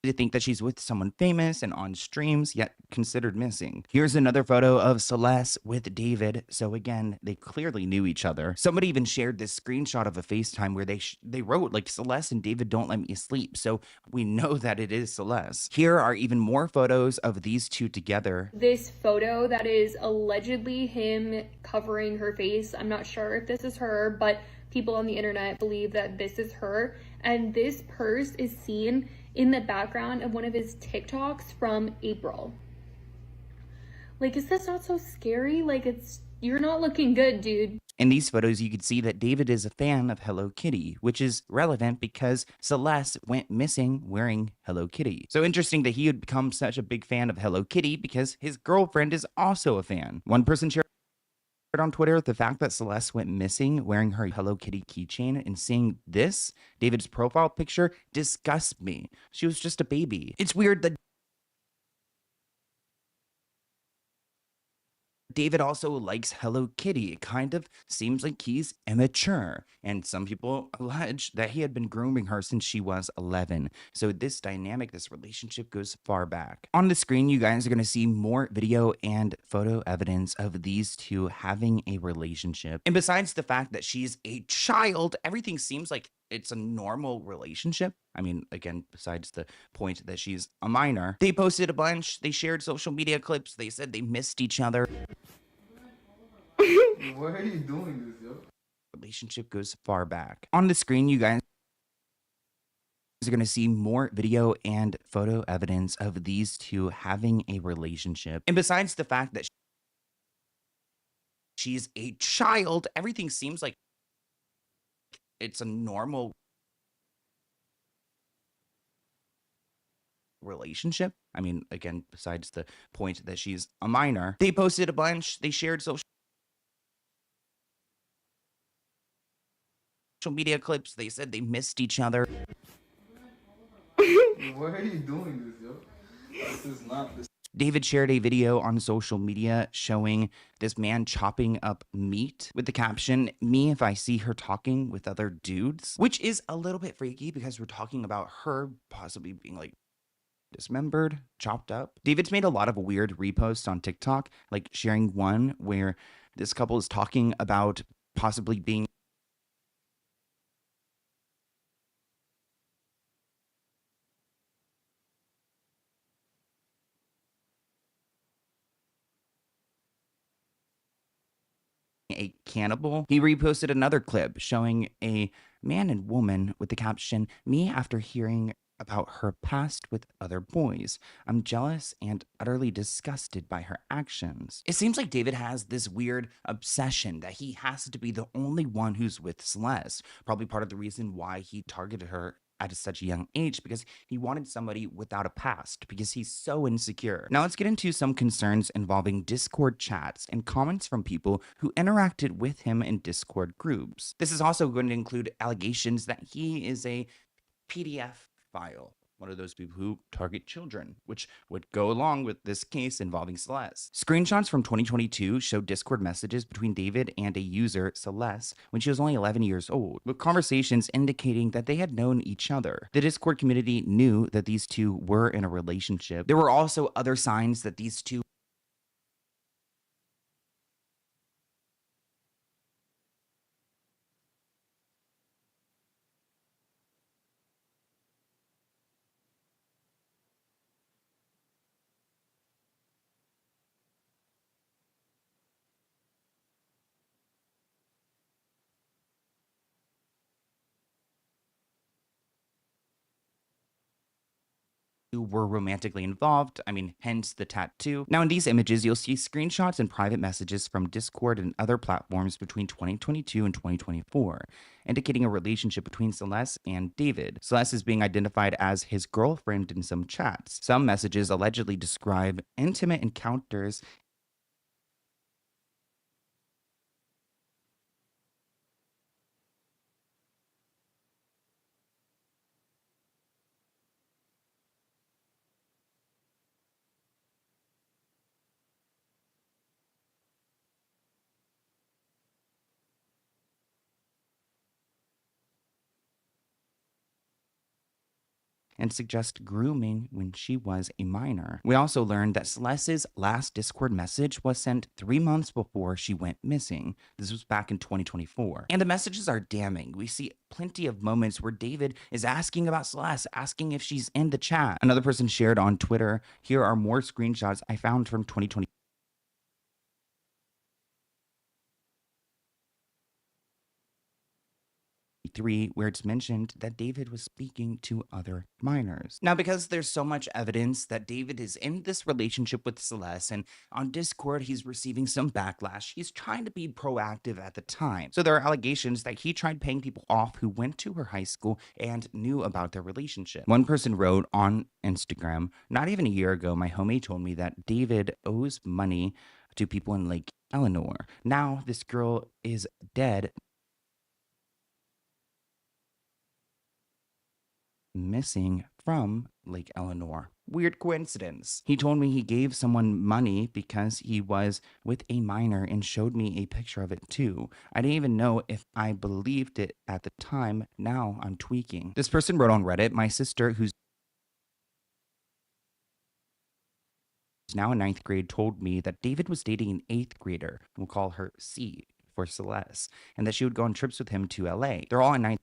to think that she's with someone famous and on streams, yet considered missing. Here's another photo of Celeste with David. So again, they clearly knew each other. Somebody even shared this screenshot of a FaceTime where they wrote like, Celeste and David don't let me sleep. So we know that it is Celeste. Here are even more photos of these two together. This photo that is allegedly him covering her face. I'm not sure if this is her, but people on the internet believe that this is her. And this purse is seen in the background of one of his TikToks from April. Like, is this not so scary? Like, you're not looking good, dude. In these photos, you could see that David is a fan of Hello Kitty, which is relevant because Celeste went missing wearing Hello Kitty. So interesting that he would become such a big fan of Hello Kitty because his girlfriend is also a fan. One person shared on Twitter the fact that Celeste went missing wearing her Hello Kitty keychain, and seeing this, David's profile picture, disgusts me. She was just a baby. It's weird that David also likes Hello Kitty. It kind of seems like he's immature. And some people allege that he had been grooming her since she was 11. So this dynamic, this relationship goes far back. On the screen, you guys are going to see more video and photo evidence of these two having a relationship. And besides the fact that she's a child, everything seems like it's a normal relationship. I mean, again, besides the point that she's a minor. They posted a bunch. They shared social media clips. They said they missed each other. Why are you doing this, yo? Relationship goes far back. On the screen, you guys are going to see more video and photo evidence of these two having a relationship. And besides the fact that she's a child, everything seems like it's a normal relationship. I mean, again, besides the point that she's a minor. They posted a bunch. They shared social media clips. They said they missed each other. Why are you doing this, yo? This is not this. David shared a video on social media showing this man chopping up meat with the caption, "Me if I see her talking with other dudes," which is a little bit freaky because we're talking about her possibly being like dismembered, chopped up. David's made a lot of weird reposts on TikTok, like sharing one where this couple is talking about possibly being a cannibal. He reposted another clip showing a man and woman with the caption, "Me after hearing about her past with other boys. I'm jealous and utterly disgusted by her actions." It seems like David has this weird obsession that he has to be the only one who's with Celeste. Probably part of the reason why he targeted her at such a young age, because he wanted somebody without a past, because he's so insecure. Now let's get into some concerns involving Discord chats and comments from people who interacted with him in Discord groups. This is also going to include allegations that he is a PDF file, one of those people who target children, which would go along with this case involving Celeste. Screenshots from 2022 show Discord messages between David and a user, Celeste, when she was only 11 years old, with conversations indicating that they had known each other. The Discord community knew that these two were in a relationship. There were also other signs that these two were romantically involved. I mean, hence the tattoo. Now, in these images, you'll see screenshots and private messages from Discord and other platforms between 2022 and 2024, indicating a relationship between Celeste and David. Celeste is being identified as his girlfriend in some chats. Some messages allegedly describe intimate encounters and suggest grooming when she was a minor. We also learned that Celeste's last Discord message was sent 3 months before she went missing. This was back in 2024. And the messages are damning. We see plenty of moments where David is asking about Celeste, asking if she's in the chat. Another person shared on Twitter, "Here are more screenshots I found from 2020. 2023, where it's mentioned that David was speaking to other minors. Now, because there's so much evidence that David is in this relationship with Celeste, and on Discord he's receiving some backlash, he's trying to be proactive at the time. So there are allegations that he tried paying people off who went to her high school and knew about their relationship. One person wrote on Instagram, "Not even a year ago, my homie told me that David owes money to people in Lake Eleanor. Now this girl is dead, missing from Lake Eleanor. Weird coincidence. He told me he gave someone money because he was with a minor and showed me a picture of it too. I didn't even know if I believed it at the time. Now I'm tweaking." This person wrote on Reddit, "My sister, who's now in 9th grade, told me that David was dating an 8th grader, we'll call her C for Celeste, and that she would go on trips with him to LA. They're all in 9th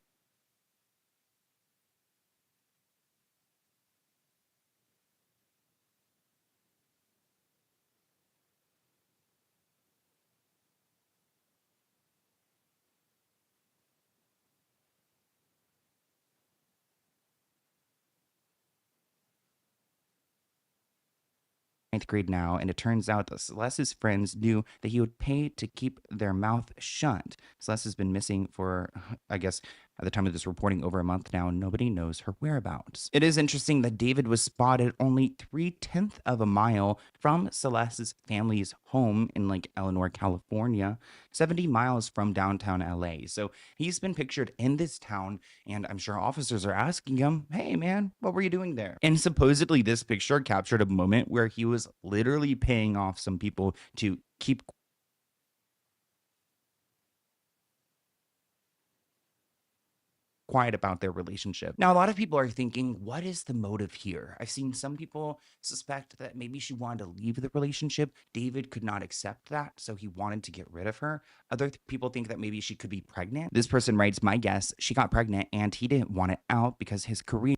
grade now, and it turns out that Celeste's friends knew that he would pay to keep their mouth shut. Celeste has been missing for, I guess, at the time of this reporting, over a month now, and nobody knows her whereabouts. It is interesting that David was spotted only 3/10 of a mile from Celeste's family's home in Lake Eleanor, California, 70 miles from downtown LA. So he's been pictured in this town, and I'm sure officers are asking him, "Hey man, what were you doing there?" And supposedly this picture captured a moment where he was literally paying off some people to keep quiet about their relationship. Now, a lot of people are thinking, what is the motive here? I've seen some people suspect that maybe she wanted to leave the relationship. David could not accept that, so he wanted to get rid of her. Other people think that maybe she could be pregnant. This person writes, "My guess, she got pregnant and he didn't want it out because his career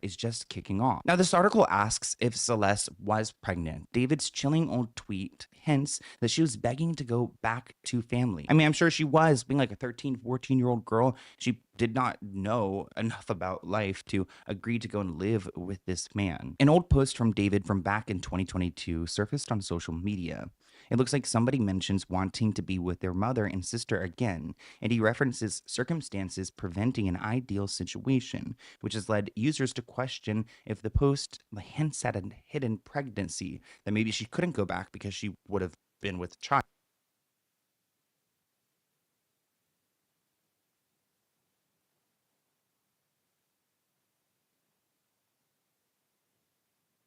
is just kicking off." Now, this article asks if Celeste was pregnant. David's chilling old tweet hints that she was begging to go back to family. I mean, I'm sure she was, being like a 13, 14-year-old girl. She did not know enough about life to agree to go and live with this man. An old post from David from back in 2022 surfaced on social media. It looks like somebody mentions wanting to be with their mother and sister again, and he references circumstances preventing an ideal situation, which has led users to question if the post hints at a hidden pregnancy, that maybe she couldn't go back because she would have been with a child.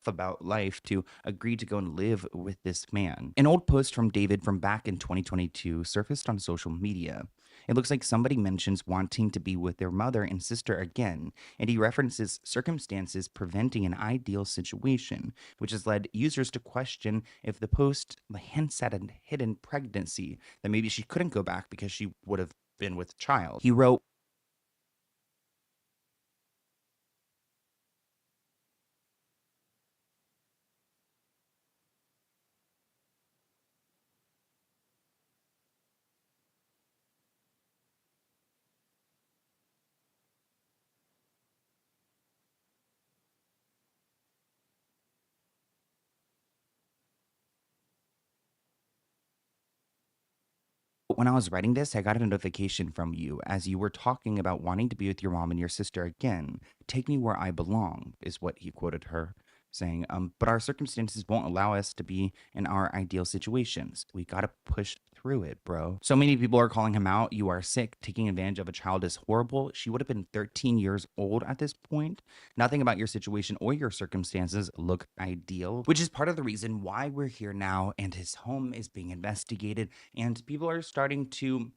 About life to agree to go and live with this man. An old post from David from back in 2022 surfaced on social media. It looks like somebody mentions wanting to be with their mother and sister again, and he references circumstances preventing an ideal situation, which has led users to question if the post hints at a hidden pregnancy, that maybe she couldn't go back because she would have been with a child. He wrote, "When I was writing this, I got a notification from you as you were talking about wanting to be with your mom and your sister again. Take me where I belong," is what he quoted her saying. "But our circumstances won't allow us to be in our ideal situations. We gotta push through it, bro." So many people are calling him out. "You are sick. Taking advantage of a child is horrible. She would have been 13 years old at this point. Nothing about your situation or your circumstances look ideal," which is part of the reason why we're here now, and his home is being investigated, and people are starting to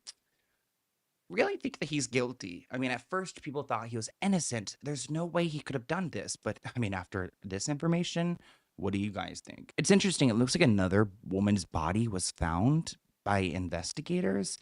really think that he's guilty. I mean, at first people thought he was innocent. There's no way he could have done this. But I mean, after this information, what do you guys think? It's interesting. It looks like another woman's body was found by investigators.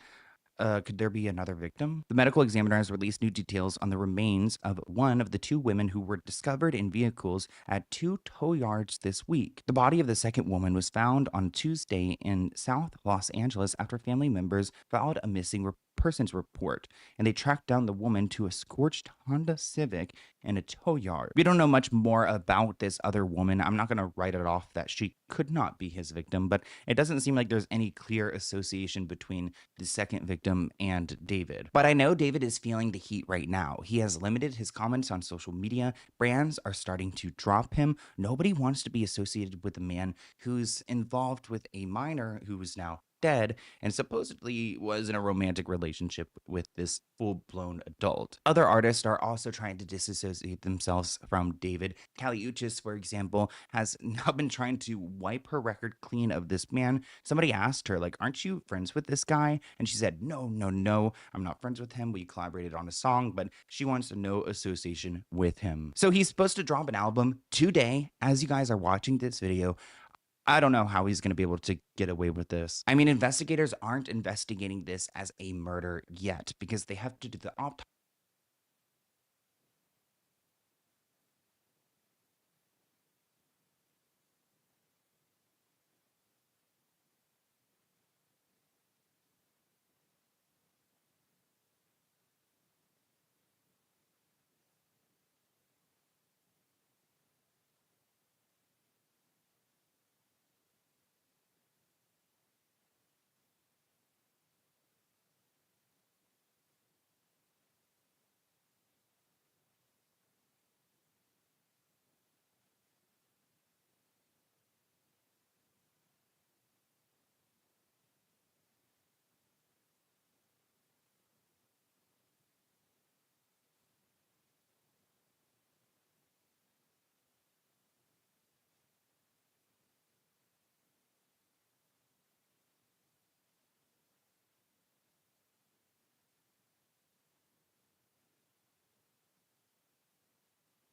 Could there be another victim? The medical examiner has released new details on the remains of one of the two women who were discovered in vehicles at 2 tow yards this week. The body of the second woman was found on Tuesday in South Los Angeles after family members filed a missing persons report, and they tracked down the woman to a scorched Honda Civic in a tow yard. We don't know much more about this other woman. I'm not going to write it off that she could not be his victim, but it doesn't seem like there's any clear association between the second victim and David. But I know David is feeling the heat right now. He has limited his comments on social media. Brands are starting to drop him. Nobody wants to be associated with a man who's involved with a minor who is now dead and supposedly was in a romantic relationship with this full-blown adult. Other artists are also trying to disassociate themselves from David. Kali Uchis, for example, has now been trying to wipe her record clean of this man. Somebody asked her, like, aren't you friends with this guy? And she said, no, I'm not friends with him. We collaborated on a song, but she wants no association with him. So he's supposed to drop an album today. As you guys are watching this video, I don't know how he's going to be able to get away with this. I mean, investigators aren't investigating this as a murder yet because they have to do the autopsy.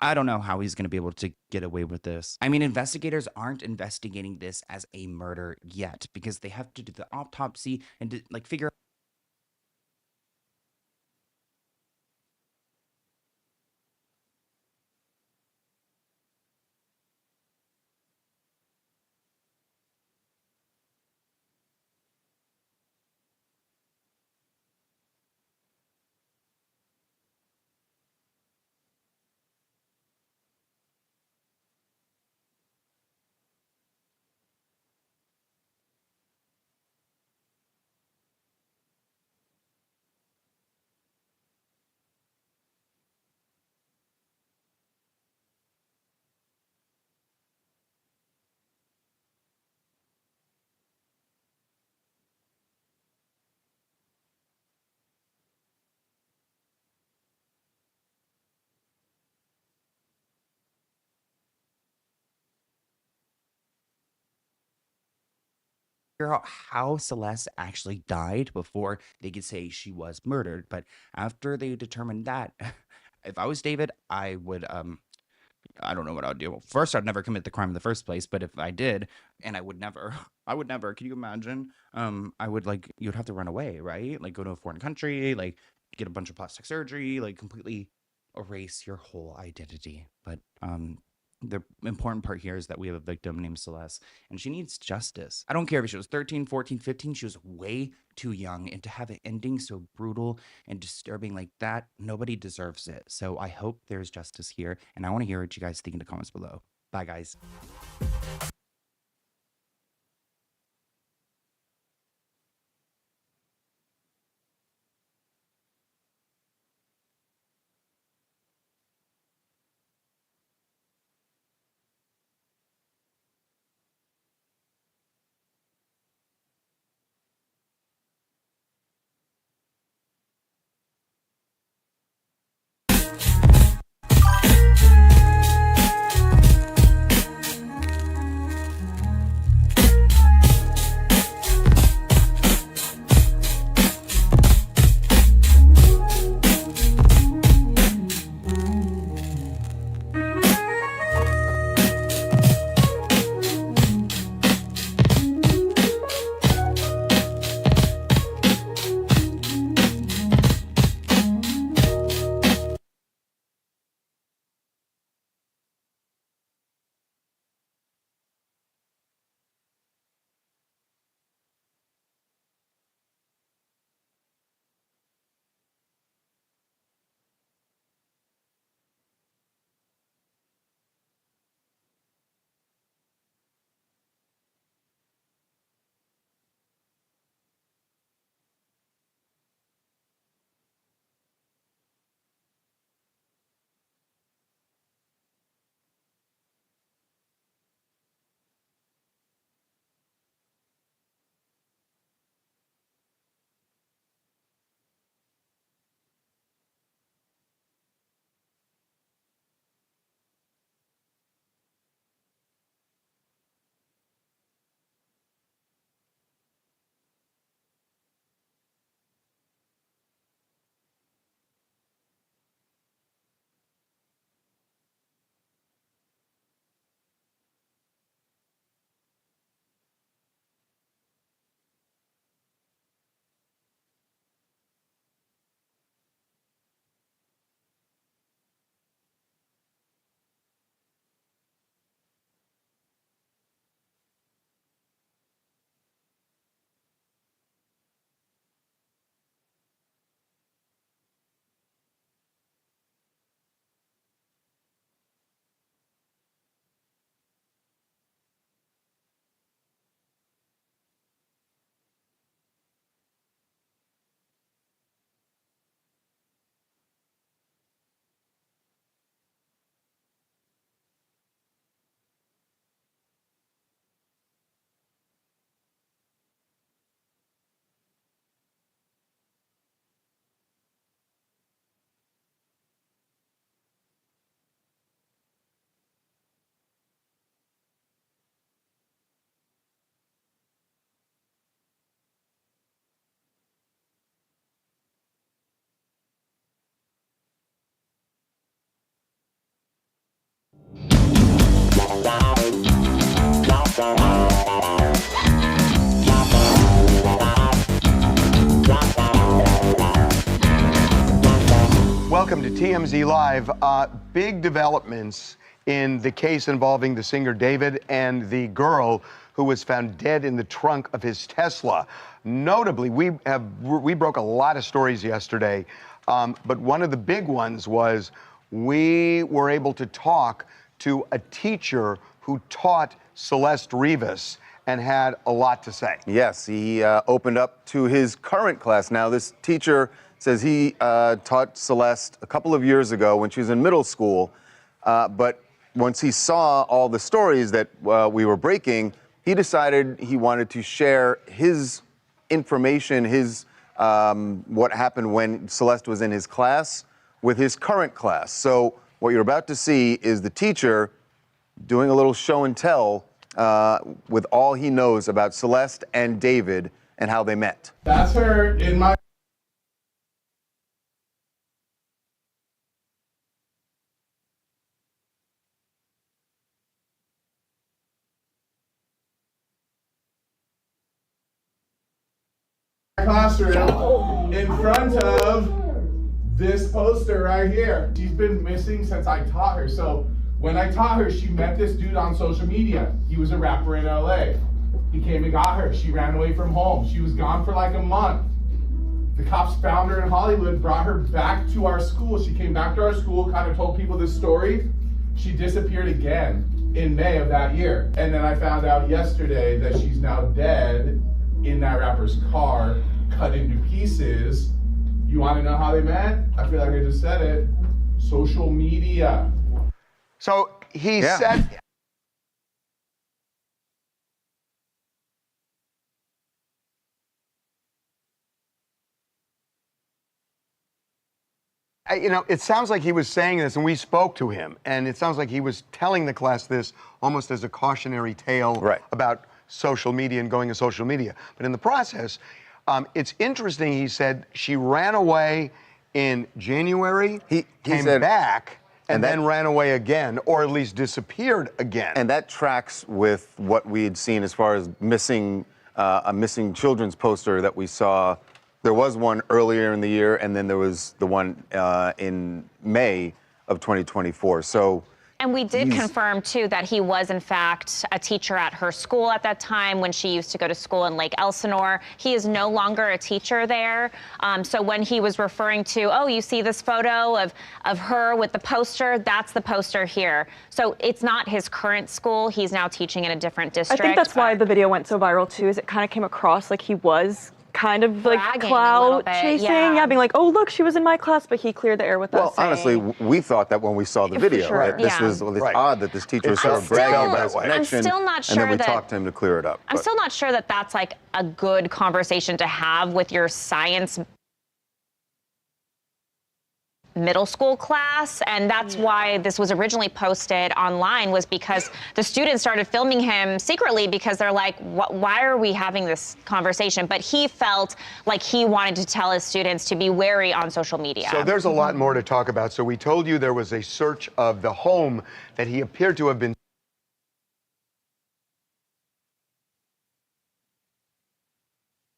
I don't know how he's going to be able to get away with this. I mean, investigators aren't investigating this as a murder yet because they have to do the autopsy and to, like, figure out out how Celeste actually died before they could say she was murdered. But after they determined that, if I was David, I would I don't know what I would do. Well, first, I'd never commit the crime in the first place, but if I did, and I would never, can you imagine? I would, like, you'd have to run away, right? Like, go to a foreign country, like, get a bunch of plastic surgery, like, completely erase your whole identity. But the important part here is that we have a victim named Celeste, and she needs justice. I don't care if she was 13, 14, 15. She was way too young, and to have an ending so brutal and disturbing like that, nobody deserves it. So I hope there's justice here, and I want to hear what you guys think in the comments below. Bye, guys. welcome to TMZ Live. Big developments in the case involving the singer David and the girl who was found dead in the trunk of his Tesla. Notably, we broke a lot of stories yesterday, but one of the big ones was we were able to talk to a teacher who taught Celeste Rivas and had a lot to say. Yes, he opened up to his current class. Now, this teacher says he taught Celeste a couple of years ago when she was in middle school, but once he saw all the stories that we were breaking, he decided he wanted to share his information, his what happened when Celeste was in his class with his current class. So what you're about to see is the teacher doing a little show and tell with all he knows about Celeste and David and how they met. That's her in my... classroom in front of this poster right here. She's been missing since I taught her. So when I taught her, she met this dude on social media. He was a rapper in LA. He came and got her. She ran away from home. She was gone for like a month. The cops found her in Hollywood, brought her back to our school. She came back to our school, kind of told people this story. She disappeared again in May of that year. And then I found out yesterday that she's now dead in that rapper's car, cut into pieces. You want to know how they met? I feel like I just said it. Social media. So he said... You know, it sounds like he was saying this, and we spoke to him, and it sounds like he was telling the class this almost as a cautionary tale about social media and going to social media. But in the process, it's interesting, he said she ran away in January, he came back, and then ran away again, or at least disappeared again. And that tracks with what we had seen as far as missing, a missing children's poster that we saw. There was one earlier in the year, and then there was the one in May of 2024. So. And we did confirm, too, that he was, in fact, a teacher at her school at that time when she used to go to school in Lake Elsinore. He is no longer a teacher there. So when he was referring to, oh, you see this photo of her with the poster, that's the poster here. So it's not his current school. He's now teaching in a different district. I think that's why the video went so viral, too, is it kind of came across like he was kind of like clout chasing, being like, oh, look, she was in my class, but he cleared the air with us. Well, honestly, we thought that when we saw the video, right? This was odd that this teacher was sort of bragging about his connection. I'm still not sure and then we talked to him to clear it up. I'm still not sure that that's like a good conversation to have with your science middle school class, and that's why this was originally posted online, was because the students started filming him secretly because they're like, why are we having this conversation? But he felt like he wanted to tell his students to be wary on social media. So there's a lot more to talk about. So we told you there was a search of the home that he appeared to have been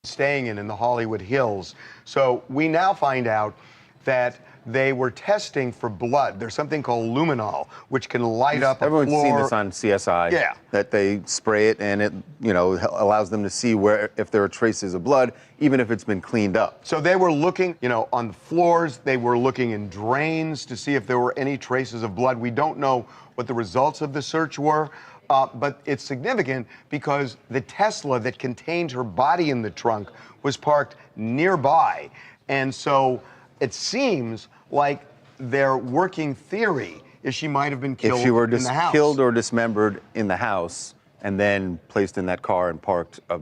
staying in the Hollywood Hills. So we now find out that they were testing for blood. There's something called luminol, which can light up a floor. Everyone's seen this on CSI. Yeah. That they spray it, and it, allows them to see if there are traces of blood, even if it's been cleaned up. So they were looking, on the floors. They were looking in drains to see if there were any traces of blood. We don't know what the results of the search were, but it's significant because the Tesla that contained her body in the trunk was parked nearby. And so it seems like their working theory is she might have been killed if she were in the house. Killed or dismembered in the house and then placed in that car and parked, a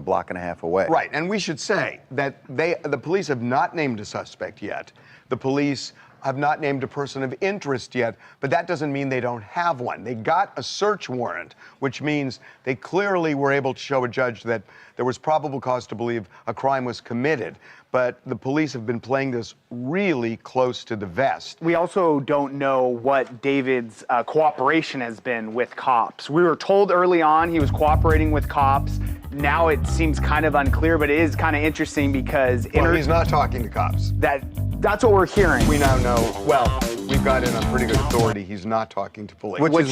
block and a half away. Right, and we should say that the police have not named a suspect yet. The police have not named a person of interest yet, but that doesn't mean they don't have one. They got a search warrant, which means they clearly were able to show a judge that there was probable cause to believe a crime was committed. But the police have been playing this really close to the vest. We also don't know what David's cooperation has been with cops. We were told early on he was cooperating with cops. Now it seems kind of unclear, but it is kind of interesting because... Well, he's not talking to cops. That's what we're hearing. We now know, well, we've got it on pretty good authority, he's not talking to police. Which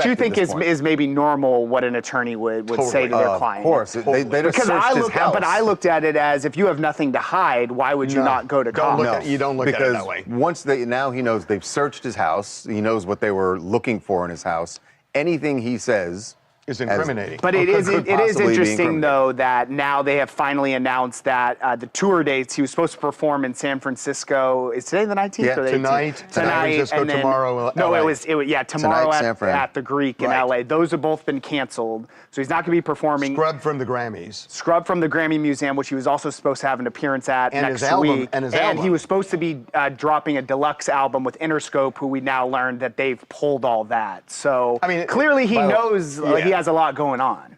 you think is maybe normal what an attorney would say to their client. Of course. They just searched his house. But I looked at it as, if you have nothing to hide, why would you not go to cops? You don't look at it that way. Once now he knows they've searched his house, he knows what they were looking for in his house. Anything he says is incriminating. But it is interesting, though, that now they have finally announced that the tour dates, he was supposed to perform in San Francisco. Is today the 19th? Yeah, or the 18th? Tonight, San Francisco, and then, tomorrow, no, LA. it was tomorrow at the Greek in Right. LA. Those have both been canceled. So he's not going to be performing. Scrubbed from the Grammys. Scrubbed from the Grammy Museum, which he was also supposed to have an appearance at next week. And he was supposed to be dropping a deluxe album with Interscope, who we now learned that they've pulled all that. So clearly he knows he has a lot going on.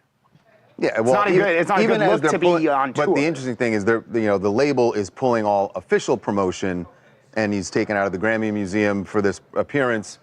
Yeah, well, it's not a good look to be on tour. But the interesting thing is, the label is pulling all official promotion, and he's taken out of the Grammy Museum for this appearance.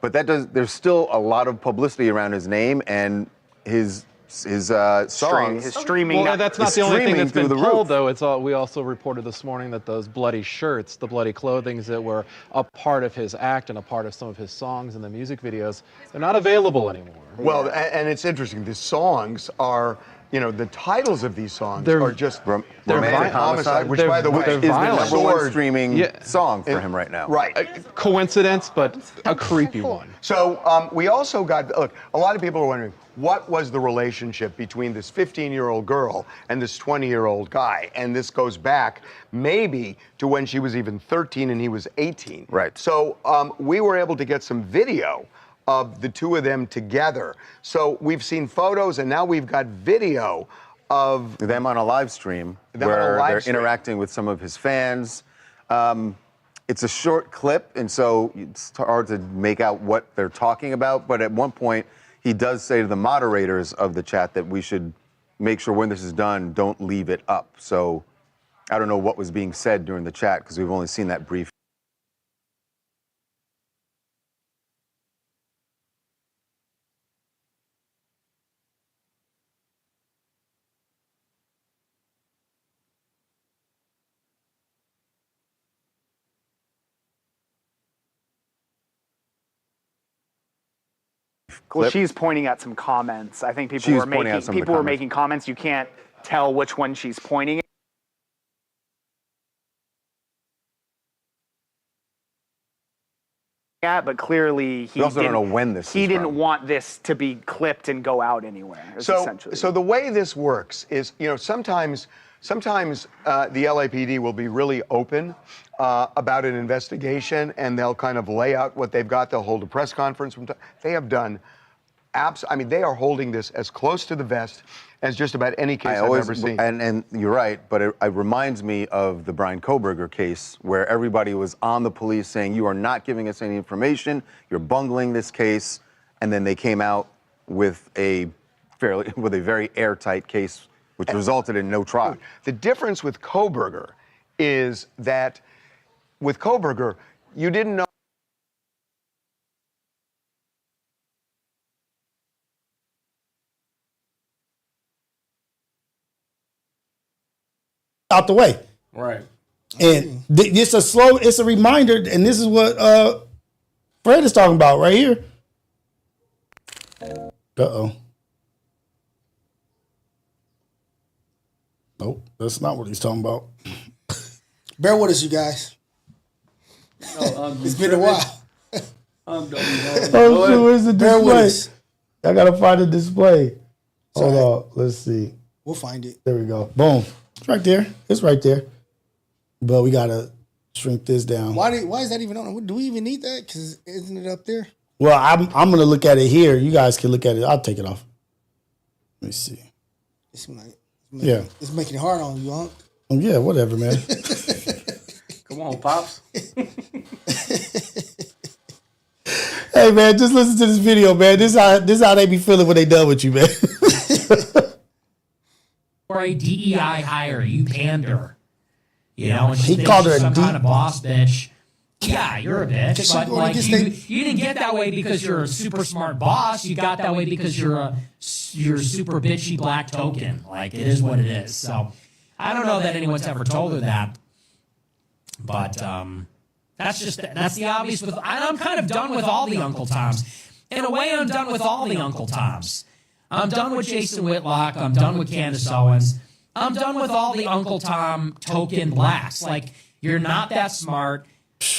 But there's still a lot of publicity around his name and his songs. His streaming. Well, that's not the only thing that's been pulled, though. We also reported this morning that those bloody shirts, the bloody clothings that were a part of his act and a part of some of his songs and the music videos, they're not available anymore. Well, and it's interesting. The songs are, the titles of these songs are just Romantic Homicide, which, by the way, is the number one streaming song for him right now. Right. Coincidence, but a creepy one. So we also got, look, a lot of people are wondering, what was the relationship between this 15-year-old girl and this 20-year-old guy? And this goes back maybe to when she was even 13 and he was 18. Right. So we were able to get some video of the two of them together. So we've seen photos, and now we've got video of them on a live stream where they're interacting with some of his fans. It's a short clip, and so it's hard to make out what they're talking about. But at one point, he does say to the moderators of the chat that we should make sure when this is done, don't leave it up. So I don't know what was being said during the chat, because we've only seen that brief. Well, she's pointing at some comments. I think people were making comments. You can't tell which one she's pointing at, but clearly he also don't know when this he didn't want this to be clipped and go out anywhere. So the way this works is, sometimes the LAPD will be really open about an investigation, and they'll kind of lay out what they've got. They'll hold a press conference. They have done they are holding this as close to the vest as just about any case I've ever seen. And you're right, but it reminds me of the Brian Kohberger case, where everybody was on the police saying, you are not giving us any information, you're bungling this case, and then they came out with a very airtight case, which resulted in no trial. The difference with Kohberger is that with Kohberger, you didn't know out the way. Right. And it's a reminder, and this is what Fred is talking about right here. Uh-oh. Nope, that's not what he's talking about. Bear with us, you guys. It's been a while. Oh, so where's the display? I gotta find the display. Hold on, let's see. We'll find it. There we go. Boom. It's right there. It's right there. But we gotta shrink this down. Why is that even on? Do we even need that? Because isn't it up there? Well, I'm gonna look at it here. You guys can look at it. I'll take it off. Let me see. It's making it hard on you, huh? Yeah, whatever, man. Come on, Pops. Hey, man, just listen to this video, man. This how they be feeling when they done with you, man. Or a DEI hire, you pander. And she he called her a some kind of boss bitch. Yeah, you're a bitch, but like you didn't get that way because you're a super smart boss. You got that way because you're super bitchy black token. Like, it is what it is. So I don't know that anyone's ever told her that. But that's the obvious. I'm kind of done with all the Uncle Toms. In a way, I'm done with all the Uncle Toms. I'm done with Jason Whitlock. I'm done with Candace Owens. I'm done with all the Uncle Tom token blacks. Like, you're not that smart.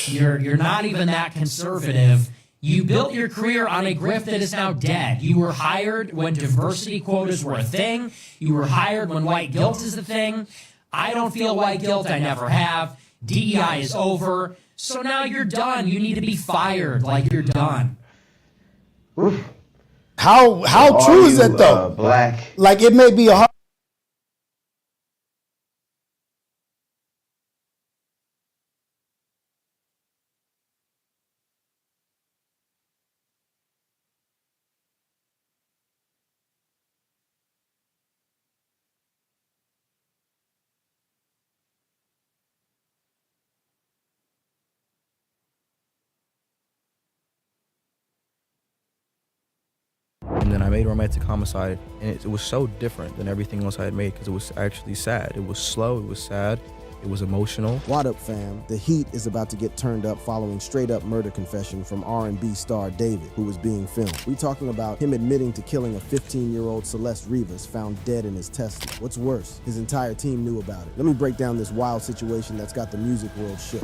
You're not even that conservative. You built your career on a grift that is now dead. You were hired when diversity quotas were a thing. You were hired when white guilt is a thing. I don't feel white guilt. I never have. DEI is over. So now you're done. You need to be fired. Like, you're done. How true is that though? Black. Like, it may be a hard. And then I made Romantic Homicide, and it was so different than everything else I had made because it was actually sad. It was slow, it was sad, it was emotional. What up, fam? The heat is about to get turned up following straight-up murder confession from R&B star David, who was being filmed. We talking about him admitting to killing a 15-year-old Celeste Rivas found dead in his Tesla. What's worse, his entire team knew about it. Let me break down this wild situation that's got the music world shook.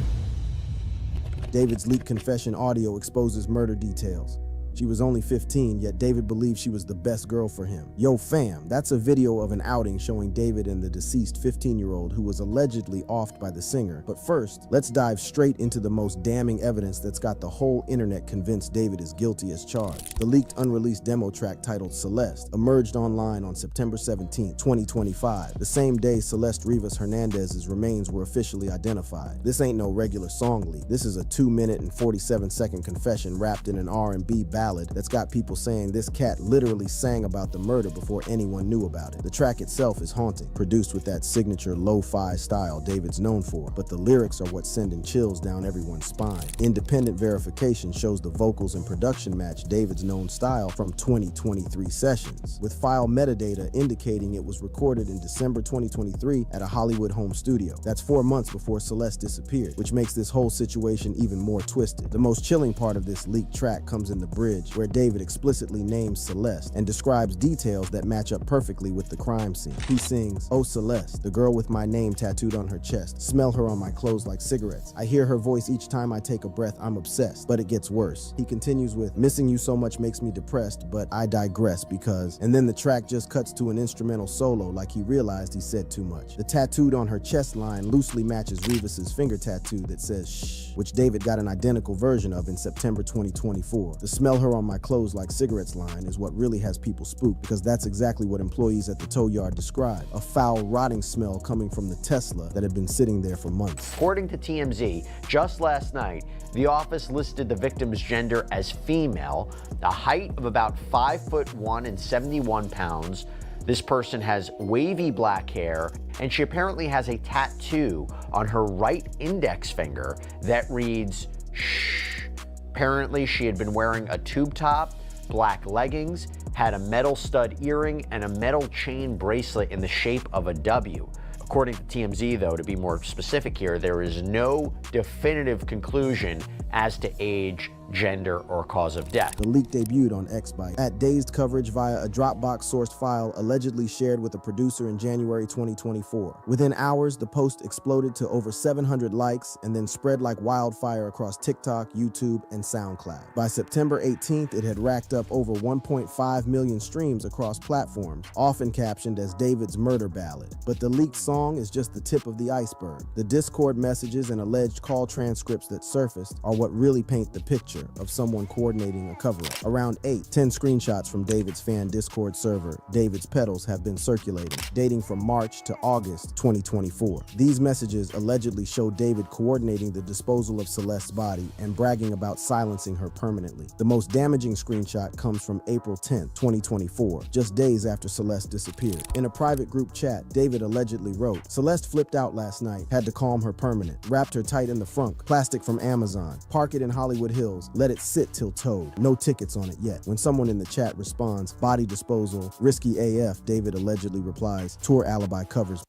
David's leaked confession audio exposes murder details. She was only 15, yet David believed she was the best girl for him. Yo fam, that's a video of an outing showing David and the deceased 15-year-old who was allegedly offed by the singer. But first, let's dive straight into the most damning evidence that's got the whole internet convinced David is guilty as charged. The leaked unreleased demo track titled Celeste emerged online on September 17, 2025, the same day Celeste Rivas Hernandez's remains were officially identified. This ain't no regular song leak. This is a 2-minute and 47-second confession wrapped in an R&B ballad that's got people saying this cat literally sang about the murder before anyone knew about it. The track itself is haunting, produced with that signature lo-fi style David's known for, but the lyrics are what's sending chills down everyone's spine. Independent verification shows the vocals and production match David's known style from 2023 sessions, with file metadata indicating it was recorded in December 2023 at a Hollywood home studio. That's 4 months before Celeste disappeared, which makes this whole situation even more twisted. The most chilling part of this leaked track comes in the bridge, where David explicitly names Celeste and describes details that match up perfectly with the crime scene. He sings, "Oh Celeste, the girl with my name tattooed on her chest. Smell her on my clothes like cigarettes. I hear her voice each time I take a breath. I'm obsessed." But it gets worse. He continues with, "Missing you so much makes me depressed, but I digress because..." And then the track just cuts to an instrumental solo like he realized he said too much. The tattooed on her chest line loosely matches Rivas's finger tattoo that says shh, which David got an identical version of in September 2024. The "smell her on my clothes like cigarettes" line is what really has people spooked, because that's exactly what employees at the tow yard described: a foul, rotting smell coming from the Tesla that had been sitting there for months. According to TMZ, just last night, the office listed the victim's gender as female, a height of about 5'1" and 71 pounds. This person has wavy black hair, and she apparently has a tattoo on her right index finger that reads shh. Apparently, she had been wearing a tube top, black leggings, had a metal stud earring, and a metal chain bracelet in the shape of a W. According to TMZ, though, to be more specific here, there is no definitive conclusion as to age, gender, or cause of death. The leak debuted on Xbyte at dazed coverage via a Dropbox-sourced file allegedly shared with a producer in January 2024. Within hours, the post exploded to over 700 likes and then spread like wildfire across TikTok, YouTube, and SoundCloud. By September 18th, it had racked up over 1.5 million streams across platforms, often captioned as David's murder ballad. But the leaked song is just the tip of the iceberg. The Discord messages and alleged call transcripts that surfaced are what really paint the picture of someone coordinating a cover-up. Around 10 screenshots from David's fan Discord server, David's Petals, have been circulating, dating from March to August 2024. These messages allegedly show David coordinating the disposal of Celeste's body and bragging about silencing her permanently. The most damaging screenshot comes from April 10th, 2024, just days after Celeste disappeared. In a private group chat, David allegedly wrote, "Celeste flipped out last night, had to calm her permanent, wrapped her tight in the frunk, plastic from Amazon, park it in Hollywood Hills, let it sit till towed, no tickets on it yet." When someone in the chat responds, "Body disposal, risky AF," David allegedly replies, "Tour alibi covers."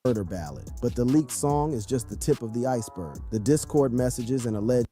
murder ballad. But the leaked song is just the tip of the iceberg. The Discord messages and alleged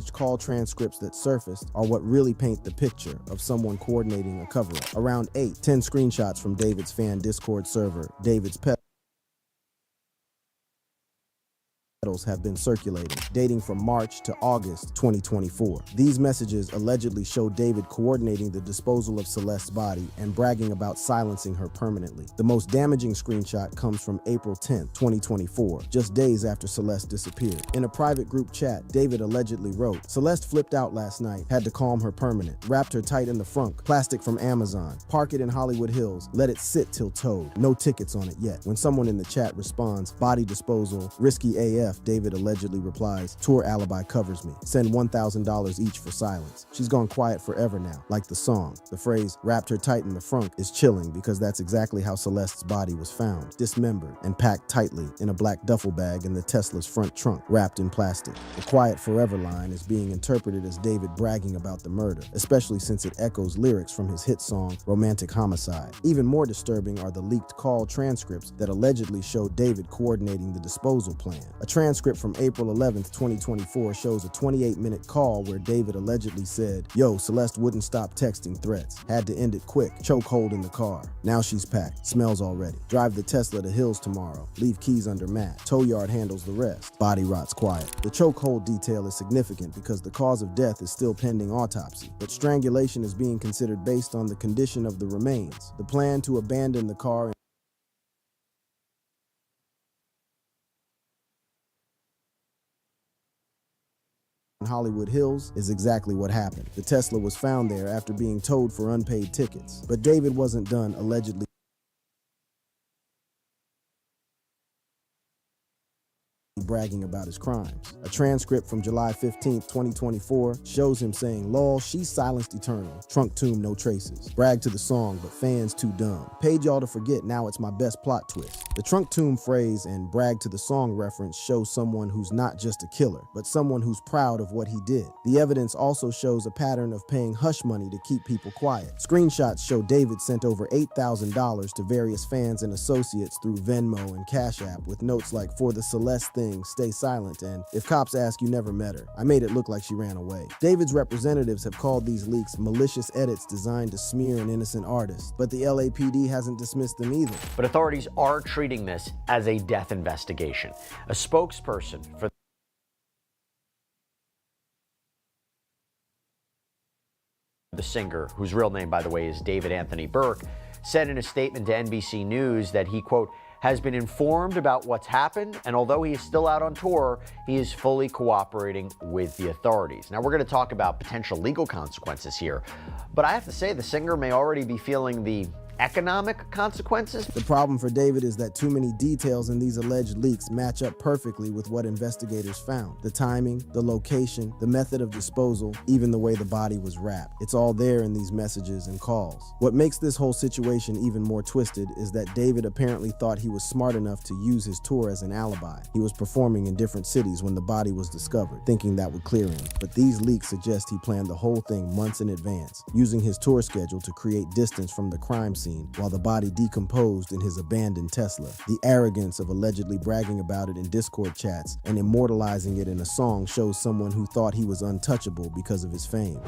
call transcripts that surfaced are what really paint the picture of someone coordinating a cover-up. Around 10 screenshots from David's fan Discord server, David's Petals, have been circulating, dating from March to August 2024. These messages allegedly show David coordinating the disposal of Celeste's body and bragging about silencing her permanently. The most damaging screenshot comes from April 10th, 2024, just days after Celeste disappeared. In a private group chat, David allegedly wrote, "Celeste flipped out last night, had to calm her permanent, wrapped her tight in the frunk, plastic from Amazon, park it in Hollywood Hills, let it sit till towed, no tickets on it yet." When someone in the chat responds, "Body disposal, risky AF," David allegedly replies, "Tour alibi covers me. Send $1,000 each for silence. She's gone quiet forever now." Like the song, the phrase "wrapped her tight in the frunk" is chilling because that's exactly how Celeste's body was found, dismembered and packed tightly in a black duffel bag in the Tesla's front trunk, wrapped in plastic. The "quiet forever" line is being interpreted as David bragging about the murder, especially since it echoes lyrics from his hit song Romantic Homicide. Even more disturbing are the leaked call transcripts that allegedly show David coordinating the disposal plan. A transcript from April 11th, 2024 shows a 28-minute call where David allegedly said, "Yo, Celeste wouldn't stop texting threats. Had to end it quick. Chokehold in the car. Now she's packed. Smells already. Drive the Tesla to Hills tomorrow. Leave keys under mat. Tow yard handles the rest. Body rots quiet." The chokehold detail is significant because the cause of death is still pending autopsy, but strangulation is being considered based on the condition of the remains. The plan to abandon the car in Hollywood Hills is exactly what happened. The Tesla was found there after being towed for unpaid tickets. But David wasn't done allegedly bragging about his crimes. A transcript from July 15th, 2024 shows him saying, "Lol, she silenced eternal. Trunk tomb, no traces. Brag to the song, but fans too dumb. Paid y'all to forget, now it's my best plot twist." The trunk tomb phrase and brag to the song reference show someone who's not just a killer, but someone who's proud of what he did. The evidence also shows a pattern of paying hush money to keep people quiet. Screenshots show David sent over $8,000 to various fans and associates through Venmo and Cash App with notes like, "For the Celeste thing, stay silent," and "If cops ask, you never met her. I made it look like she ran away." David's representatives have called these leaks malicious edits designed to smear an innocent artist, but the LAPD hasn't dismissed them either. But authorities are treating this as a death investigation. A spokesperson for the singer, whose real name, by the way, is David Anthony Burke, said in a statement to NBC News that he, quote, has been informed about what's happened, and although he is still out on tour, he is fully cooperating with the authorities. Now, we're going to talk about potential legal consequences here, but I have to say the singer may already be feeling the economic consequences. The problem for David is that too many details in these alleged leaks match up perfectly with what investigators found. The timing, the location, the method of disposal, even the way the body was wrapped. It's all there in these messages and calls. What makes this whole situation even more twisted is that David apparently thought he was smart enough to use his tour as an alibi. He was performing in different cities when the body was discovered, thinking that would clear him. But these leaks suggest he planned the whole thing months in advance, using his tour schedule to create distance from the crime scene while the body decomposed in his abandoned Tesla. The arrogance of allegedly bragging about it in Discord chats and immortalizing it in a song shows someone who thought he was untouchable because of his fame.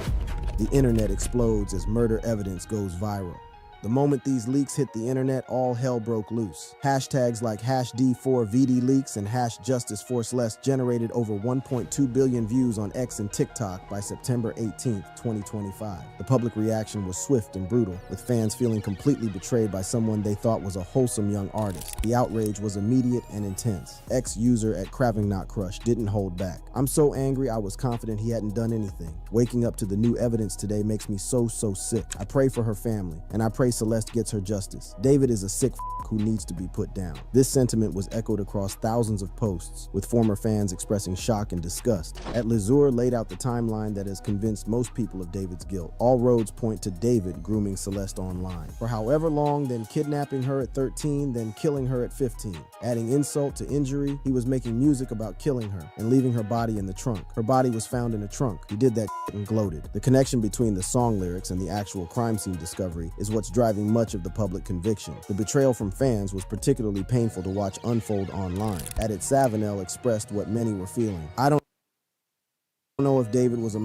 The internet explodes as murder evidence goes viral. The moment these leaks hit the internet, all hell broke loose. Hashtags like #D4VD leaks and #JusticeForCeleste generated over 1.2 billion views on X and TikTok by September 18th, 2025. The public reaction was swift and brutal, with fans feeling completely betrayed by someone they thought was a wholesome young artist. The outrage was immediate and intense. Ex-user at CravingNotCrush didn't hold back. "I'm so angry I was confident he hadn't done anything. Waking up to the new evidence today makes me so sick. I pray for her family, and I pray Celeste gets her justice. David is a sick who needs to be put down." This sentiment was echoed across thousands of posts, with former fans expressing shock and disgust. At Lazur laid out the timeline that has convinced most people of David's guilt. All roads point to David grooming Celeste online. For however long, then kidnapping her at 13, then killing her at 15. Adding insult to injury, he was making music about killing her and leaving her body in the trunk. Her body was found in a trunk. He did that and gloated. The connection between the song lyrics and the actual crime scene discovery is what's driving much of the public conviction. The betrayal from fans was particularly painful to watch unfold online. At it, Savinel expressed what many were feeling. "I don't know if David was a